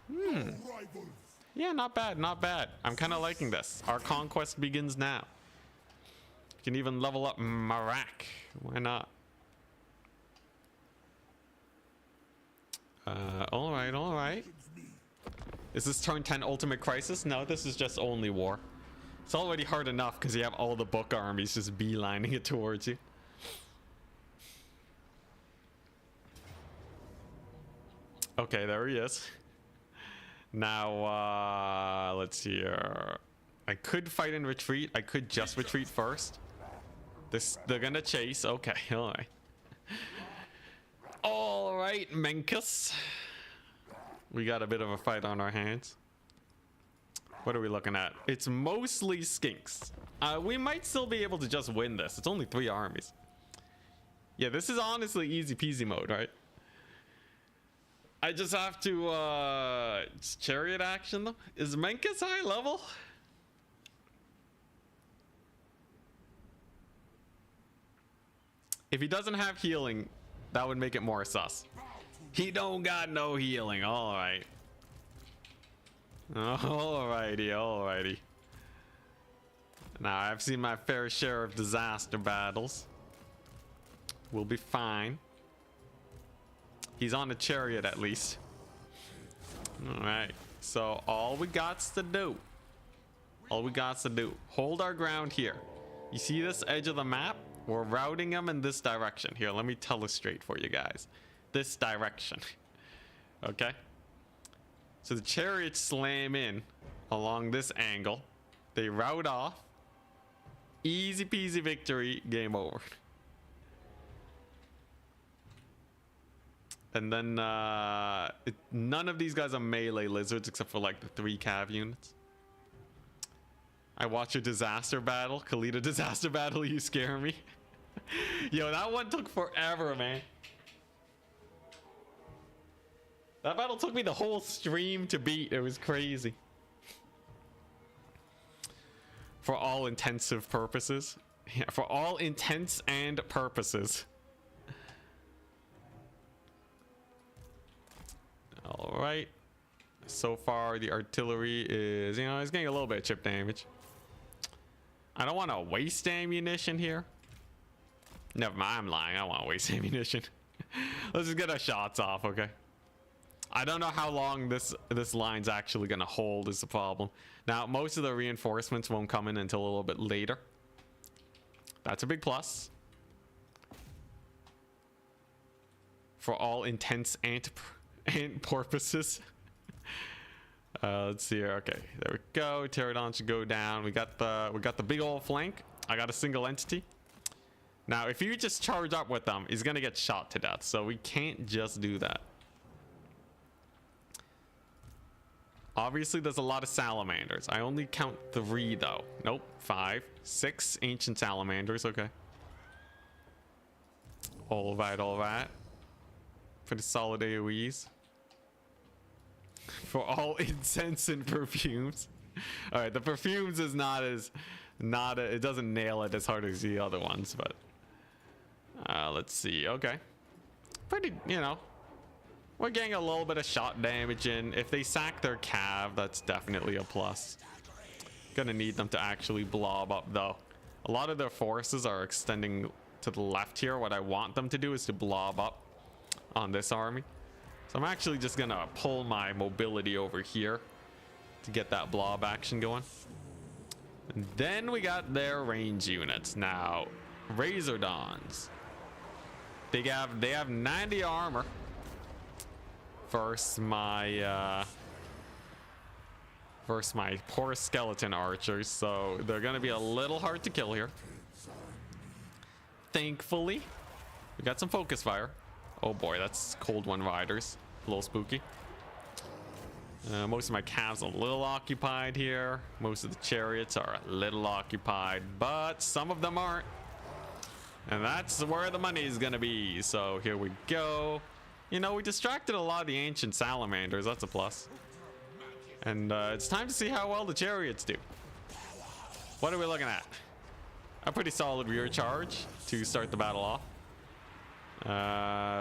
Speaker 2: Rivals.
Speaker 1: Yeah, not bad, not bad. I'm kind of liking this. Our conquest begins now. We can even level up Marak. Why not? All right, all right. Is this turn 10 Ultimate Crisis? No, this is just only war. It's already hard enough because you have all the book armies just beelining it towards you. Okay, there he is. Now, let's see here. I could fight and retreat. I could just retreat first. They're gonna chase. Okay, all right. All right, Menkus. We got a bit of a fight on our hands. What are we looking at? It's mostly skinks. We might still be able to just win this. It's only 3 armies. Yeah, this is honestly easy peasy mode, right? I just have to it's chariot action though. Is Menkus high level? If he doesn't have healing, that would make it more sus. He don't got no healing. All right. Alrighty, alrighty. Now I've seen my fair share of disaster battles. We'll be fine. He's on a chariot at least. Alright. So all we gots to do. Hold our ground here. You see this edge of the map? We're routing them in this direction. Here, let me illustrate for you guys. This direction. Okay? So the chariots slam in along this angle. They route off. Easy peasy victory. Game over. And then none of these guys are melee lizards except for like the 3 cav units. I watch a disaster battle. Khalida disaster battle, you scare me. Yo, that one took forever, man. That battle took me the whole stream to beat. It was crazy. For all intensive purposes. Yeah, for all intents and purposes. All right. So far, the artillery is, it's getting a little bit of chip damage. I don't want to waste ammunition here. Never mind, I'm lying. I don't want to waste ammunition. Let's just get our shots off, okay? I don't know how long this line's actually going to hold is the problem. Now, most of the reinforcements won't come in until a little bit later. That's a big plus. For all intents and purposes. Let's see here. Okay, there we go. Pterodon should go down. We got the big old flank. I got a single entity. Now, if you just charge up with them, he's gonna get shot to death. So we can't just do that. Obviously, there's a lot of salamanders. I only count 3 though. Nope, 5, 6 ancient salamanders. Okay. All right, all right. Pretty solid AoEs. For all incense and perfumes. All right, the perfumes is it doesn't nail it as hard as the other ones, but let's see. Okay, pretty, we're getting a little bit of shot damage in. If they sack their cav, that's definitely a plus. Gonna need them to actually blob up though. A lot of their forces are extending to the left here. What I want them to do is to blob up on this army. So I'm actually just gonna pull my mobility over here to get that blob action going. And then we got their range units. Now, Razordons. They have 90 armor. versus my poor skeleton archers, so they're gonna be a little hard to kill here. Thankfully, we got some focus fire. Oh boy, that's cold one riders. A little spooky. Most of my calves are a little occupied here. Most of the chariots are a little occupied, but some of them aren't. And that's where the money is gonna be. So here we go. You know, we distracted a lot of the ancient salamanders. That's a plus. And it's time to see how well the chariots do. What are we looking at? A pretty solid rear charge to start the battle off.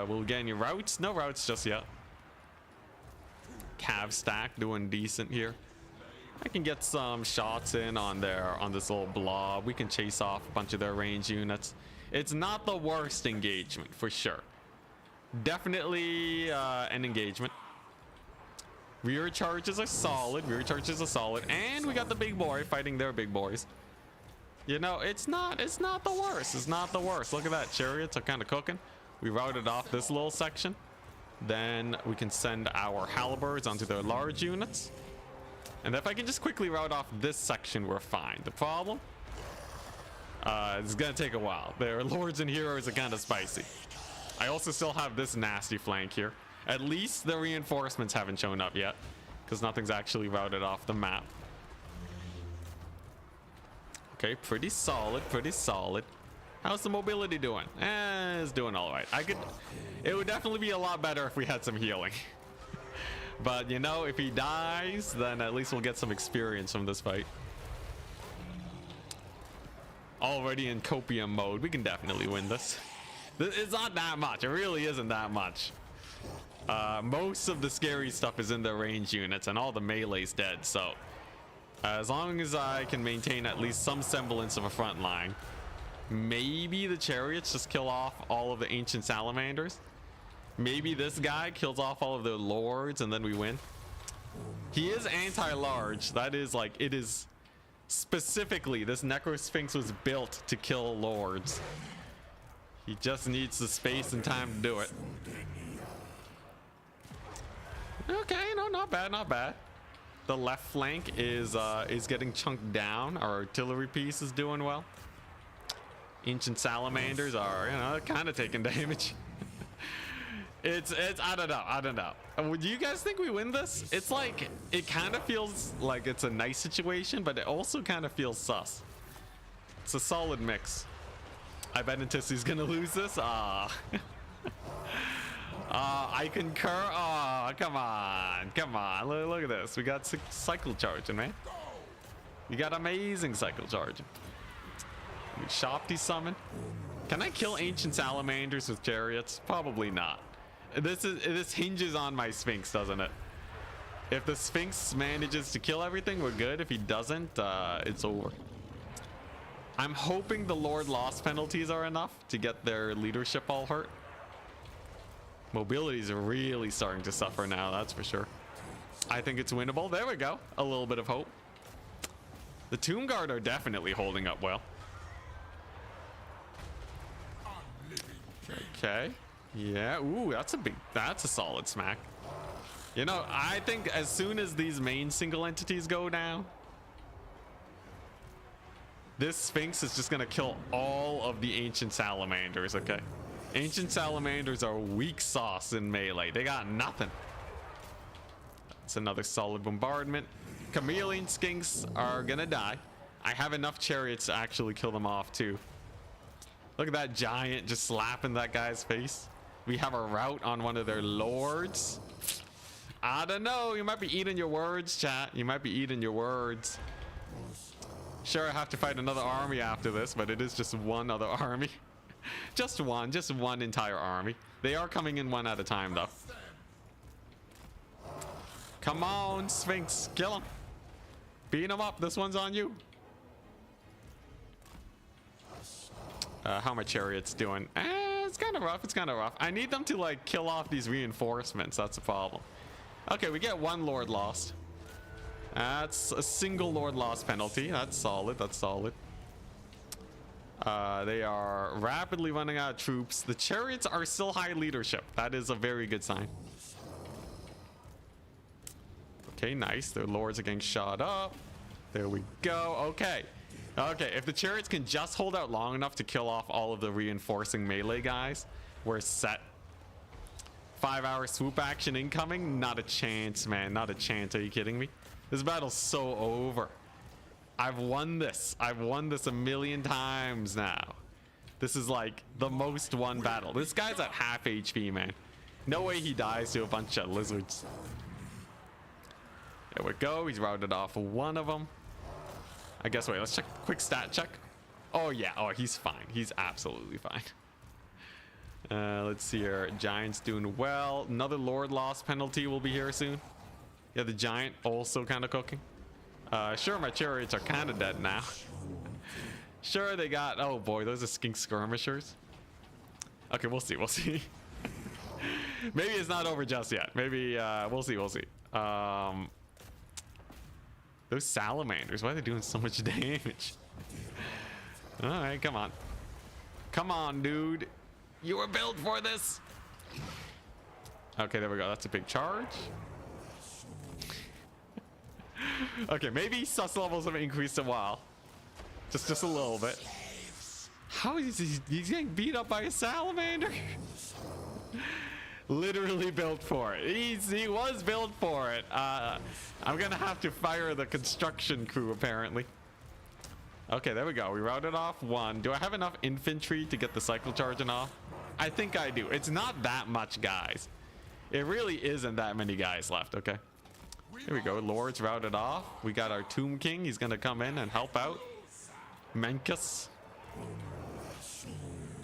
Speaker 1: We'll get any routes? No routes just yet. Cav stack doing decent here. I can get some shots in on this little blob. We can chase off a bunch of their range units. It's not the worst engagement for sure. Definitely an engagement. Rear charges are solid. Rear charges are solid, and we got the big boy fighting their big boys. You know, it's not the worst. It's not the worst. Look at that. Chariots are kind of cooking. We routed off this little section. Then we can send our halberds onto their large units. And if I can just quickly route off this section, we're fine. The problem? It's gonna take a while. Their lords and heroes are kind of spicy. I also still have this nasty flank here. At least the reinforcements haven't shown up yet, because nothing's actually routed off the map. Okay, pretty solid, pretty solid. How's the mobility doing? It's doing all right. It would definitely be a lot better if we had some healing. But you know, if he dies, then at least we'll get some experience from this fight. Already in copium mode, we can definitely win this. It's not that much. It really isn't that much. Most of the scary stuff is in the range units, and all the melee's dead. So as long as I can maintain at least some semblance of a front line, maybe the chariots just kill off all of the ancient salamanders. Maybe this guy kills off all of the lords and then we win. He is anti-large. That is like, it is specifically, this Necrosphinx was built to kill lords. He just needs the space and time to do it. Okay, no, not bad, not bad. The left flank is getting chunked down. Our artillery piece is doing well. Ancient salamanders are, you know, kind of taking damage. It's I don't know. Do you guys think we win this? It's like, it kind of feels like it's a nice situation, but it also kind of feels sus. It's a solid mix. I bet Enticity's gonna lose this. I concur. Oh, come on. Come on. Look at this. We got cycle charging, man. We got amazing cycle charging. Shopty summon. Can I kill ancient salamanders with chariots? Probably not. This hinges on my Sphinx, doesn't it? If the Sphinx manages to kill everything, we're good. If he doesn't, it's over. I'm hoping the Lord loss penalties are enough to get their leadership all hurt. Mobilities are really starting to suffer now, that's for sure. I think it's winnable. There we go. A little bit of hope. The Tomb Guard are definitely holding up well. Okay. Yeah. Ooh, that's a solid smack. You know, I think as soon as these main single entities go down, this Sphinx is just gonna kill all of the ancient salamanders, okay? Ancient salamanders are weak sauce in melee. They got nothing. That's another solid bombardment. Chameleon skinks are gonna die. I have enough chariots to actually kill them off too. Look at that giant just slapping that guy's face. We have a rout on one of their lords. I don't know. You might be eating your words, chat. You might be eating your words. Sure, I have to fight another army after this, but it is just one other army. Just one entire army. They are coming in one at a time, though. Come on, Sphinx. Kill him. Beat him up. This one's on you. How my chariots doing? It's kind of rough. It's kind of rough. I need them to like kill off these reinforcements. That's the problem. Okay, we get one lord lost. That's a single lord lost penalty. That's solid. That's solid. They are rapidly running out of troops. The chariots are still high leadership. That is a very good sign. Okay, nice. Their lords are getting shot up. There we go. Okay. Okay, if the chariots can just hold out long enough to kill off all of the reinforcing melee guys, we're set. 5-hour swoop action incoming? Not a chance, man. Not a chance. Are you kidding me? This battle's so over. I've won this. I've won this a million times now. This is like the most won battle. This guy's at half HP, man. No way he dies to a bunch of lizards. There we go. He's routed off one of them. I guess, wait, let's check. Quick stat check. Oh, yeah. Oh, he's fine. He's absolutely fine. Let's see here. Giant's doing well. Another Lord loss penalty will be here soon. Yeah, the Giant also kind of cooking. Sure, my chariots are kind of dead now. Sure, they got... Oh, boy, those are skink skirmishers. Okay, we'll see. We'll see. Maybe it's not over just yet. Maybe, we'll see. We'll see. Those salamanders, why are they doing so much damage? All right, come on. Come on, dude. You were built for this. Okay, there we go. That's a big charge. Okay, maybe sus levels have increased a while. Just a little bit. How is he? He's getting beat up by a salamander? Literally built for it. He was built for it. I'm gonna have to fire the construction crew apparently. Okay, there we go. We routed off one. Do I have enough infantry to get the cycle charging off? I think I do. It's not that much guys. It really isn't that many guys left. Okay. Here we go. Lords routed off. We got our Tomb King. He's gonna come in and help out. Menkus.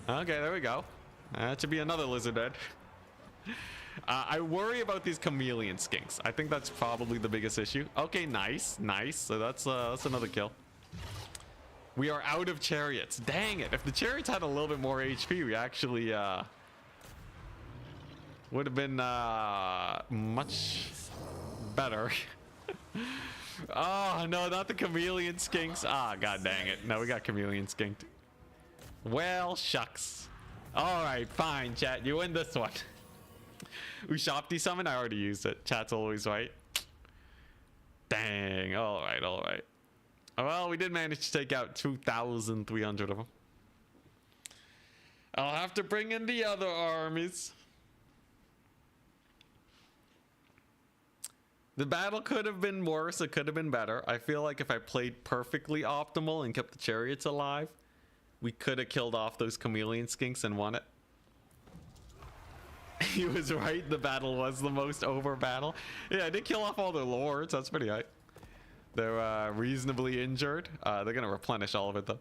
Speaker 1: Okay, there we go. That should be another lizard dead. I worry about these chameleon skinks. I think that's probably the biggest issue. Okay, nice, nice. So that's another kill. We are out of chariots. Dang it! If the chariots had a little bit more HP, we actually would have been much better. Oh no, not the chameleon skinks. Ah, god dang it! No, we got chameleon skinked. Well, shucks. All right, fine, chat. You win this one. Ushopti summon? I already used it. Chat's always right. Dang. All right, all right. Well, we did manage to take out 2,300 of them. I'll have to bring in the other armies. The battle could have been worse. It could have been better. I feel like if I played perfectly optimal and kept the chariots alive, we could have killed off those chameleon skinks and won it. He was right. The battle was the most over battle. Yeah, I did kill off all their lords. That's pretty high. They're reasonably injured. They're going to replenish all of it, though.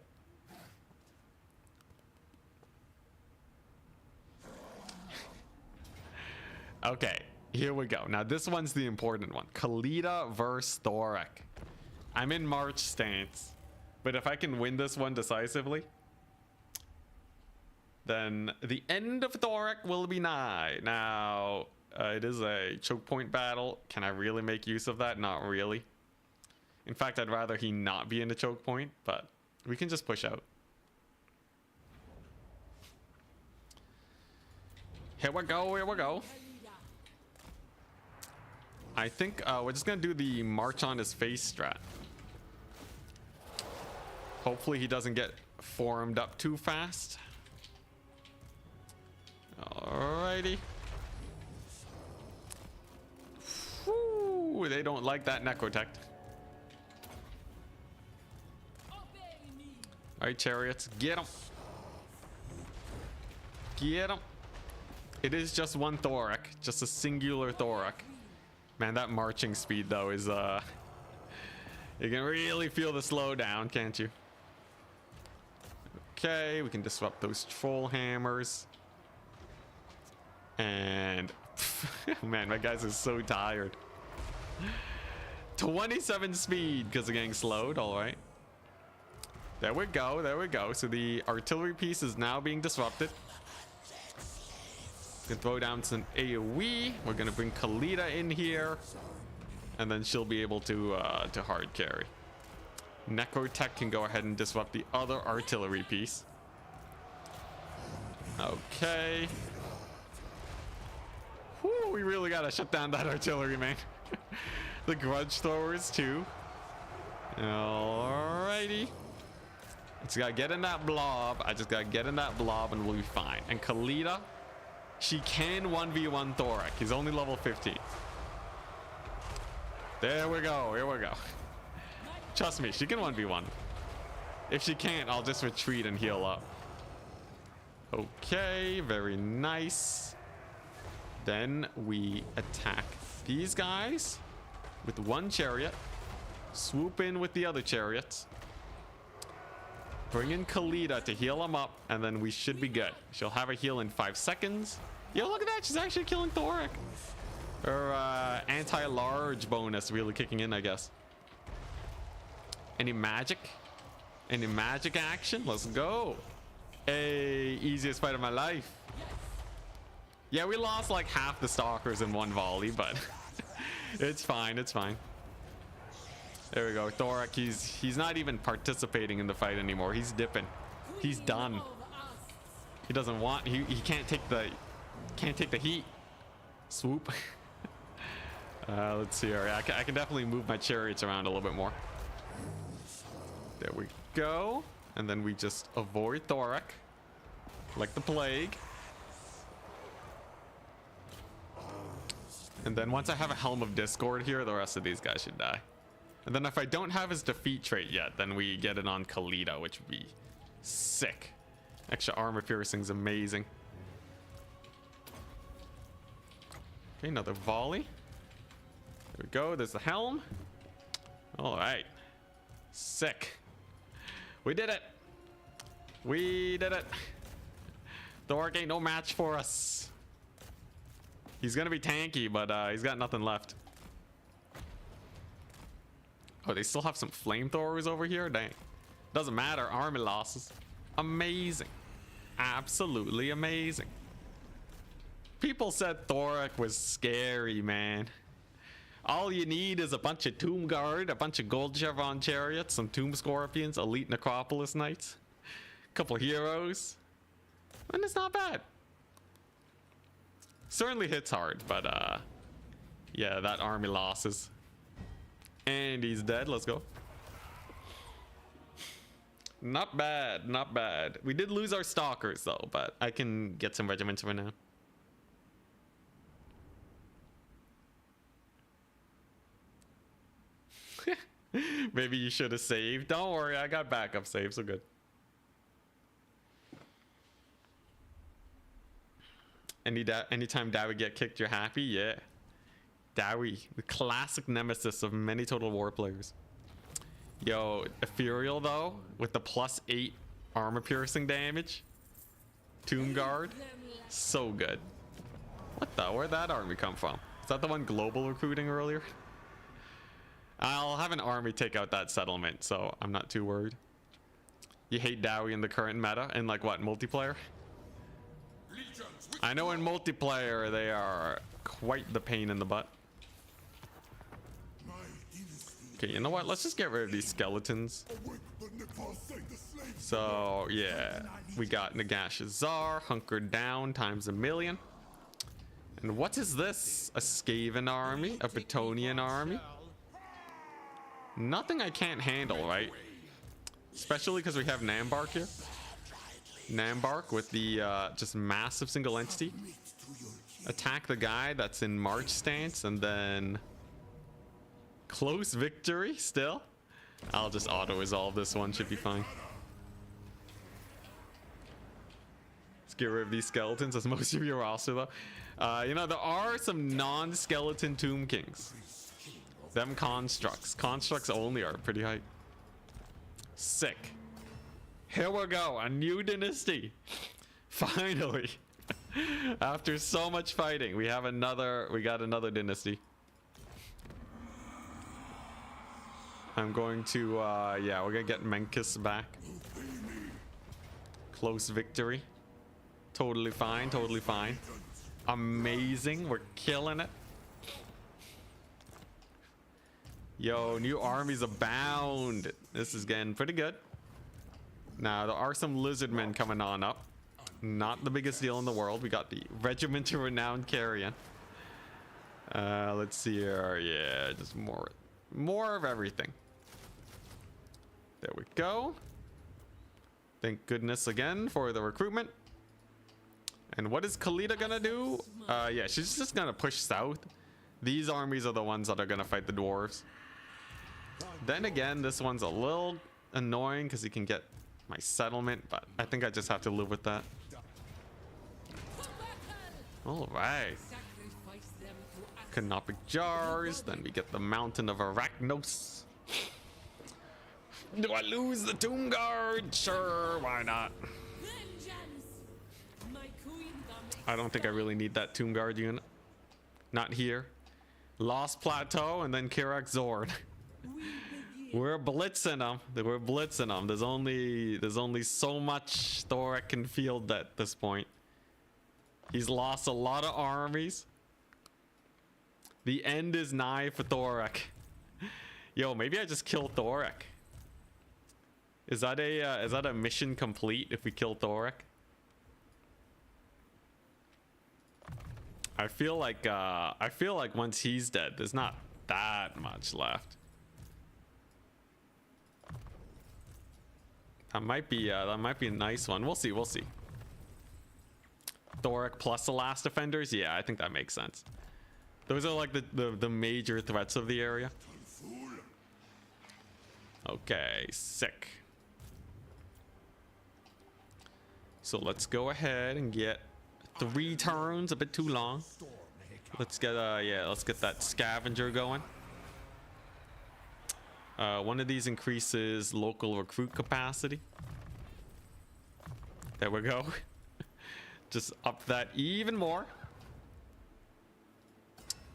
Speaker 1: Okay, here we go. Now, this one's the important one. Khalida versus Thorek. I'm in March stance. But if I can win this one decisively, then the end of Thorek will be nigh. Now, it is a choke point battle. Can I really make use of that? Not really. In fact, I'd rather he not be in the choke point, but we can just push out. Here we go, here we go. I think we're just gonna do the march on his face strat. Hopefully he doesn't get formed up too fast. Alrighty. Whew, they don't like that necrotect. Alright, chariots, get them. Get them. It is just one Thorek, just a singular Thorek. Man, that marching speed though is you can really feel the slowdown, can't you? Okay, we can disrupt those troll hammers. And man, my guys are so tired. 27 speed because of getting slowed. All right, there we go, there we go. So the artillery piece is now being disrupted. Can throw down some AoE. We're gonna bring Khalida in here, and then she'll be able to hard carry. Necrotech can go ahead and disrupt the other artillery piece. Okay. Whew, we really gotta shut down that artillery, man. the grudge throwers too. Alrighty. Just gotta get in that blob. I just gotta get in that blob and we'll be fine. And Khalida, she can 1v1 Thorak. He's only level 15. There we go. Here we go. Trust me, she can 1v1. If she can't, I'll just retreat and heal up. Okay, very nice. Then we attack these guys with one chariot. Swoop in with the other chariots. Bring in Khalida to heal him up, and then we should be good. She'll have a heal in 5 seconds. Yo, look at that. She's actually killing Thorak. Her anti-large bonus really kicking in, I guess. Any magic? Any magic action? Let's go. Hey, easiest fight of my life. Yeah, we lost like half the stalkers in one volley, but it's fine. It's fine. There we go. Thorak, he's not even participating in the fight anymore. He's dipping. He's done. He doesn't want. He can't take the heat. Swoop. Let's see here. I can definitely move my chariots around a little bit more. There we go. And then we just avoid Thorak like the plague. And then once I have a Helm of Discord here, the rest of these guys should die. And then if I don't have his defeat trait yet, then we get it on Khalida, which would be sick. Extra armor piercing's amazing. Okay, another volley. There we go. There's the helm. All right. Sick. We did it. We did it. Thorak ain't no match for us. He's gonna be tanky, but he's got nothing left. Oh, they still have some flamethrowers over here? Dang. Doesn't matter. Army losses. Amazing. Absolutely amazing. People said Thorak was scary, man. All you need is a bunch of Tomb Guard, a bunch of Gold Chevron Chariots, some Tomb Scorpions, Elite Necropolis Knights, a couple heroes, and it's not bad. Certainly hits hard, but yeah, that army losses. And he's dead. Let's go. Not bad, not bad. We did lose our stalkers though, but I can get some regiments right now. Maybe you should have saved. Don't worry, I got backup saves, so good. Anytime Dowie get kicked, you're happy? Yeah. Dowie, the classic nemesis of many Total War players. Yo, Ethereal though, with the +8 armor piercing damage. Tomb Guard, so good. What the? Where'd that army come from? Is that the one global recruiting earlier? I'll have an army take out that settlement, so I'm not too worried. You hate Dowie in the current meta, in like what, multiplayer? I know in multiplayer they are quite the pain in the butt. Okay, you know what? Let's just get rid of these skeletons. So yeah, we got Nagash Czar, hunkered down times a million. And what is this? A Skaven army? A Bretonnian army? Nothing I can't handle, right? Especially because we have Nambark here. Nambark with the just massive single entity. Attack the guy that's in March stance and then close victory still. I'll just auto resolve this one, should be fine. Let's get rid of these skeletons. That's most of your roster though. You know, there are some non-skeleton Tomb Kings. Them constructs. Constructs only are pretty hype. Sick. Here we go. A new dynasty. Finally. After so much fighting, we got another dynasty. I'm going to, yeah, we're gonna get Menkes back. Close victory. Totally fine, totally fine. Amazing, we're killing it. Yo, new armies abound. This is getting pretty good. Now, there are some lizardmen coming on up. Not the biggest deal in the world. We got the Regiment of Renowned Carrion. Let's see here. Yeah, just more of everything. There we go. Thank goodness again for the recruitment. And what is Khalida gonna do? Yeah, she's just gonna push south. These armies are the ones that are gonna fight the dwarves. Then again, this one's a little annoying because he can get my settlement, but I think I just have to live with that. All right. Canopic jars. Then we get the mountain of Arachnos. Do I lose the tomb guard? Sure, why not? I don't think I really need that tomb guard unit. Not here. Lost Plateau and then Kirak Zord. We're blitzing them. We're blitzing them. There's only so much Thorak can field at this point. He's lost a lot of armies. The end is nigh for Thorak. Yo, maybe I just kill Thorak. Is that a mission complete if we kill Thorak? I feel like once he's dead, there's not that much left. That might be a nice one. We'll see. We'll see. Thorak plus the last defenders. Yeah, I think that makes sense. Those are like the major threats of the area. Okay, sick. So let's go ahead and get 3 turns. A bit too long. Let's get let's get that scavenger going. One of these increases local recruit capacity. There we go. Just up that even more.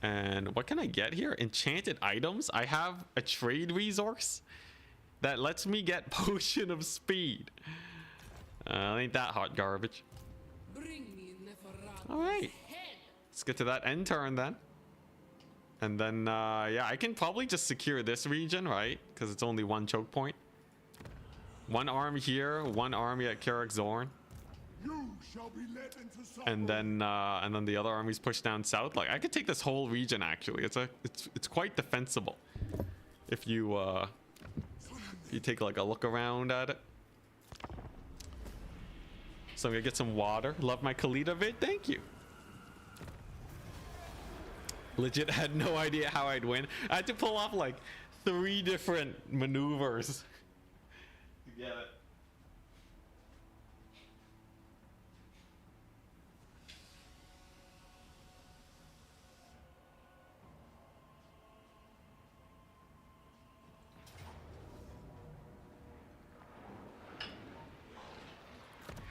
Speaker 1: And what can I get here? Enchanted items. I have a trade resource that lets me get potion of speed. Ain't that hot garbage. All right, let's get to that end turn then. And then yeah, I can probably just secure this region, right? Because it's only 1 choke point. 1 army here, 1 army at Kirak Zorn. And then the other armies push down south. Like I could take this whole region actually. It's quite defensible if you take like a look around at it. So I'm gonna get some water. Love my Khalida vid. Thank you. Legit had no idea how I'd win. I had to pull off like 3 different maneuvers to get it.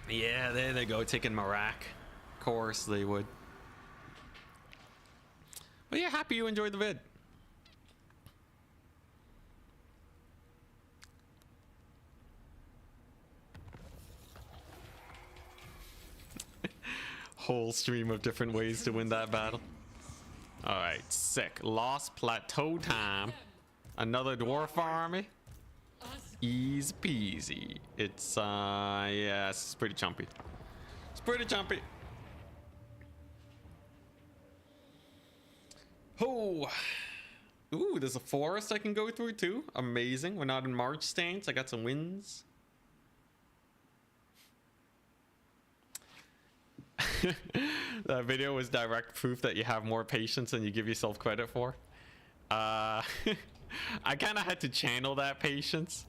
Speaker 1: Yeah, there they go, taking Marak. Of course they would. But yeah, happy you enjoyed the vid. Whole stream of different ways to win that battle. Alright, sick. Lost Plateau time. Another dwarf army. Easy peasy. It's yeah, it's pretty chumpy. It's pretty chumpy. Oh, ooh, there's a forest I can go through too. Amazing. We're not in March stains. I got some wins. That video was direct proof that you have more patience than you give yourself credit for. I kind of had to channel that patience.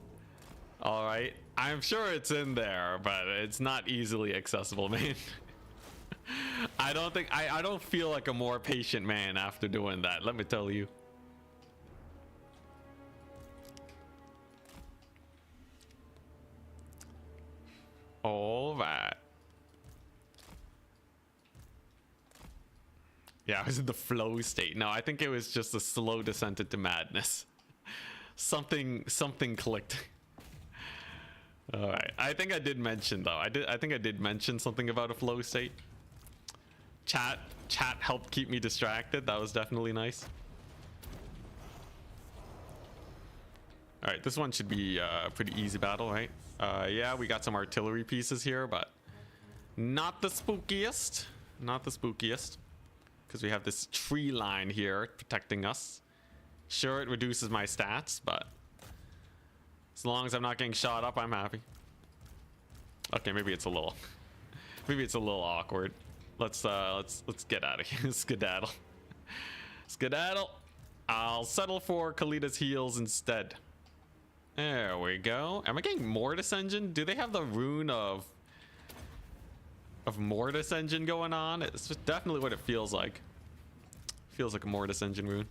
Speaker 1: All right, I'm sure it's in there, but it's not easily accessible, man. I don't feel like a more patient man after doing that, let me tell you. All right. Yeah, I was in the flow state. No, I think it was just a slow descent into madness. Something clicked. All right. I think I did mention though. I think I did mention something about a flow state. Chat helped keep me distracted. That was definitely nice. All right, this one should be a pretty easy battle, right? Yeah, we got some artillery pieces here, but not the spookiest. Not the spookiest. because we have this tree line here protecting us. Sure, it reduces my stats, but as long as I'm not getting shot up, I'm happy. Okay, maybe it's a little awkward. Let's get out of here. Skedaddle. Skedaddle. I'll settle for Khalida's heals instead. There we go. Am I getting Mortis Engine? Do they have the rune of Mortis Engine going on? It's just definitely what it feels like. Feels like a Mortis Engine rune.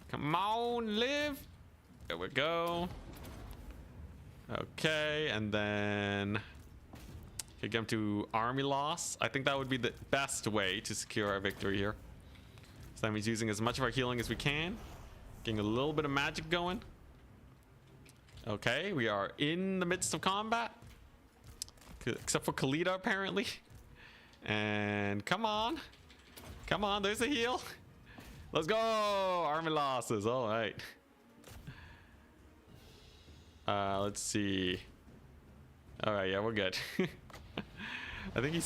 Speaker 1: Come on, live. There we go. Okay, and then get them to army loss. I think that would be the best way to secure our victory here. So that means using as much of our healing as we can. Getting a little bit of magic going. Okay, we are in the midst of combat. Except for Khalida, apparently. And come on. Come on, there's a heal. Let's go! Army losses, alright. Let's see. Alright, yeah, we're good. I think he's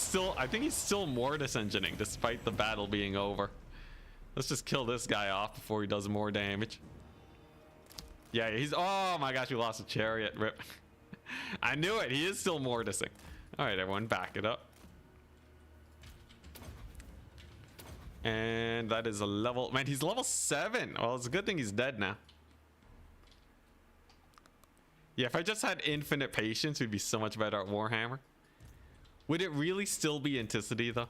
Speaker 1: still Mortis Engineering despite the battle being over. Let's just kill this guy off before he does more damage. Yeah, he's... Oh my gosh, we lost a chariot. Rip. I knew it. He is still Mortising. Alright, everyone, back it up. And that is a level... Man, he's level 7. Well, it's a good thing he's dead now. Yeah, if I just had infinite patience, we'd be so much better at Warhammer. Would it really still be Enticity, though?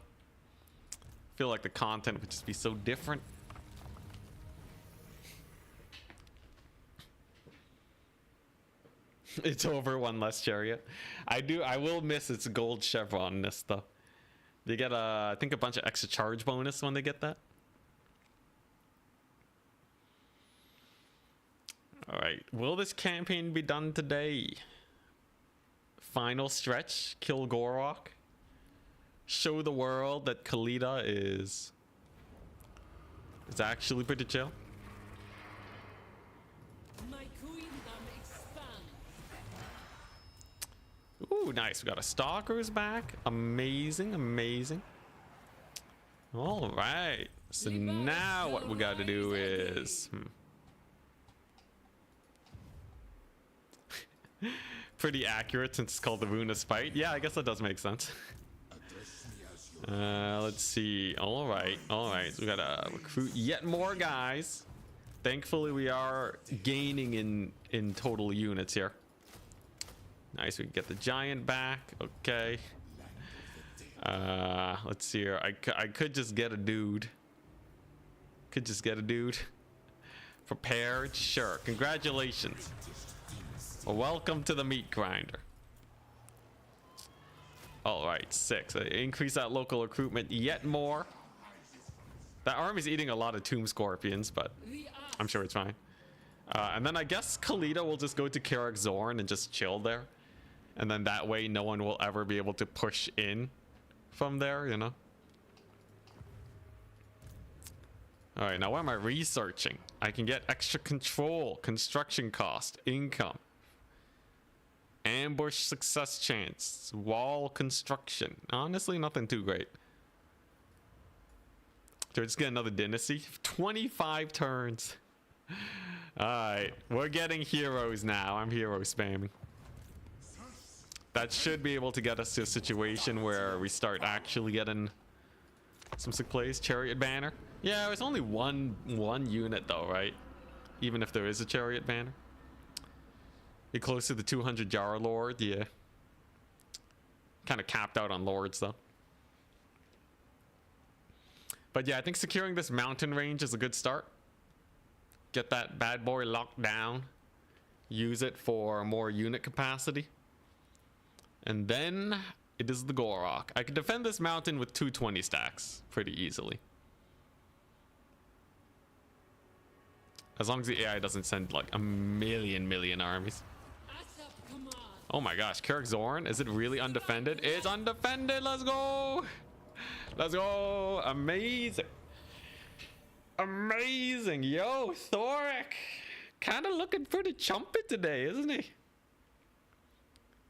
Speaker 1: I feel like the content would just be so different. It's over, one less chariot. I will miss its gold chevronness, though. They get I think a bunch of extra charge bonus when they get that. All right, will this campaign be done today? Final stretch, kill Gorok. Show the world that Khalida is actually pretty chill.
Speaker 3: My queendom expands.
Speaker 1: Ooh, nice. We got a Stalker's back. Amazing, amazing. All right. So now what we got to do is... Pretty accurate since it's called the Rune of Spite. Yeah, I guess that does make sense. Let's see. All right. So we got to recruit yet more guys. Thankfully, we are gaining in total units here. Nice, we can get the giant back. Okay. Let's see here. I could just get a dude. Prepared? Sure. Congratulations. Well, welcome to the meat grinder. Alright, 6. Increase that local recruitment yet more. That army's eating a lot of tomb scorpions, but I'm sure it's fine. And then I guess Khalida will just go to Karak Zorn and just chill there. And then that way no one will ever be able to push in from there, you know? Alright, now what am I researching? I can get extra control, construction cost, income, ambush success chance, wall construction. Honestly, nothing too great. So let's get another dynasty. 25 turns. Alright, we're getting heroes now. I'm hero spamming. That should be able to get us to a situation where we start actually getting some sick plays. Chariot banner. Yeah, it's only one unit though, right? Even if there is a chariot banner. Get close to the 200 jar lord, yeah. Kind of capped out on lords though. But yeah, I think securing this mountain range is a good start. Get that bad boy locked down. Use it for more unit capacity. And then it is the Gorok. I can defend this mountain with 220 stacks pretty easily. As long as the AI doesn't send like a million armies. Oh my gosh, Karak Zorn, is it really undefended? It's undefended, let's go! Let's go, amazing. Amazing, yo, Thoric. Kind of looking pretty chumpy today, isn't he?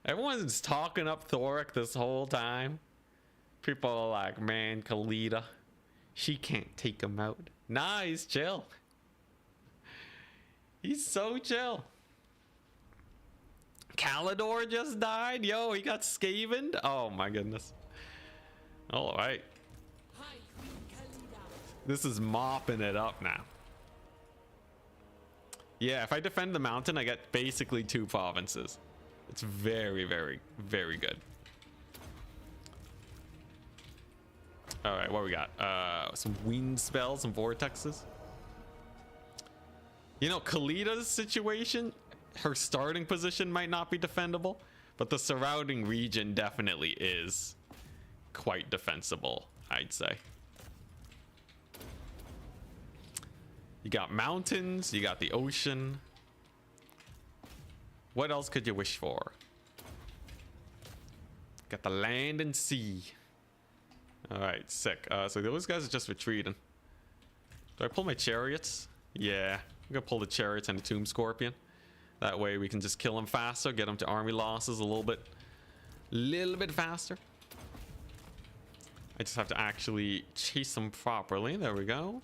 Speaker 1: Everyone's talking up Thoric this whole time. People are like, man, Khalida, she can't take him out. Nah, he's chill. He's so chill. Khalidor just died. Yo, he got scavened. Oh my goodness. All right.
Speaker 3: High Queen Khalida.
Speaker 1: This is mopping it up now. Yeah, if I defend the mountain, I get basically 2 provinces. It's very, very, very good. All right, what we got? Some wind spells, some vortexes. You know, Khalida's situation, her starting position might not be defendable, but the surrounding region definitely is quite defensible, I'd say. You got mountains, you got the ocean. What else could you wish for? Got the land and sea. All right, sick. So those guys are just retreating. Do I pull my chariots? Yeah, I'm gonna pull the chariots and the tomb scorpion. That way we can just kill them faster, get them to army losses a little bit faster. I just have to actually chase them properly. There we go.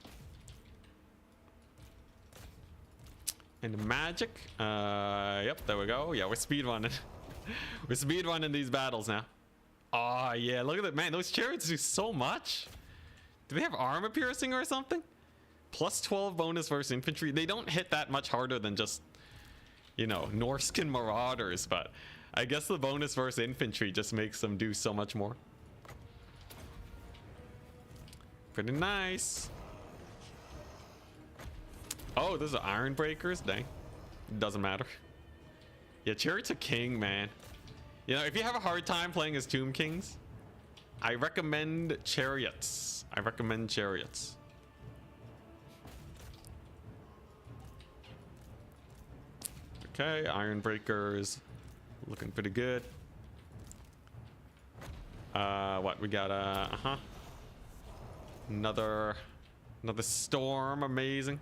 Speaker 1: And the magic. Yep, there we go. Yeah, we're speedrunning. We're speedrunning these battles now. Oh, yeah, look at that. Man, those chariots do so much. Do they have armor piercing or something? Plus 12 bonus versus infantry. They don't hit that much harder than just, you know, Norskin Marauders, but I guess the bonus versus infantry just makes them do so much more. Pretty nice. Oh, those are iron breakers. Dang. Doesn't matter. Yeah, chariots are king, man. You know, if you have a hard time playing as Tomb Kings, I recommend chariots. I recommend chariots. Okay, iron breakers looking pretty good. What we got? Another storm. Amazing.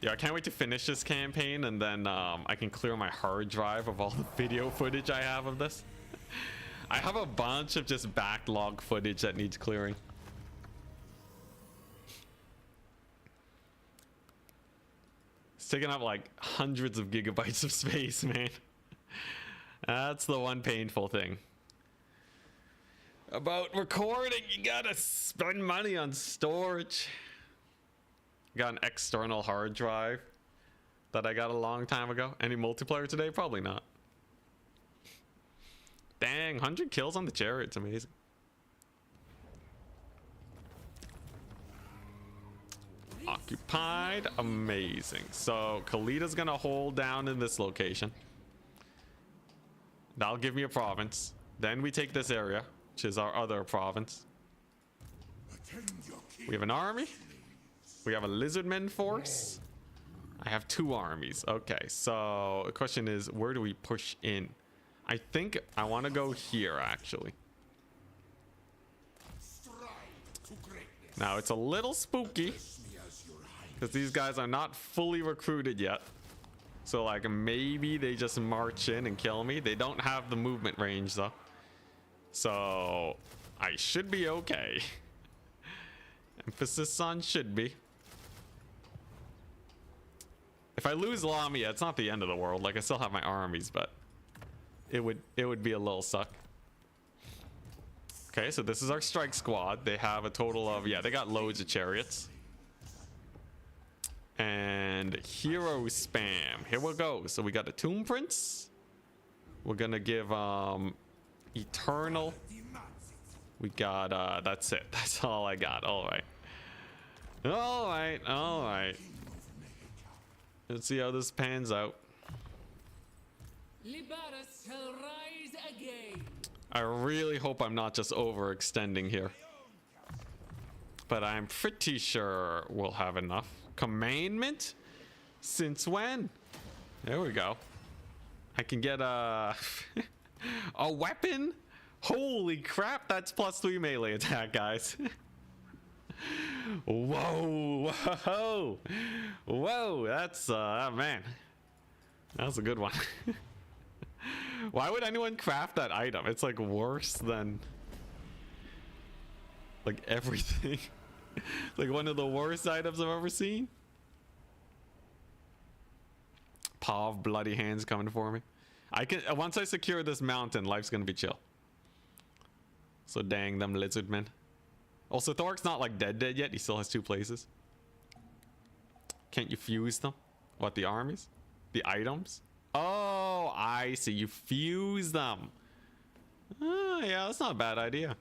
Speaker 1: Yeah, I can't wait to finish this campaign, and then I can clear my hard drive of all the video footage I have of this. I have a bunch of just backlog footage that needs clearing. It's taking up like hundreds of gigabytes of space, man. That's the one painful thing about recording. You gotta spend money on storage. Got an external hard drive that I got a long time ago. Any multiplayer today? Probably not. Dang, 100 kills on the chariot. Amazing. Occupied. Amazing. So Khalida's gonna hold down in this location. That'll give me a province. Then we take this area, which is our other province. We have an army. We have a lizardmen force. I have 2 armies. Okay, so the question is, where do we push in? I think I want to go here, actually. Now, it's a little spooky because these guys are not fully recruited yet. So, like, maybe they just march in and kill me. They don't have the movement range, though. So, I should be okay. Emphasis on should be. If I lose Lamia, it's not the end of the world. Like, I still have my armies, but it would be a little suck. Okay, so this is our strike squad. They have a total of, yeah, they got loads of chariots. And hero spam. Here we go. So we got a Tomb Prince. We're gonna give Eternal. We got that's it. That's all I got. All right. All right. All right. Let's see how this pans out.
Speaker 3: Liberus shall rise again.
Speaker 1: I really hope I'm not just overextending here. But I'm pretty sure we'll have enough. Commandment? Since when? There we go. I can get a weapon? Holy crap, that's +3 melee attack, guys. Whoa, whoa, whoa, that's man, that was a good one. Why would anyone craft that item? It's like worse than like everything. Like one of the worst items I've ever seen. Paw of bloody hands coming for me. I can once I secure this mountain, life's gonna be chill. So dang them lizard men. Also, Thork's not like dead yet. He still has 2 places. Can't you fuse them? What, the armies? The items? Oh, I see. You fuse them. Oh, yeah, that's not a bad idea.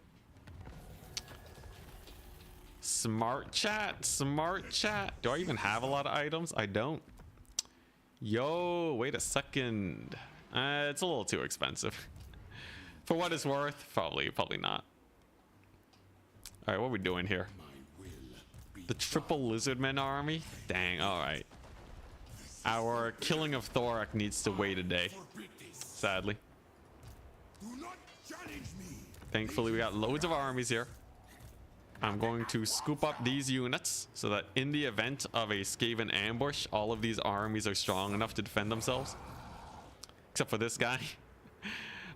Speaker 1: Smart chat. Smart chat. Do I even have a lot of items? I don't. Yo, wait a second. It's a little too expensive. For what it's worth, probably not. All right, what are we doing here? The triple lizardmen army? Dang, all right. Our killing of Thorak needs to wait a day, sadly. Thankfully, we got loads of armies here. I'm going to scoop up these units so that in the event of a Skaven ambush, all of these armies are strong enough to defend themselves. Except for this guy.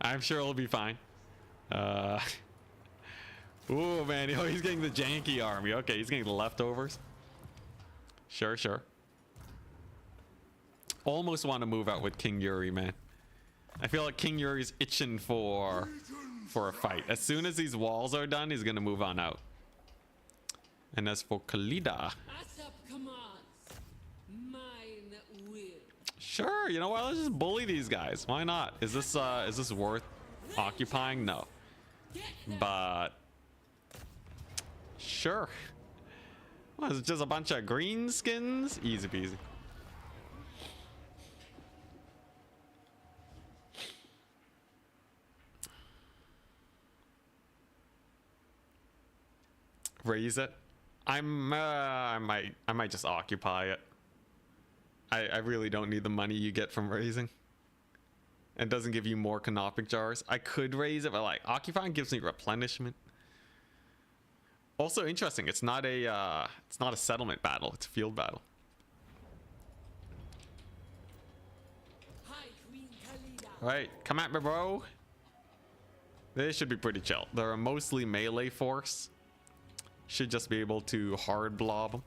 Speaker 1: I'm sure it'll be fine. Ooh, man. Oh, he's getting the janky army. Okay, he's getting the leftovers. Sure, sure. Almost want to move out with King Yuri, man. I feel like King Yuri's itching for a fight. As soon as these walls are done, he's going to move on out. And as for Khalida...
Speaker 3: Asap commands. Mine will.
Speaker 1: Sure, you know what? Let's just bully these guys. Why not? Is this worth occupying? No. But sure. What, is it just a bunch of green skins? Easy peasy. Raise it. I might just occupy it. I really don't need the money you get from raising. It doesn't give you more canopic jars. I could raise it, but like occupying gives me replenishment. Also interesting, it's not a settlement battle, it's a field battle.
Speaker 3: High Queen Khalida.
Speaker 1: Alright, come at me, bro. This should be pretty chill. They're a mostly melee force. Should just be able to hard blob them.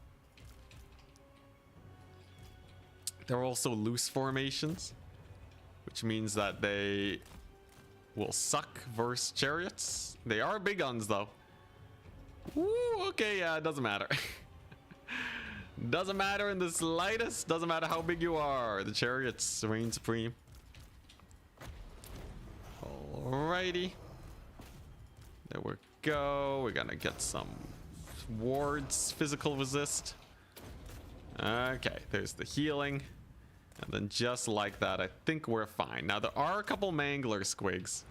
Speaker 1: They're also loose formations, which means that they will suck versus chariots. They are big guns though. Ooh, okay, yeah, it doesn't matter. Doesn't matter in the slightest. Doesn't matter how big you are. The chariots reign supreme. Alrighty. There we go. We're gonna get some wards, physical resist. Okay, there's the healing. And then just like that, I think we're fine. Now, there are a couple mangler squigs.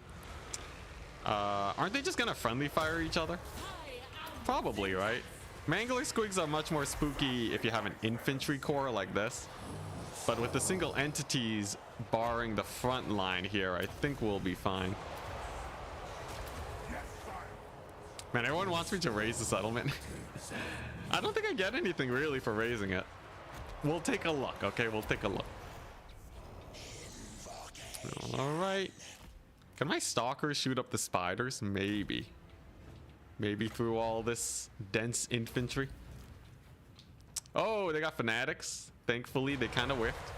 Speaker 1: Aren't they just gonna friendly fire each other? Probably, right? Mangler squigs are much more spooky if you have an infantry corps like this. But with the single entities barring the front line here, I think we'll be fine. Man, everyone wants me to raise the settlement. I don't think I get anything really for raising it. We'll take a look, okay? We'll take a look. Alright. Can my stalkers shoot up the spiders? Maybe. Maybe through all this dense infantry. Oh, they got fanatics. Thankfully, they kind of whiffed.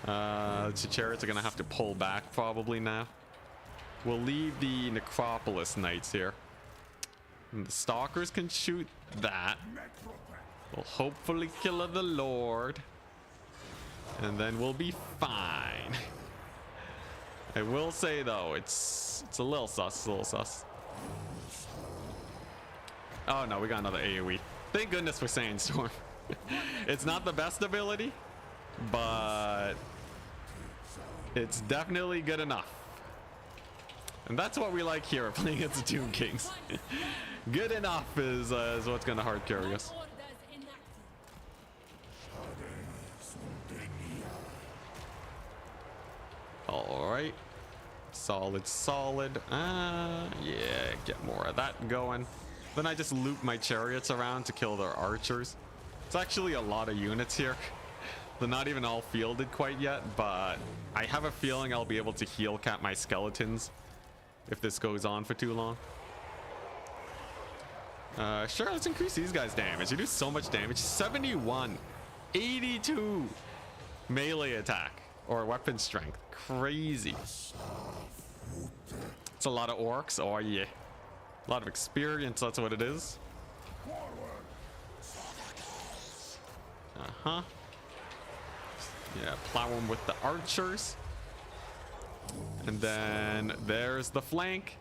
Speaker 1: The chariots are going to have to pull back probably now. We'll leave the Necropolis Knights here. And the stalkers can shoot that. We'll hopefully kill the Lord. And then we'll be fine. I will say though, it's a little sus, it's a little sus. Oh no, we got another AoE. Thank goodness for Sandstorm. It's not the best ability, but it's definitely good enough. And that's what we like here playing against the Tomb Kings. Good enough is what's gonna hard carry us. Alright. Solid, solid. Yeah, get more of that going. Then I just loop my chariots around to kill their archers. It's actually a lot of units here. They're not even all fielded quite yet, but I have a feeling I'll be able to heal cap my skeletons if this goes on for too long. Sure, let's increase these guys' damage. They do so much damage. 71, 82 melee attack or weapon strength. Crazy. It's a lot of orcs. Oh yeah, a lot of experience. That's what it is. Uh-huh. Yeah, plow them with the archers. And then there's the flank.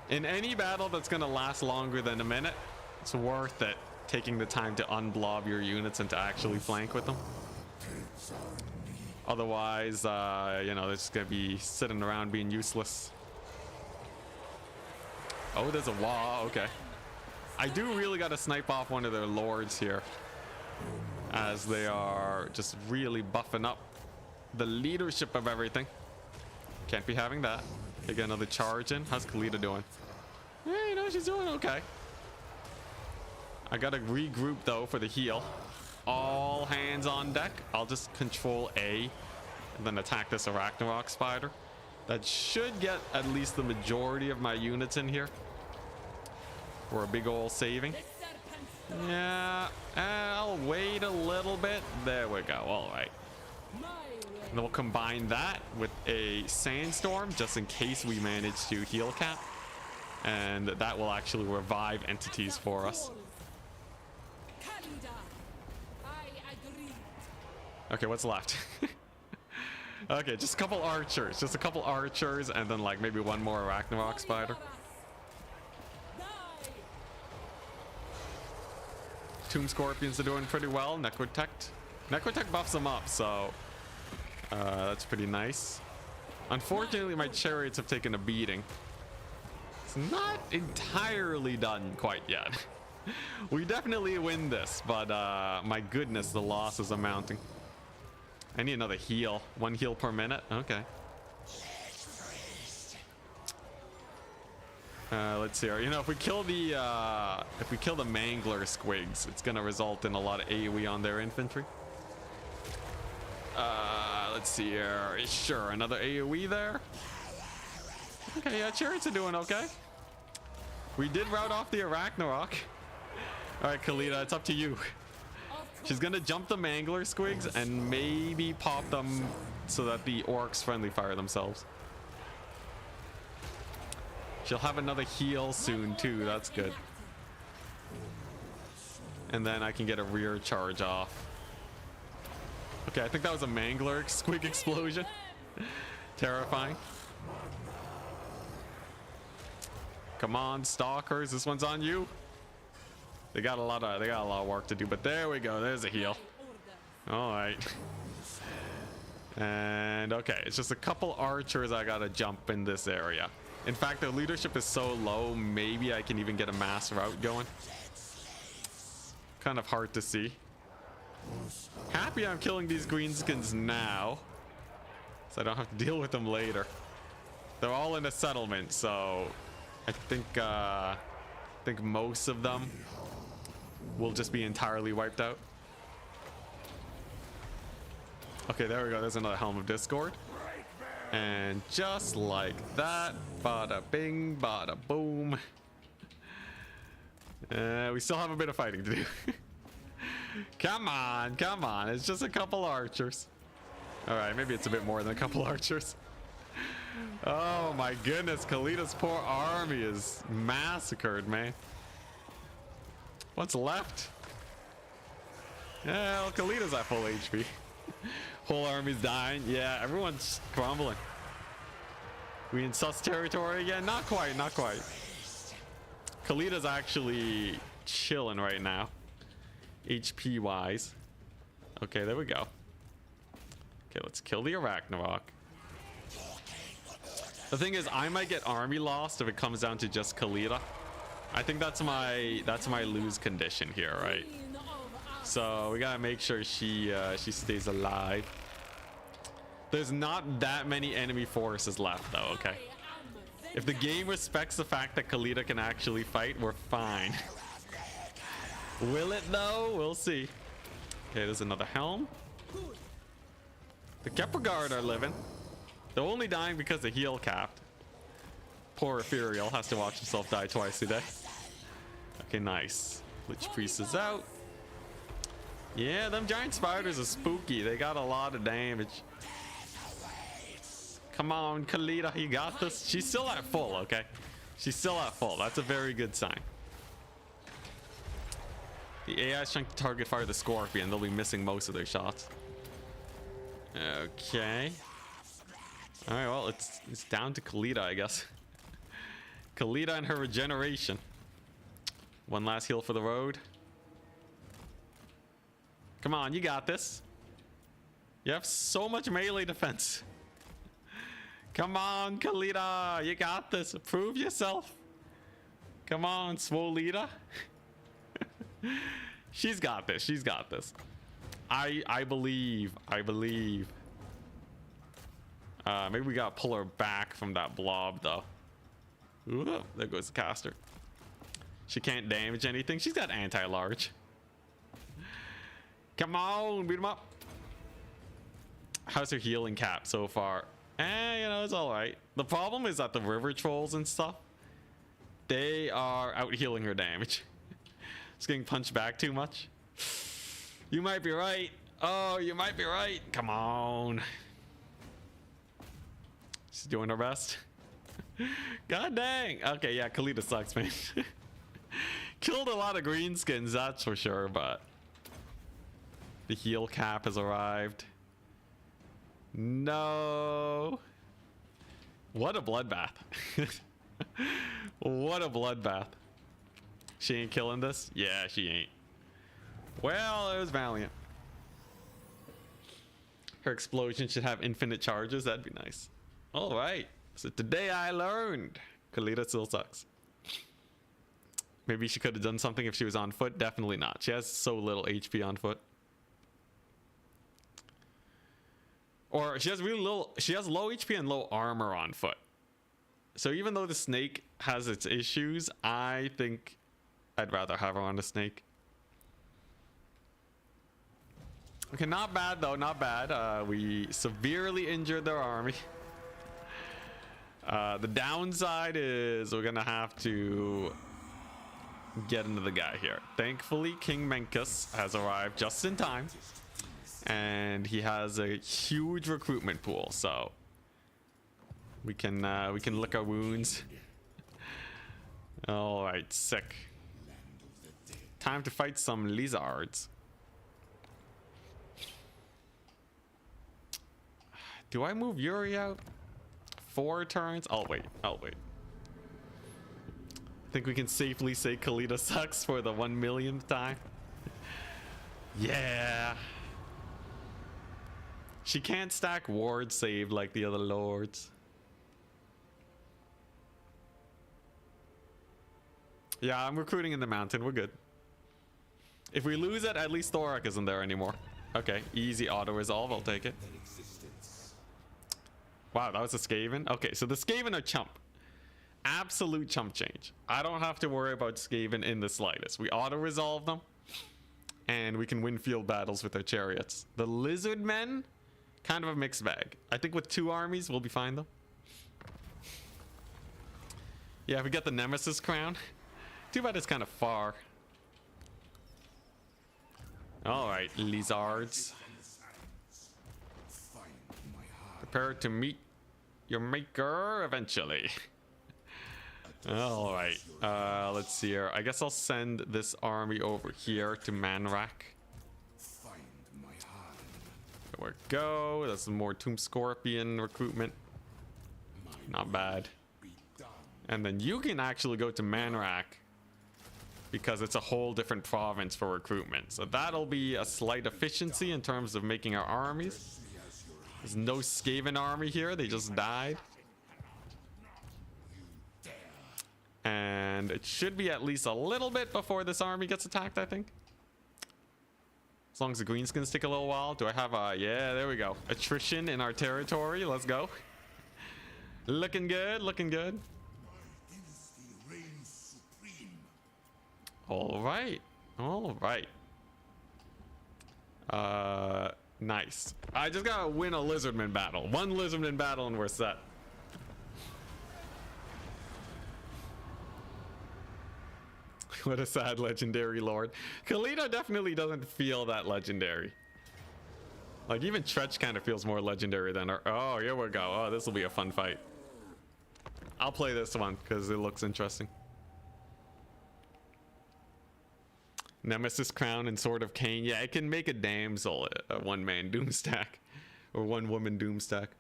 Speaker 1: In any battle that's going to last longer than a minute, it's worth it taking the time to unblob your units and to actually flank with them. Otherwise, you know, they're just going to be sitting around being useless. Oh, there's a wall. Okay. I do really got to snipe off one of their lords here, as they are just really buffing up the leadership of everything. Can't be having that. They get another charge in. How's Khalida doing? Yeah, you know, she's doing okay. I gotta regroup though for the heal. All hands on deck. I'll just control A and then attack this Arachnarok spider. That should get at least the majority of my units in here for a big ol' saving. Yeah, I'll wait a little bit. There we go. All right. And then we'll combine that with a sandstorm just in case we manage to heal cap. And that will actually revive entities for us.
Speaker 3: Khalida, I agree.
Speaker 1: Okay, what's left? Okay, just a couple archers. Just a couple archers and then like maybe one more Arachnarok spider. Tomb Scorpions are doing pretty well. Necrotech buffs them up, so that's pretty nice. Unfortunately, my chariots have taken a beating. It's not entirely done quite yet. We definitely win this, but my goodness, the losses are mounting. I need another heal. 1 heal per minute. Okay. Let's see here. You know, if we kill the mangler squigs, it's gonna result in a lot of AoE on their infantry. Let's see here. Sure, another AoE there. Okay, yeah, chariots are doing okay. We did rout off the Arachnarok. All right, Khalida, it's up to you. She's gonna jump the mangler squigs and maybe pop them so that the orcs friendly fire themselves. She'll have another heal soon too. That's good. And then I can get a rear charge off. Okay, I think that was a mangler squig explosion. Terrifying. Come on, stalkers. This one's on you. They got a lot of work to do, but there we go. There's a heal. All right. And okay, it's just a couple archers I gotta jump in this area. In fact, their leadership is so low, maybe I can even get a mass route going. Kind of hard to see. Happy I'm killing these greenskins now, so I don't have to deal with them later. They're all in a settlement, so I think most of them will just be entirely wiped out. Okay, there we go. There's another Helm of Discord. And just like that, bada bing, bada boom. We still have a bit of fighting to do. Come on, come on. It's just a couple archers. All right, maybe it's a bit more than a couple archers. Oh my goodness, Khalida's poor army is massacred, man. What's left? Yeah, well, Khalida's at full HP. Whole army's dying. Yeah, everyone's crumbling. We in sus territory again? Not quite, not quite. Khalida's actually chilling right now, HP wise. Okay, there we go. Okay, let's kill the Arachnarok. The thing is, I might get army lost if it comes down to just Khalida. I think that's my lose condition here, right? So we gotta make sure she stays alive. There's not that many enemy forces left though, okay? If the game respects the fact that Khalida can actually fight, we're fine. Will it though? We'll see. Okay, there's another helm.
Speaker 3: Good.
Speaker 1: The Kepler Guard are living. They're only dying because the heal capped. Poor Ethereal has to watch himself die twice a day. Okay, nice. Lich Priest is out. Yeah, them giant spiders are spooky. They got a lot of damage. Come on, Khalida, you got this. She's still at full, okay? She's still at full. That's a very good sign. The AI is trying to target fire the Scorpion. They'll be missing most of their shots. Okay. All right, well, it's down to Khalida, I guess. Khalida and her regeneration. One last heal for the road. Come on, you got this. You have so much melee defense. Come on, Khalida, you got this. Prove yourself. Come on, Swolita. She's got this. She's got this. I believe. I believe. Maybe we gotta pull her back from that blob, though. Ooh, there goes the caster. She can't damage anything. She's got anti-large. Come on, beat him up. How's her healing cap so far? You know, it's all right. The problem is that the river trolls and stuff, they are out healing her damage. It's getting punched back too much. You might be right. Oh, you might be right. Come on. She's doing her best. God dang. Okay, yeah, Khalida sucks, man. Killed a lot of greenskins, that's for sure, but the heal cap has arrived. No. What a bloodbath. What a bloodbath. She ain't killing this? Yeah, she ain't. Well, it was valiant. Her explosion should have infinite charges. That'd be nice. All right. So today I learned Khalida still sucks. Maybe she could have done something if she was on foot. Definitely not. She has so little HP on foot. Or she has really little. She has low HP and low armor on foot. So even though the snake has its issues, I think I'd rather have her on the snake. Okay, not bad though. Not bad. We severely injured their army. The downside is we're gonna have to get into the guy here. Thankfully, King Menkus has arrived just in time, and he has a huge recruitment pool, so we can lick our wounds. All right, sick. Time to fight some lizards. Do I move Yuri out? 4 turns? I'll wait. I'll wait. I think we can safely say Khalida sucks for the 1 millionth time. Yeah. She can't stack ward save like the other lords. Yeah, I'm recruiting in the mountain. We're good. If we lose it, at least Thorak isn't there anymore. Okay, easy auto resolve. I'll take it. Wow, that was a Skaven. Okay, so the Skaven are chump. Absolute chump change. I don't have to worry about Skaven in the slightest. We auto resolve them, and we can win field battles with their chariots. The lizard men, kind of a mixed bag. I think with 2 armies, we'll be fine though. Yeah, if we get the Nemesis crown. Too bad it's kind of far. All right, lizards. Prepare to meet your maker eventually. All right, let's see here. I guess I'll send this army over here to Manrak. There we go. That's some more Tomb Scorpion recruitment. Not bad. And then you can actually go to Manrak, because it's a whole different province for recruitment. So that'll be a slight efficiency in terms of making our armies. There's no Skaven army here. They just died. And it should be at least a little bit before this army gets attacked, I think. As long as the greenskins take a little while. Do I have a... Yeah, there we go. Attrition in our territory. Let's go. Looking good. Looking good. All right. All right. Nice. I just gotta win a lizardman battle. One lizardman battle and we're set. What a sad legendary lord. Khalida definitely doesn't feel that legendary. Like even Tretch kind of feels more legendary than her. Oh, here we go. Oh, this will be a fun fight. I'll play this one because it looks interesting. Nemesis Crown and Sword of Cain. Yeah, it can make a damsel a one-man doom stack. Or one-woman doom stack.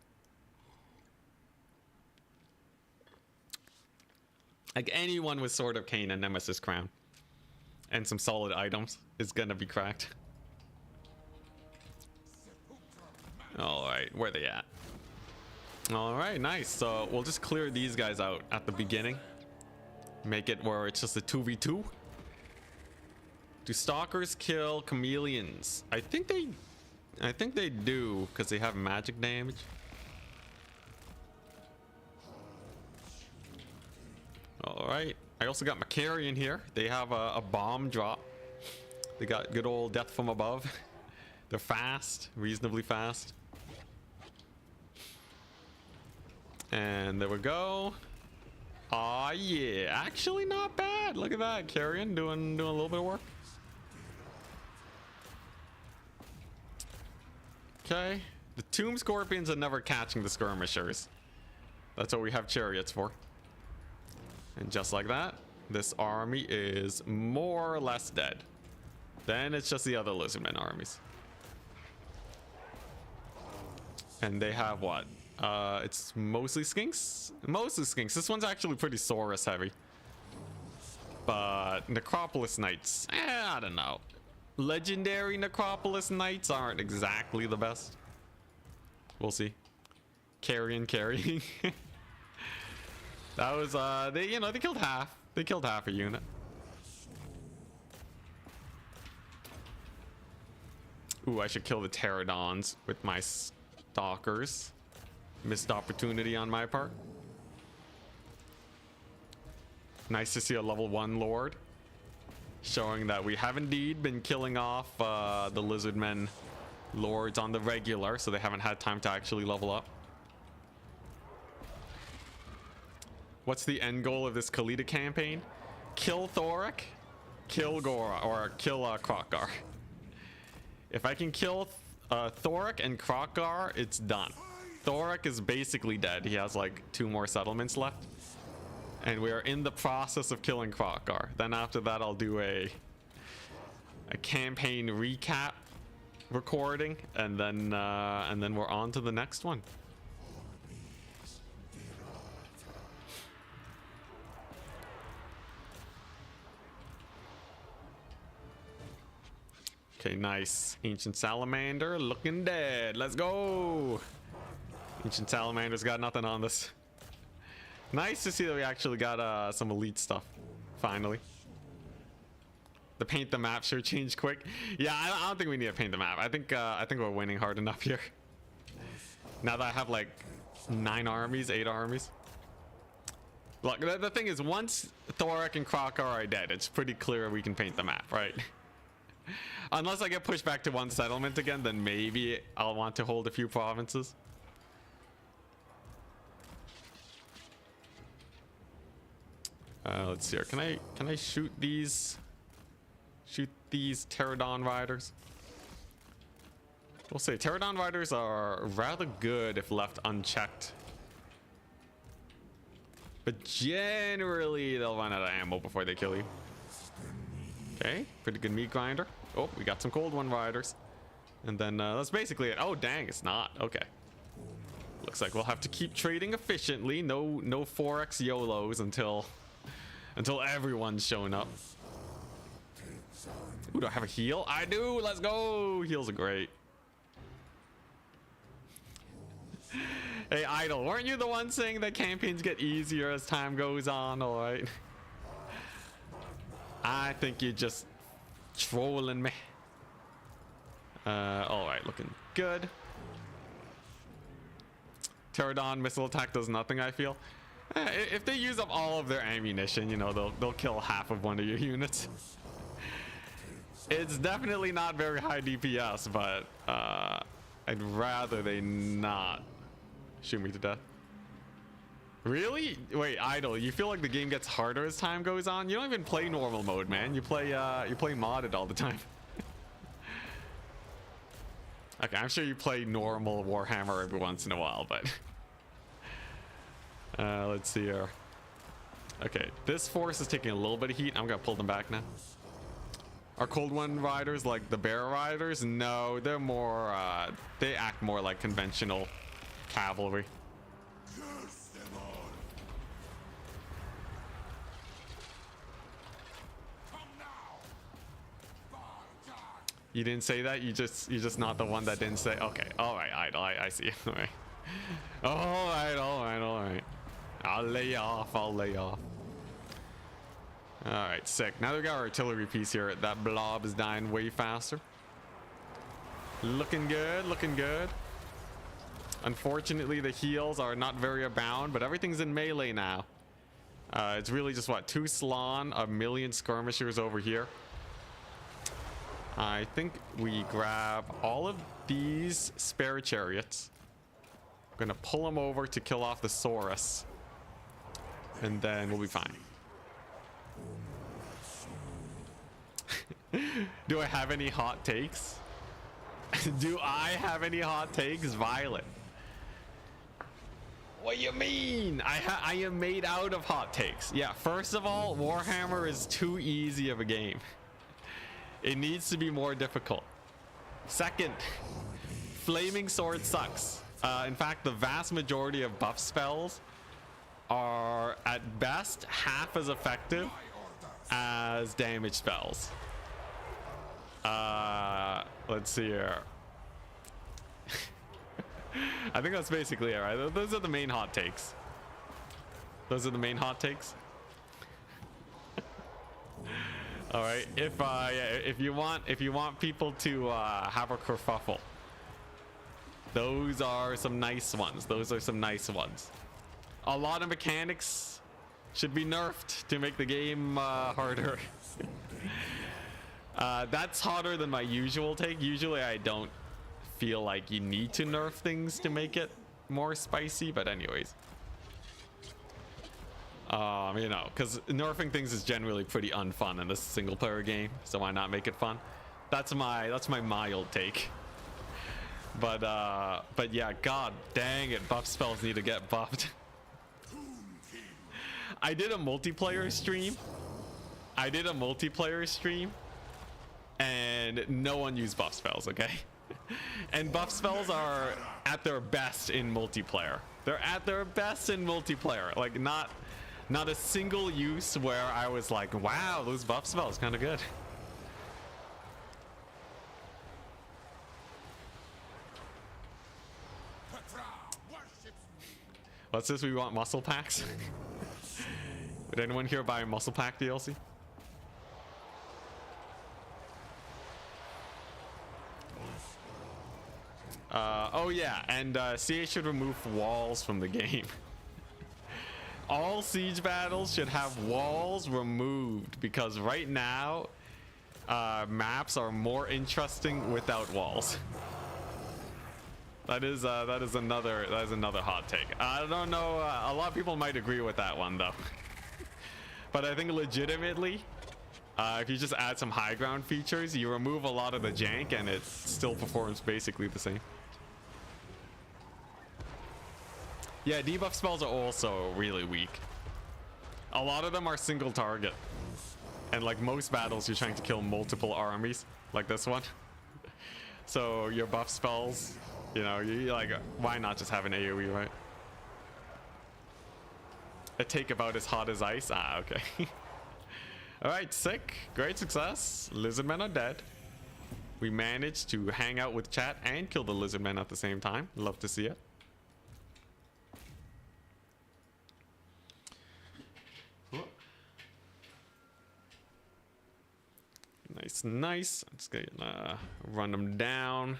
Speaker 1: Like anyone with Sword of Cain and Nemesis Crown. And some solid items is gonna be cracked. Alright, where they at? Alright, nice. So we'll just clear these guys out at the beginning. Make it where it's just a 2v2. Do stalkers kill chameleons? I think they do because they have magic damage. All right. I also got Macarian here. They have a bomb drop. They got good old death from above. They're fast, reasonably fast. And there we go. Aw, yeah. Actually, not bad. Look at that. Carrion doing a little bit of work. Okay, the Tomb Scorpions are never catching the skirmishers. That's what we have chariots for. And just like that, this army is more or less dead. Then it's just the other lizardmen armies. And they have what? It's mostly skinks? Mostly skinks. This one's actually pretty Saurus heavy. But Necropolis Knights, I don't know. Legendary Necropolis Knights aren't exactly the best. We'll see. Carrying. That was they killed half. They killed half a unit. Ooh, I should kill the pterodons with my stalkers. Missed opportunity on my part. Nice to see a level 1 lord. Showing that we have indeed been killing off the lizardmen lords on the regular, so they haven't had time to actually level up. What's the end goal of this Khalida campaign? Kill Thoric, kill Gora, or kill Krokgar. If I can kill Thoric and Krokgar, it's done. Thoric is basically dead. He has like 2 more settlements left. And we are in the process of killing Krokgar. Then after that, I'll do a campaign recap recording, and then we're on to the next one. Okay, nice. Ancient Salamander looking dead. Let's go. Ancient Salamander's got nothing on this. Nice to see that we actually got some elite stuff, finally. The paint the map sure changed quick. Yeah, I don't think we need to paint the map. I think we're winning hard enough here. Now that I have like 9 armies, 8 armies. Look, the thing is, once Thoric and Krokgar are dead, it's pretty clear we can paint the map, right? Unless I get pushed back to 1 settlement again, then maybe I'll want to hold a few provinces. Let's see here. Can I shoot these pterodon riders? We'll say pterodon riders are rather good if left unchecked, but generally they'll run out of ammo before they kill you. Okay, pretty good meat grinder. Oh, we got some cold one riders, and then that's basically it. Oh dang, it's not. Okay, looks like we'll have to keep trading efficiently. No 4x YOLOs until everyone's showing up. Ooh, do I have a heal? I do. Let's go. Heals are great. Hey, Idol, weren't you the one saying that campaigns get easier as time goes on? All right. I think you're just trolling me. All right, looking good. Pterodon missile attack does nothing, I feel. If they use up all of their ammunition, you know, they'll kill half of one of your units. It's definitely not very high DPS, but I'd rather they not shoot me to death. Really? Wait, Idle, you feel like the game gets harder as time goes on? You don't even play normal mode, man. You play modded all the time. Okay, I'm sure you play normal Warhammer every once in a while, but let's see here. Okay, this force is taking a little bit of heat. I'm gonna pull them back now. Are Cold One riders like the Bear riders? No, they're more they act more like conventional cavalry.
Speaker 2: Curse them all. Come now. By God.
Speaker 1: You didn't say that. You're just not the one that didn't say. Okay, all right, Idle. I see. All right. All right, all right, all right. I'll lay you off. I'll lay you off. All right, sick. Now we got our artillery piece here. That blob is dying way faster. Looking good. Looking good. Unfortunately, the heals are not very abound, but everything's in melee now. It's really just what, 2 Slann, a million skirmishers over here. I think we grab all of these spare chariots. I'm gonna pull them over to kill off the Saurus, and then we'll be fine. Do I have any hot takes? Do I have any hot takes? Violet. What do you mean? I am made out of hot takes. Yeah, first of all, Warhammer is too easy of a game. It needs to be more difficult. Second, Flaming Sword sucks. In fact, the vast majority of buff spells are at best half as effective as damage spells. Let's see here. I think that's basically it, right? Those are the main hot takes. Those are the main hot takes. All right. If you want people to have a kerfuffle, those are some nice ones. Those are some nice ones. A lot of mechanics should be nerfed to make the game harder. That's hotter than my usual take. Usually I don't feel like you need to nerf things to make it more spicy, but anyways. You know, because nerfing things is generally pretty unfun in this single player game, so why not make it fun? That's my mild take. But yeah, god dang it, buff spells need to get buffed. I did a multiplayer stream and no one used buff spells, okay? And buff spells are at their best in multiplayer. They're at their best in multiplayer. Like not a single use where I was like, wow, those buff spells kind of good. What's this? We want muscle packs? Would anyone here buy a muscle pack DLC? Oh yeah, and CA should remove walls from the game. All siege battles should have walls removed because right now maps are more interesting without walls. That is another hot take. I don't know. A lot of people might agree with that one though. But I think legitimately, if you just add some high ground features, you remove a lot of the jank and it still performs basically the same. Yeah, debuff spells are also really weak. A lot of them are single target. And like most battles, you're trying to kill multiple armies, like this one. So your buff spells, you know, you're like, why not just have an AoE, right? A take about as hot as ice? Ah, okay. Alright, sick. Great success. Lizardmen are dead. We managed to hang out with chat and kill the lizardmen at the same time. Love to see it. Nice, nice. I'm just gonna run them down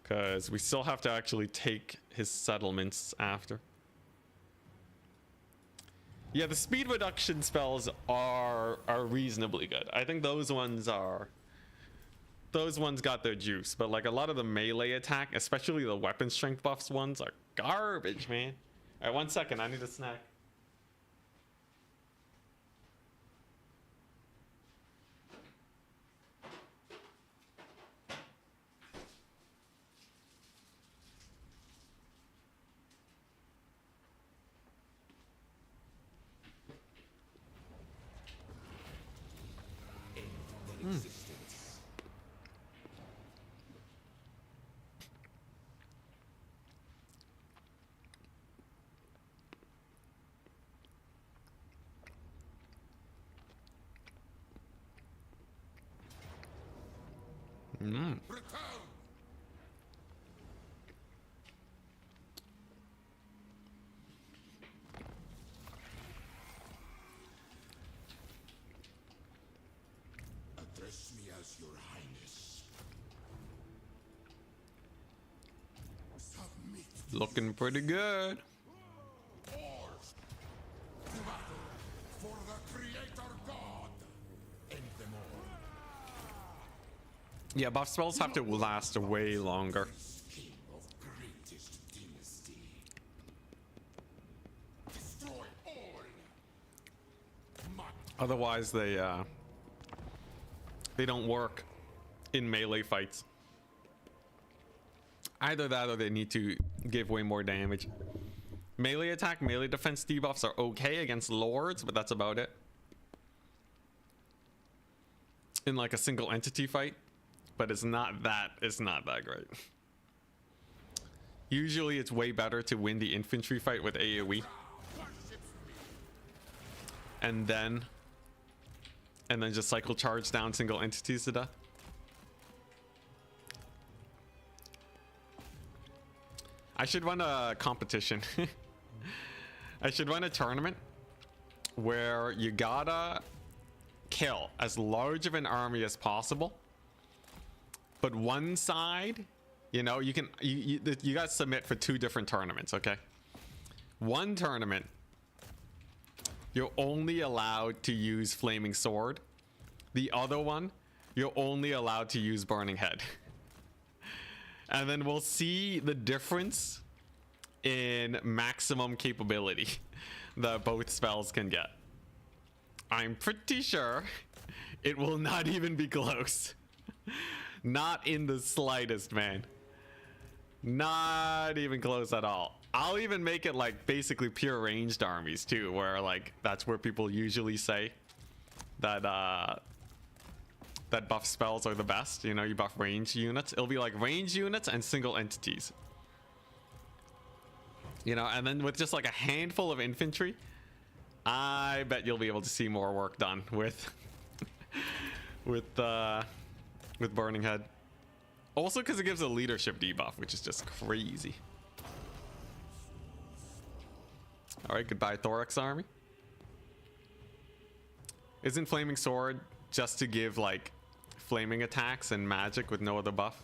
Speaker 1: because we still have to actually take his settlements after. Yeah, the speed reduction spells are reasonably good. I think those ones are those ones got their juice, but like a lot of the melee attack, especially the weapon strength buffs ones, are garbage, man. All right, 1 second, I need a snack.
Speaker 2: Return! Address me as your highness. Submit.
Speaker 1: Looking pretty good.
Speaker 2: Wars. To battle for the Creator God. End them all.
Speaker 1: Yeah, buff spells have to last way longer.
Speaker 2: King of greatest dynasty. Destroy all.
Speaker 1: Otherwise, they don't work in melee fights. Either that, or they need to give way more damage. Melee attack, melee defense debuffs are okay against lords, but that's about it. In like a single entity fight, but it's not that great. Usually, it's way better to win the infantry fight with AoE, and then just cycle charge down single entities to death. I should run a competition. I should run a tournament where you gotta kill as large of an army as possible, but one side, you know, you gotta submit for 2 different tournaments. Okay, one tournament you're only allowed to use Flaming Sword. The other one, you're only allowed to use Burning Head. And then we'll see the difference in maximum capability that both spells can get. I'm pretty sure it will not even be close. Not in the slightest, man. Not even close at all. I'll even make it like basically pure ranged armies too, where like that's where people usually say that that buff spells are the best. You know, you buff range units. It'll be like range units and single entities. You know, and then with just like a handful of infantry, I bet you'll be able to see more work done with with Burning Head. Also because it gives a leadership debuff, which is just crazy. All right, goodbye, Thorax army. Isn't Flaming Sword just to give like flaming attacks and magic with no other buff?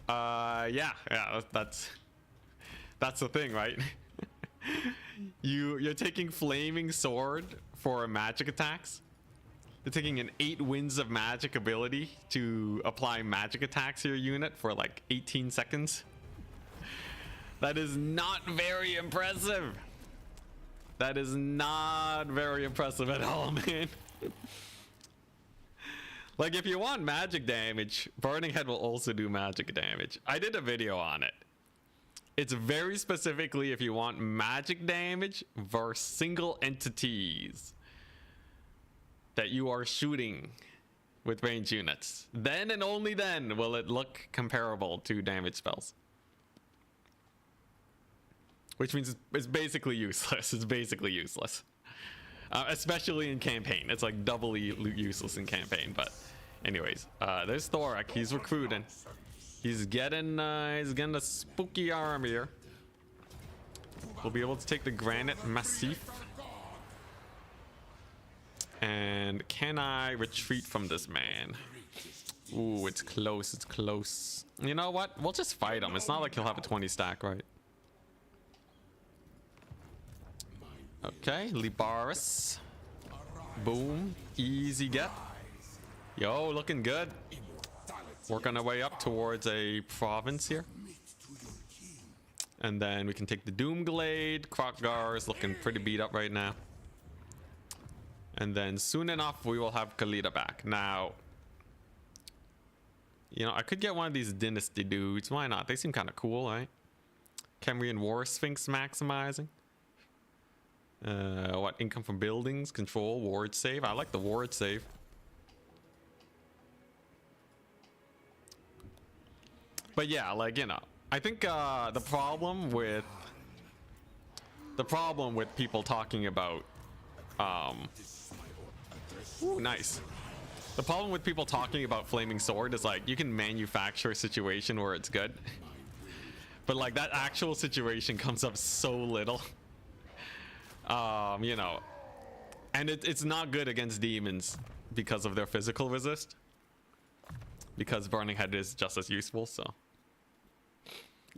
Speaker 1: Yeah, that's the thing, right? You're taking Flaming Sword for magic attacks. You're taking an 8 winds of magic ability to apply magic attacks to your unit for like 18 seconds. That is not very impressive. That is not very impressive at all, man. Like, if you want magic damage, Burning Head will also do magic damage. I did a video on it. It's very specifically if you want magic damage versus single entities that you are shooting with range units. Then and only then will it look comparable to damage spells. Which means it's basically useless. It's basically useless. Especially in campaign. It's like doubly useless in campaign. But anyways, there's Thorak. He's recruiting. He's getting a spooky arm here. We'll be able to take the Granite Massif. And can I retreat from this man? Ooh, it's close. It's close. You know what? We'll just fight him. It's not like he'll have a 20 stack, right? Okay, Libaris. Boom. Easy get. Yo, looking good.
Speaker 2: Immortality.
Speaker 1: Working our way up towards a province here.
Speaker 2: Submit to your king.
Speaker 1: And then we can take the Doomglade. Krokgar is looking pretty beat up right now. And then soon enough, we will have Khalida back. Now, you know, I could get one of these Dynasty dudes. Why not? They seem kind of cool, right? Cambrian War Sphinx maximizing. What? Income from buildings, control, ward save. I like the ward save. But yeah, like, you know, I think the problem with people talking about ooh, nice. The problem with people talking about Flaming Sword is like you can manufacture a situation where it's good. But like that actual situation comes up so little. You know, and it's not good against demons because of their physical resist. Because Burning Head is just as useful, so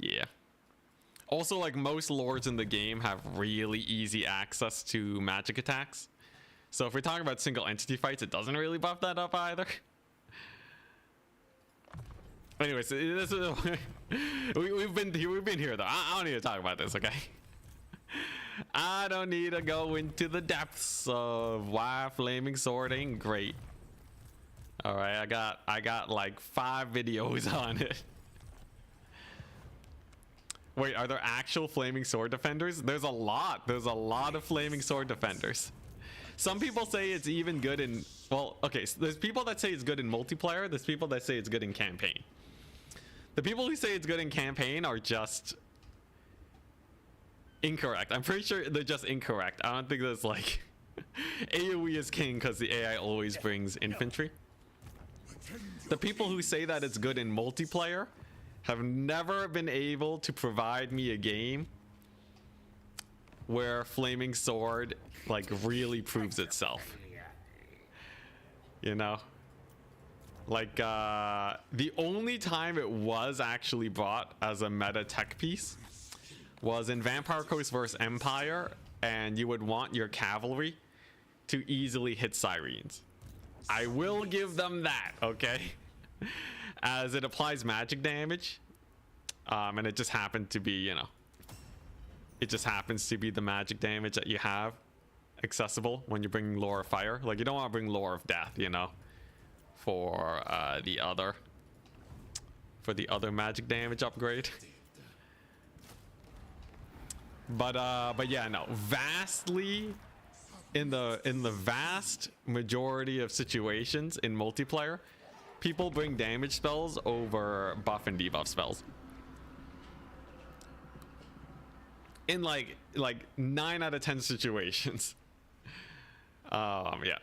Speaker 1: yeah. Also, like most lords in the game have really easy access to magic attacks. So if we're talking about single entity fights, it doesn't really buff that up either. Anyways, this is we've been here though. I don't need to talk about this, okay? I don't need to go into the depths of why Flaming Sword ain't great. All right, I got like 5 videos on it. Wait, are there actual Flaming Sword defenders? There's a lot. There's a lot of Flaming Sword defenders. Some people say it's even good in, well, okay, so there's people that say it's good in multiplayer. There's people that say it's good in campaign. The people who say it's good in campaign are just incorrect. I'm pretty sure they're just incorrect. I don't think there's like AoE is king because the AI always brings infantry. The people who say that it's good in multiplayer have never been able to provide me a game where Flaming Sword like really proves itself. You know, like the only time it was actually brought as a meta tech piece was in Vampire Coast vs Empire, and you would want your cavalry to easily hit sirens. I will give them that, okay? As it applies magic damage, and it just happened to be, you know, it just happens to be the magic damage that you have accessible when you're bringing Lore of Fire. Like, you don't want to bring Lore of Death, you know, for the other magic damage upgrade. But yeah, no, vastly in the vast majority of situations in multiplayer, people bring damage spells over buff and debuff spells. In like 9 out of 10 situations. Yeah.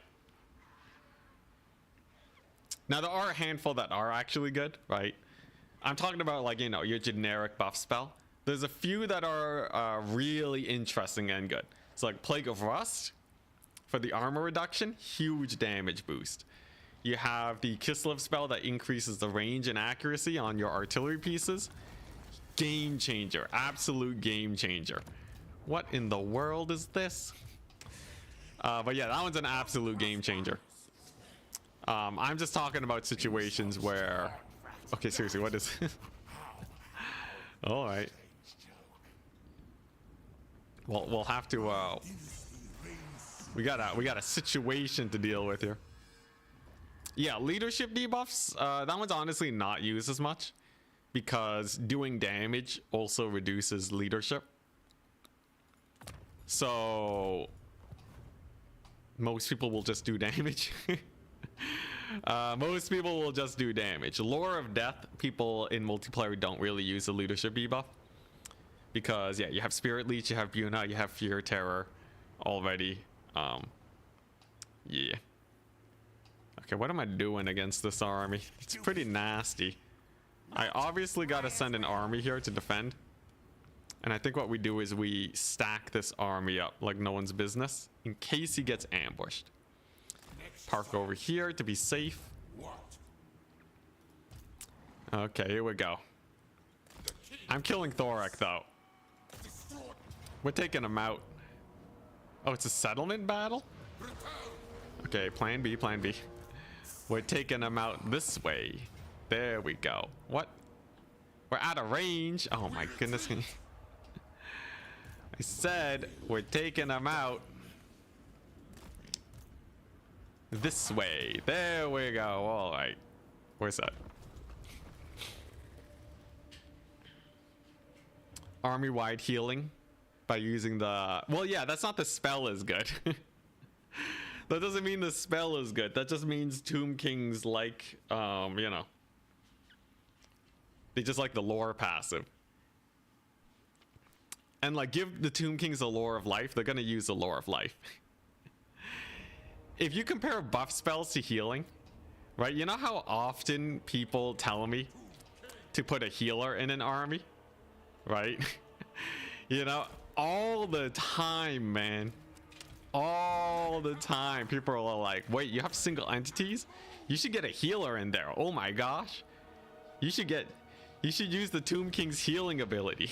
Speaker 1: Now there are a handful that are actually good, right? I'm talking about like, you know, your generic buff spell. There's a few that are really interesting and good. So like Plague of Rust for the armor reduction, huge damage boost. You have the Kislev spell that increases the range and accuracy on your artillery pieces. Game changer, absolute game changer. What in the world is this? But yeah, that one's an absolute game changer. I'm just talking about situations where, okay, seriously, what is all right, well, we'll have to we got a situation to deal with here. Yeah, leadership debuffs, that one's honestly not used as much because doing damage also reduces leadership. So most people will just do damage. Most people will just do damage. Lore of Death, people in multiplayer don't really use the leadership debuff because yeah, you have Spirit Leech, you have Buna, you have Fear Terror already. Yeah. Okay, what am I doing against this army? It's pretty nasty. I obviously gotta send an army here to defend. And I think what we do is we stack this army up like no one's business in case he gets ambushed. Park over here to be safe. Okay, here we go. I'm killing Thorak though. We're taking him out. Oh, it's a settlement battle? Okay, plan B, plan B. We're taking them out this way. There we go. What? We're out of range. Oh my goodness. I said we're taking them out this way. There we go. All right. Where's that? Army-wide healing by using the... Well, yeah, that's not the spell is good. That doesn't mean the spell is good. That just means Tomb Kings like, you know, they just like the lore passive. And like, give the Tomb Kings the lore of life, they're gonna use the lore of life. If you compare buff spells to healing, right? You know how often people tell me to put a healer in an army, right? You know, all the time, man. All the time, people are like, wait, you have single entities? You should get a healer in there. Oh my gosh. You should use the Tomb King's healing ability.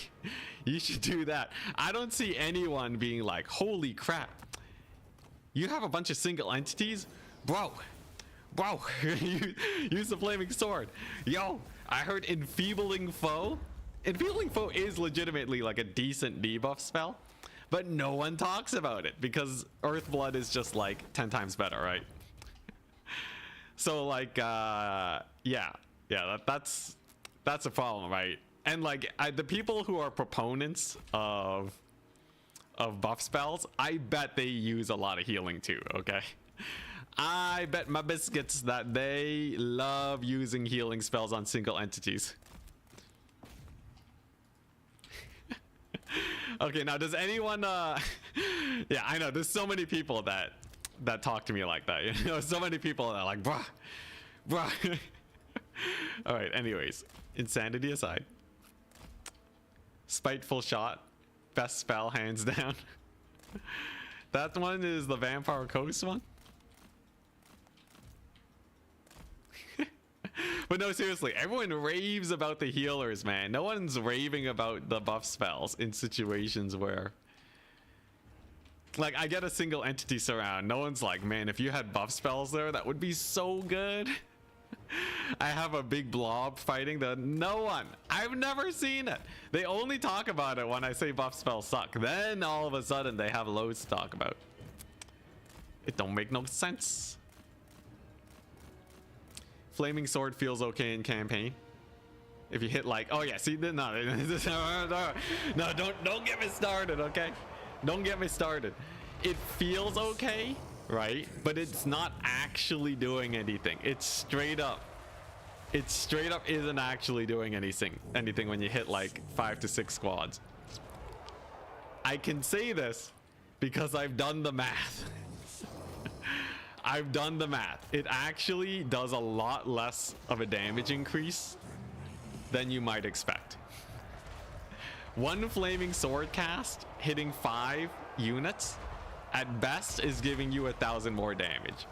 Speaker 1: You should do that. I don't see anyone being like, holy crap. You have a bunch of single entities? Bro, use the flaming sword. Yo, I heard enfeebling foe. Enfeebling foe is legitimately like a decent debuff spell. But no one talks about it because Earthblood is just like 10 times better, right? So like, that's a problem, right? And like, the people who are proponents of buff spells, I bet they use a lot of healing too. Okay, I bet my biscuits that they love using healing spells on single entities. Okay, now does anyone yeah, I know there's so many people that talk to me like that, you know, so many people that are like, bruh. All right, anyways, insanity aside, spiteful shot, best spell hands down. That one is the Vampire Coast one. But no, seriously, everyone raves about the healers, man. No one's raving about the buff spells in situations where, like, I get a single entity surround. No one's like, man, if you had buff spells there, that would be so good. I have a big blob fighting the... No one. I've never seen it. They only talk about it when I say buff spells suck. Then all of a sudden they have loads to talk about. It don't make no sense. Flaming sword feels okay in campaign. If you hit like, oh yeah, see, no, don't get me started, okay? Don't get me started. It feels okay, right? But it's not actually doing anything. It straight up isn't actually doing anything when you hit like 5 to 6 squads. I can say this because I've done the math. I've done the math. It actually does a lot less of a damage increase than you might expect. One flaming sword cast hitting 5 units at best is giving you 1,000 more damage.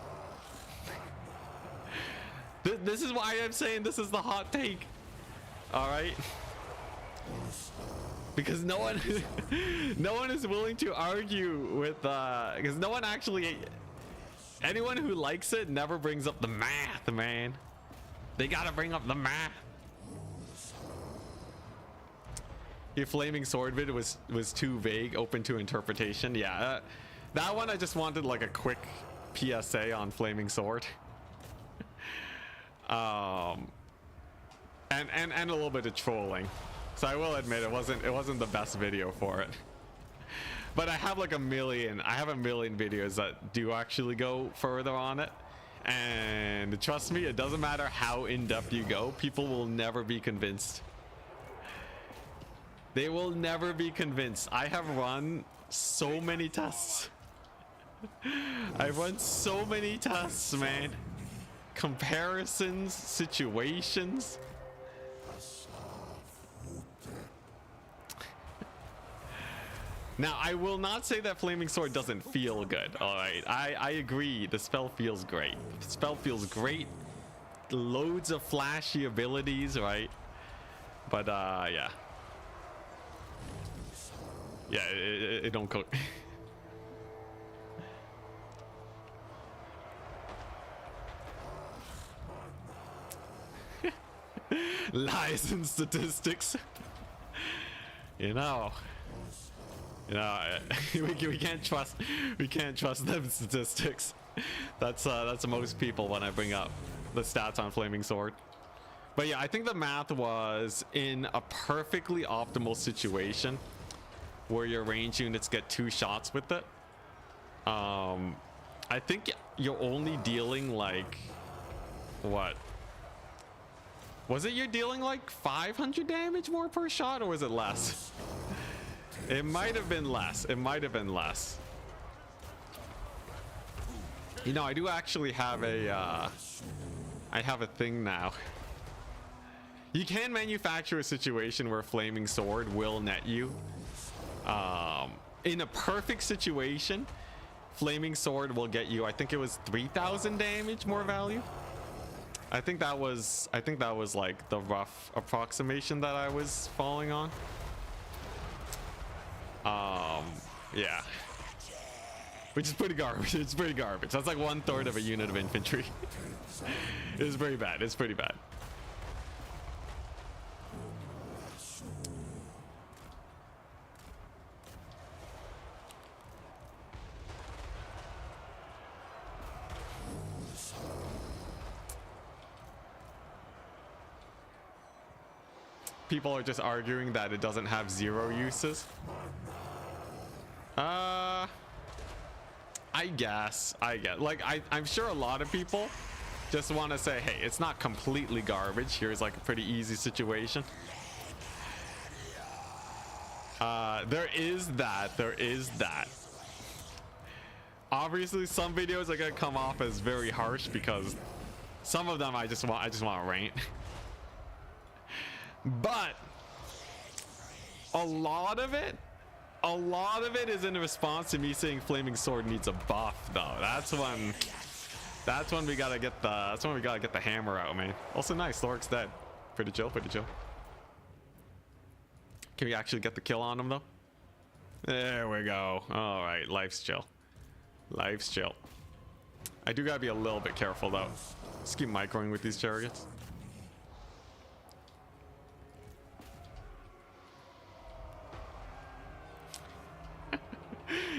Speaker 1: This is why I'm saying this is the hot take. All right, because no one is willing to argue with because no one actually. Anyone who likes it never brings up the math, man. They gotta bring up the math. Your flaming sword vid was too vague, open to interpretation. Yeah, that one I just wanted like a quick PSA on flaming sword. And a little bit of trolling. So I will admit it wasn't the best video for it. But I have like a million videos that do actually go further on it. And trust me, it doesn't matter how in-depth you go, people will never be convinced. They will never be convinced. I have run so many tests. I've run so many tests, man. Comparisons, situations. Now, I will not say that Flaming Sword doesn't feel good, alright? I agree, the spell feels great. The spell feels great. Loads of flashy abilities, right? But, yeah. Yeah, it don't cook. Lies and statistics. You know, we can't trust them statistics. That's most people when I bring up the stats on Flaming Sword. But yeah, I think the math was in a perfectly optimal situation where your range units get 2 shots with it. I think you're only dealing like, what? Was it you're dealing like 500 damage more per shot, or was it less? It might have been less. It might have been less. You know, I do actually have a, I have a thing now. You can manufacture a situation where Flaming Sword will net you. In a perfect situation, Flaming Sword will get you, I think it was 3,000 damage more value. I think that was like the rough approximation that I was falling on. Yeah. Which is pretty garbage. It's pretty garbage. That's like 1/3 of a unit of infantry. It's very bad. It's pretty bad. People are just arguing that it doesn't have 0 uses. I guess. Like, I'm sure a lot of people just want to say, hey, it's not completely garbage. Here's like a pretty easy situation. There is that. Obviously, some videos are gonna come off as very harsh because some of them I just want to rant. But a lot of it is in response to me saying Flaming Sword needs a buff, though. That's when we gotta get the hammer out, man. Also nice, Lorik's dead. Pretty chill. Can we actually get the kill on him though? There we go. All right, life's chill. I do gotta be a little bit careful though. Just keep microing with these chariots.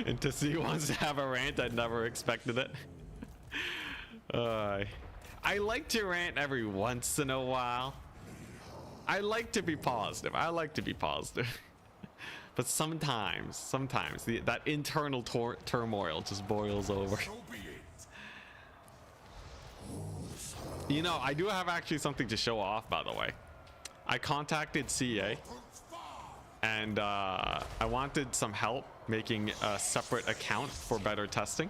Speaker 1: Enticity wants to have a rant. I never expected it. I like to rant every once in a while. I like to be positive. But sometimes that internal turmoil just boils over. You know, I do have actually something to show off, by the way. I contacted CA and I wanted some help making a separate account for better testing,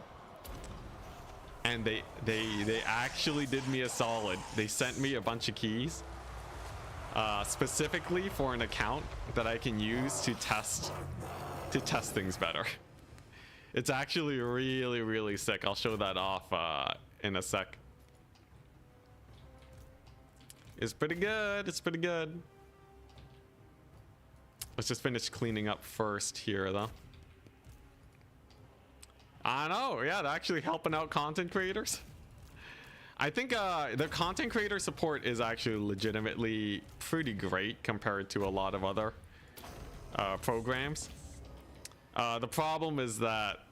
Speaker 1: and they actually did me a solid. They sent me a bunch of keys specifically for an account that I can use to test things better. It's actually really sick. I'll show that off in a sec. It's pretty good. Let's just finish cleaning up first here though. I know, yeah, they're actually helping out content creators. I think the content creator support is actually legitimately pretty great compared to a lot of other programs. The problem is that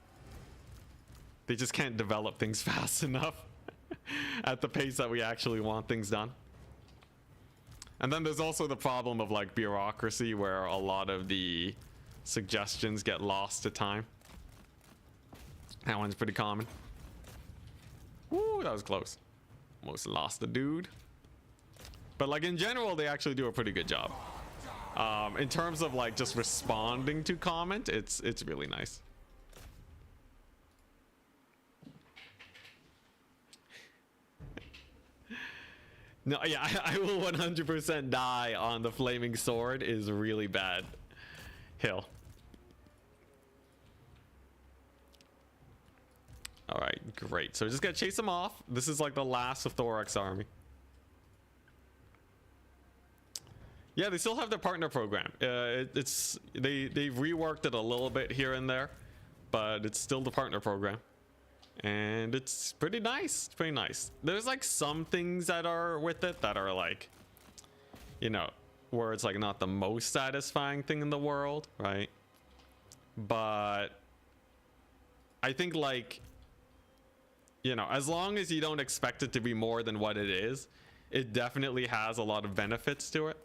Speaker 1: they just can't develop things fast enough at the pace that we actually want things done. And then there's also the problem of like bureaucracy, where a lot of the suggestions get lost to time. That one's pretty common. Woo, that was close. Almost lost the dude. But like in general, they actually do a pretty good job. In terms of like just responding to comment, it's really nice. No, yeah, I will 100% die on the Flaming Sword is really bad hill. All right, great. So we're just gonna chase them off. This is like the last of Thorak's army. Yeah, they still have their partner program. They've reworked it a little bit here and there, but it's still the partner program, and it's pretty nice. It's pretty nice. There's like some things that are with it that are like, you know, where it's like not the most satisfying thing in the world, right? But I think, like, you know, as long as you don't expect it to be more than what it is, it definitely has a lot of benefits to it.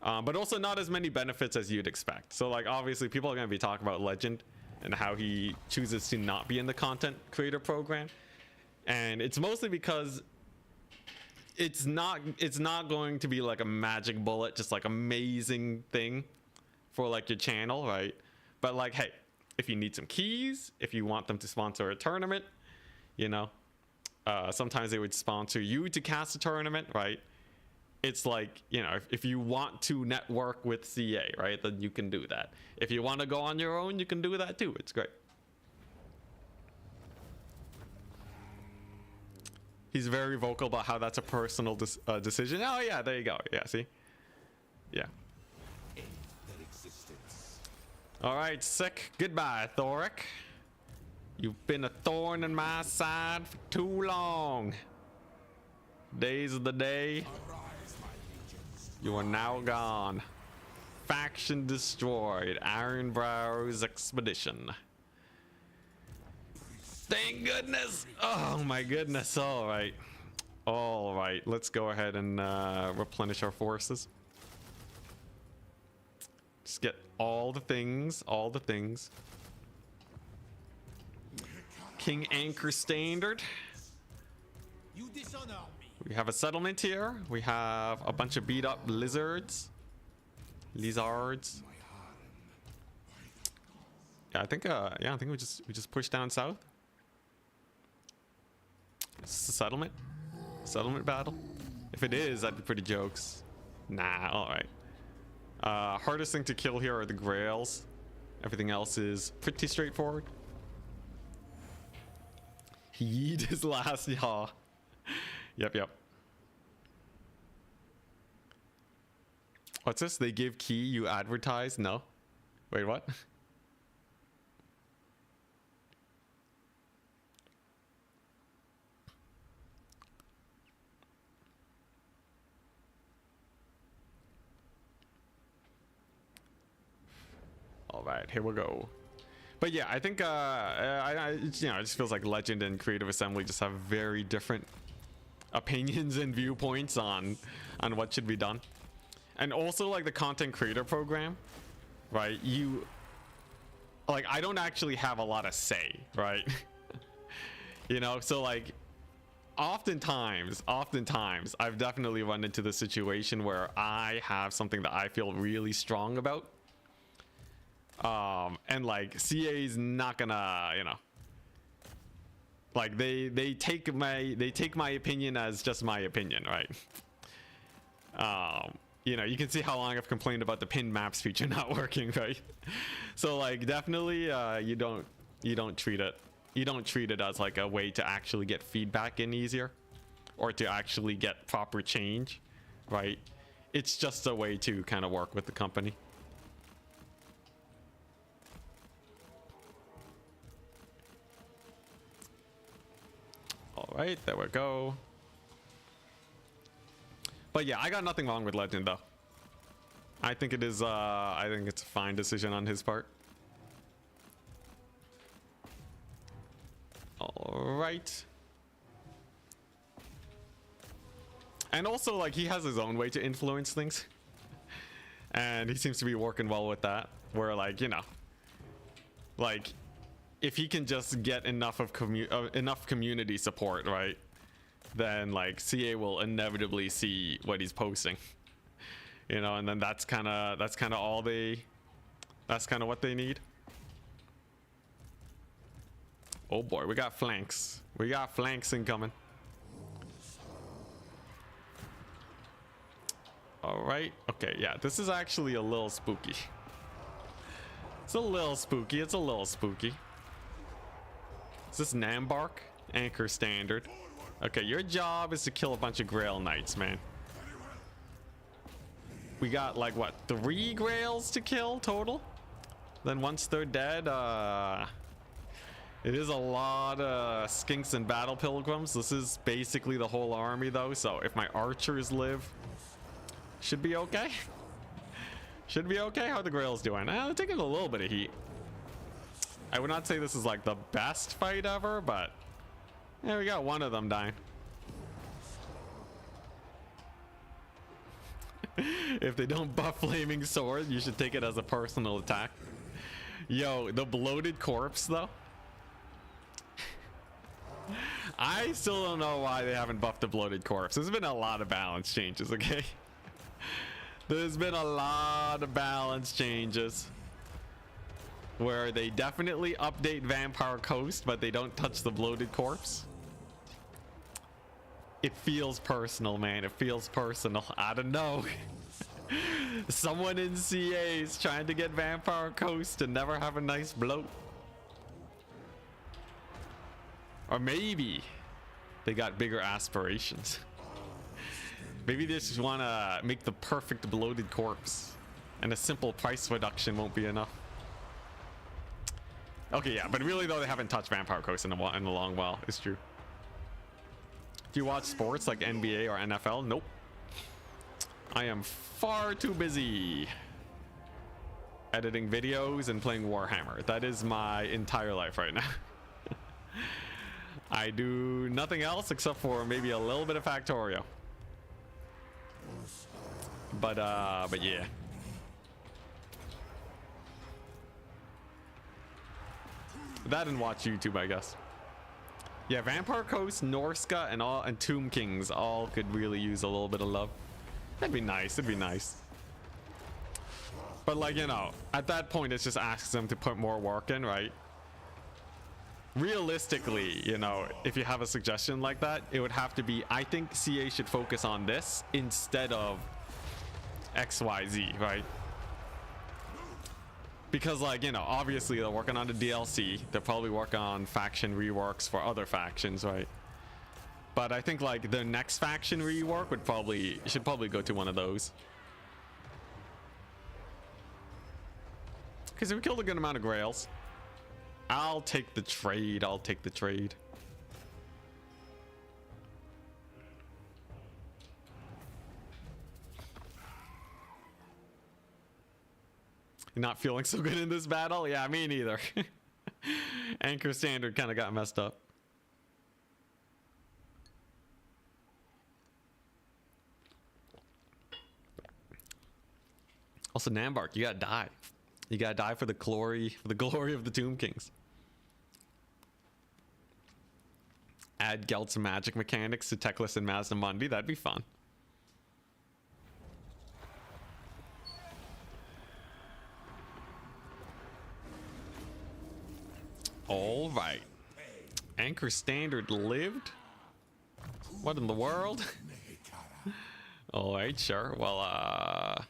Speaker 1: But also not as many benefits as you'd expect. So, like, obviously people are going to be talking about Legend and how he chooses to not be in the content creator program. And it's mostly because it's not going to be like a magic bullet, just like amazing thing for like your channel, right? But like, hey, if you need some keys, if you want them to sponsor a tournament, you know, sometimes they would sponsor you to cast a tournament, right? It's like, you know, if you want to network with CA, right, then you can do that. If you want to go on your own, you can do that too. It's great. He's very vocal about how that's a personal decision. Oh yeah, there you go. Yeah, see? Yeah. All right, sick. Goodbye, Thoric. You've been a thorn in my side for too long. Days of the day. You are now gone. Faction destroyed. Ironbrow's expedition. Thank goodness. Oh my goodness. All right. All right. Let's go ahead and replenish our forces. Just get all the things. All the things. King Anchor Standard.
Speaker 2: You dishonor me.
Speaker 1: We have a settlement here. We have a bunch of beat up lizards. Lizards. Yeah, I think we just push down south. Is this a settlement? Settlement battle? If it is, that'd be pretty jokes. Nah, alright. Hardest thing to kill here are the grails. Everything else is pretty straightforward. He yeet his last yaw. Yep. What's this? They give key, you advertise? No. Wait, what? All right, here we go. But yeah, I think it just feels like Legend and Creative Assembly just have very different opinions and viewpoints on what should be done. And also, like, the content creator program, right? I don't actually have a lot of say, right? You know, so like oftentimes I've definitely run into the situation where I have something that I feel really strong about, and like CA's not gonna, you know, like they take my opinion as just my opinion, right? You know, you can see how long I've complained about the pinned maps feature not working, right? So like definitely you don't treat it as like a way to actually get feedback in easier or to actually get proper change, right? It's just a way to kind of work with the company. All right, there we go. But yeah, I got nothing wrong with Legend though. I think it is I think it's a fine decision on his part. All right. And also, like, he has his own way to influence things. And he seems to be working well with that. Where, like, you know, like, if he can just get enough of enough community support, right, then like CA will inevitably see what he's posting, you know, and then that's kind of what they need. Oh boy, we got flanks incoming. All right, okay, yeah, this is actually a little spooky. It's a little spooky. Is this Nambark? Anchor Standard. Okay, your job is to kill a bunch of Grail Knights, man. We got like what, 3 Grails to kill total? Then once they're dead, it is a lot of Skinks and Battle Pilgrims. This is basically the whole army though, so if my archers live, Should be okay. Should be okay. How are the Grails doing? They're taking a little bit of heat. I would not say this is like the best fight ever, but yeah, we got one of them dying. If they don't buff Flaming Sword, you should take it as a personal attack. Yo, the bloated corpse though. I still don't know why they haven't buffed the bloated corpse. There's been a lot of balance changes, okay? There's been a lot of balance changes where they definitely update Vampire Coast, but they don't touch the bloated corpse. It feels personal, man. It feels personal. I don't know. Someone in CA is trying to get Vampire Coast to never have a nice bloat. Or maybe they got bigger aspirations. Maybe they just want to make the perfect bloated corpse, and a simple price reduction won't be enough. Okay, yeah, but really though, they haven't touched Vampire Coast in a long while. It's true. Do you watch sports like NBA or NFL? Nope. I am far too busy editing videos and playing Warhammer. That is my entire life right now. I do nothing else except for maybe a little bit of Factorio. But yeah. That and watch YouTube, I guess. Yeah, Vampire Coast, Norska, and Tomb Kings all could really use a little bit of love. That'd be nice. It'd be nice. But like, you know, at that point, it's just asks them to put more work in, right? Realistically, you know, if you have a suggestion like that, it would have to be, I think CA should focus on this instead of XYZ, right? Because, like, you know, obviously they're working on the DLC. They'll probably work on faction reworks for other factions, right? But I think, like, the next faction rework should probably go to one of those. Because we killed a good amount of Grails. I'll take the trade. I'll take the trade. You're not feeling so good in this battle? Yeah, me neither. Anchor standard kind of got messed up. Also, Nambark, you gotta die. You gotta die for the glory of the Tomb Kings. Add Gelt's magic mechanics to Teclis and Mazdamundi. That'd be fun. All right. Anchor standard lived. What in the world? All right, sure. Well, I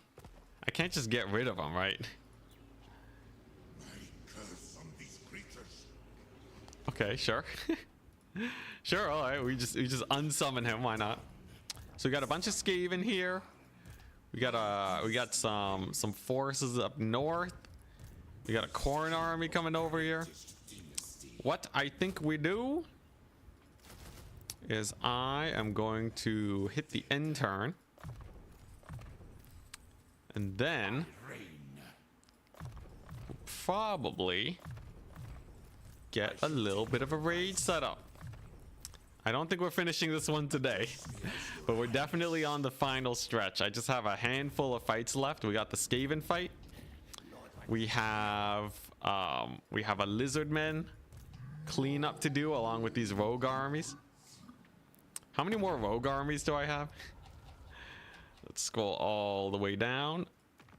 Speaker 1: can't just get rid of them, right? Okay, sure. Sure, all right. We just unsummon him. Why not? So we got a bunch of Skaven here. We got some forces up north. We got a Khorne army coming over here. What I think we do is I am going to hit the end turn, and then probably get a little bit of a raid set up. I don't think we're finishing this one today, but we're definitely on the final stretch. I just have a handful of fights left. We got the Skaven fight. We have a Lizardmen cleanup to do along with these rogue armies. How many more rogue armies do I have? Let's scroll all the way down.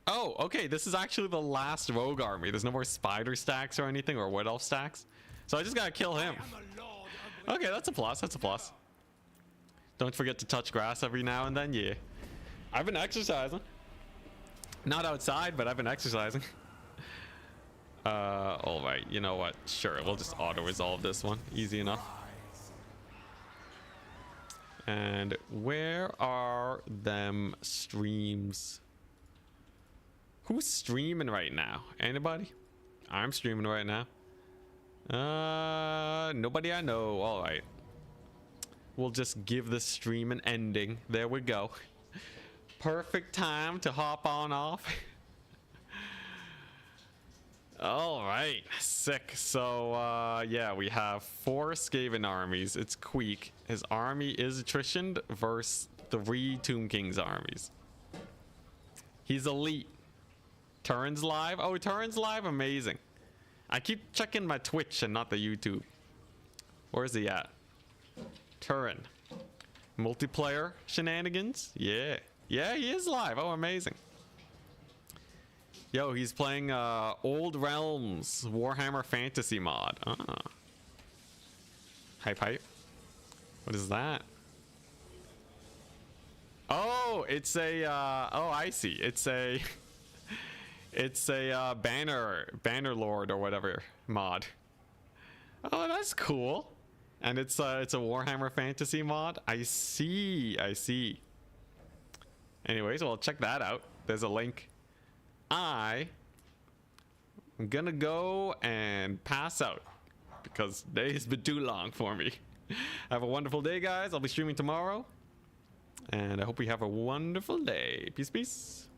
Speaker 1: Oh, okay. This is actually the last rogue army. There's no more spider stacks or anything, or wood elf stacks. So I just gotta kill him. Okay, that's a plus. That's a plus. Don't forget to touch grass every now and then. Yeah. I've been exercising. Not outside, but I've been exercising. All right. You know what? Sure. We'll just auto-resolve this one. Easy enough. And where are them streams? Who's streaming right now? Anybody? I'm streaming right now. Nobody I know. All right. We'll just give the stream an ending. There we go. Perfect time to hop on off. All right, sick. So yeah, we have 4 Skaven armies. It's Queek. His army is attritioned versus 3 Tomb King's armies. He's elite. Turin's live. Oh, Turin's live. Amazing. I keep checking my Twitch and not the YouTube. Where's he at? Turin. Multiplayer shenanigans. Yeah. Yeah, he is live. Oh, amazing. Yo, he's playing Old Realms Warhammer Fantasy mod. Ah. Hype hype. What is that? Oh, it's a oh, I see. It's a it's a banner lord or whatever mod. Oh, that's cool. And it's a Warhammer Fantasy mod. I see. I see. Anyways, well, check that out. There's a link. I'm gonna go and pass out because the day has been too long for me. Have a wonderful day, guys. I'll be streaming tomorrow. And I hope you have a wonderful day. Peace, peace.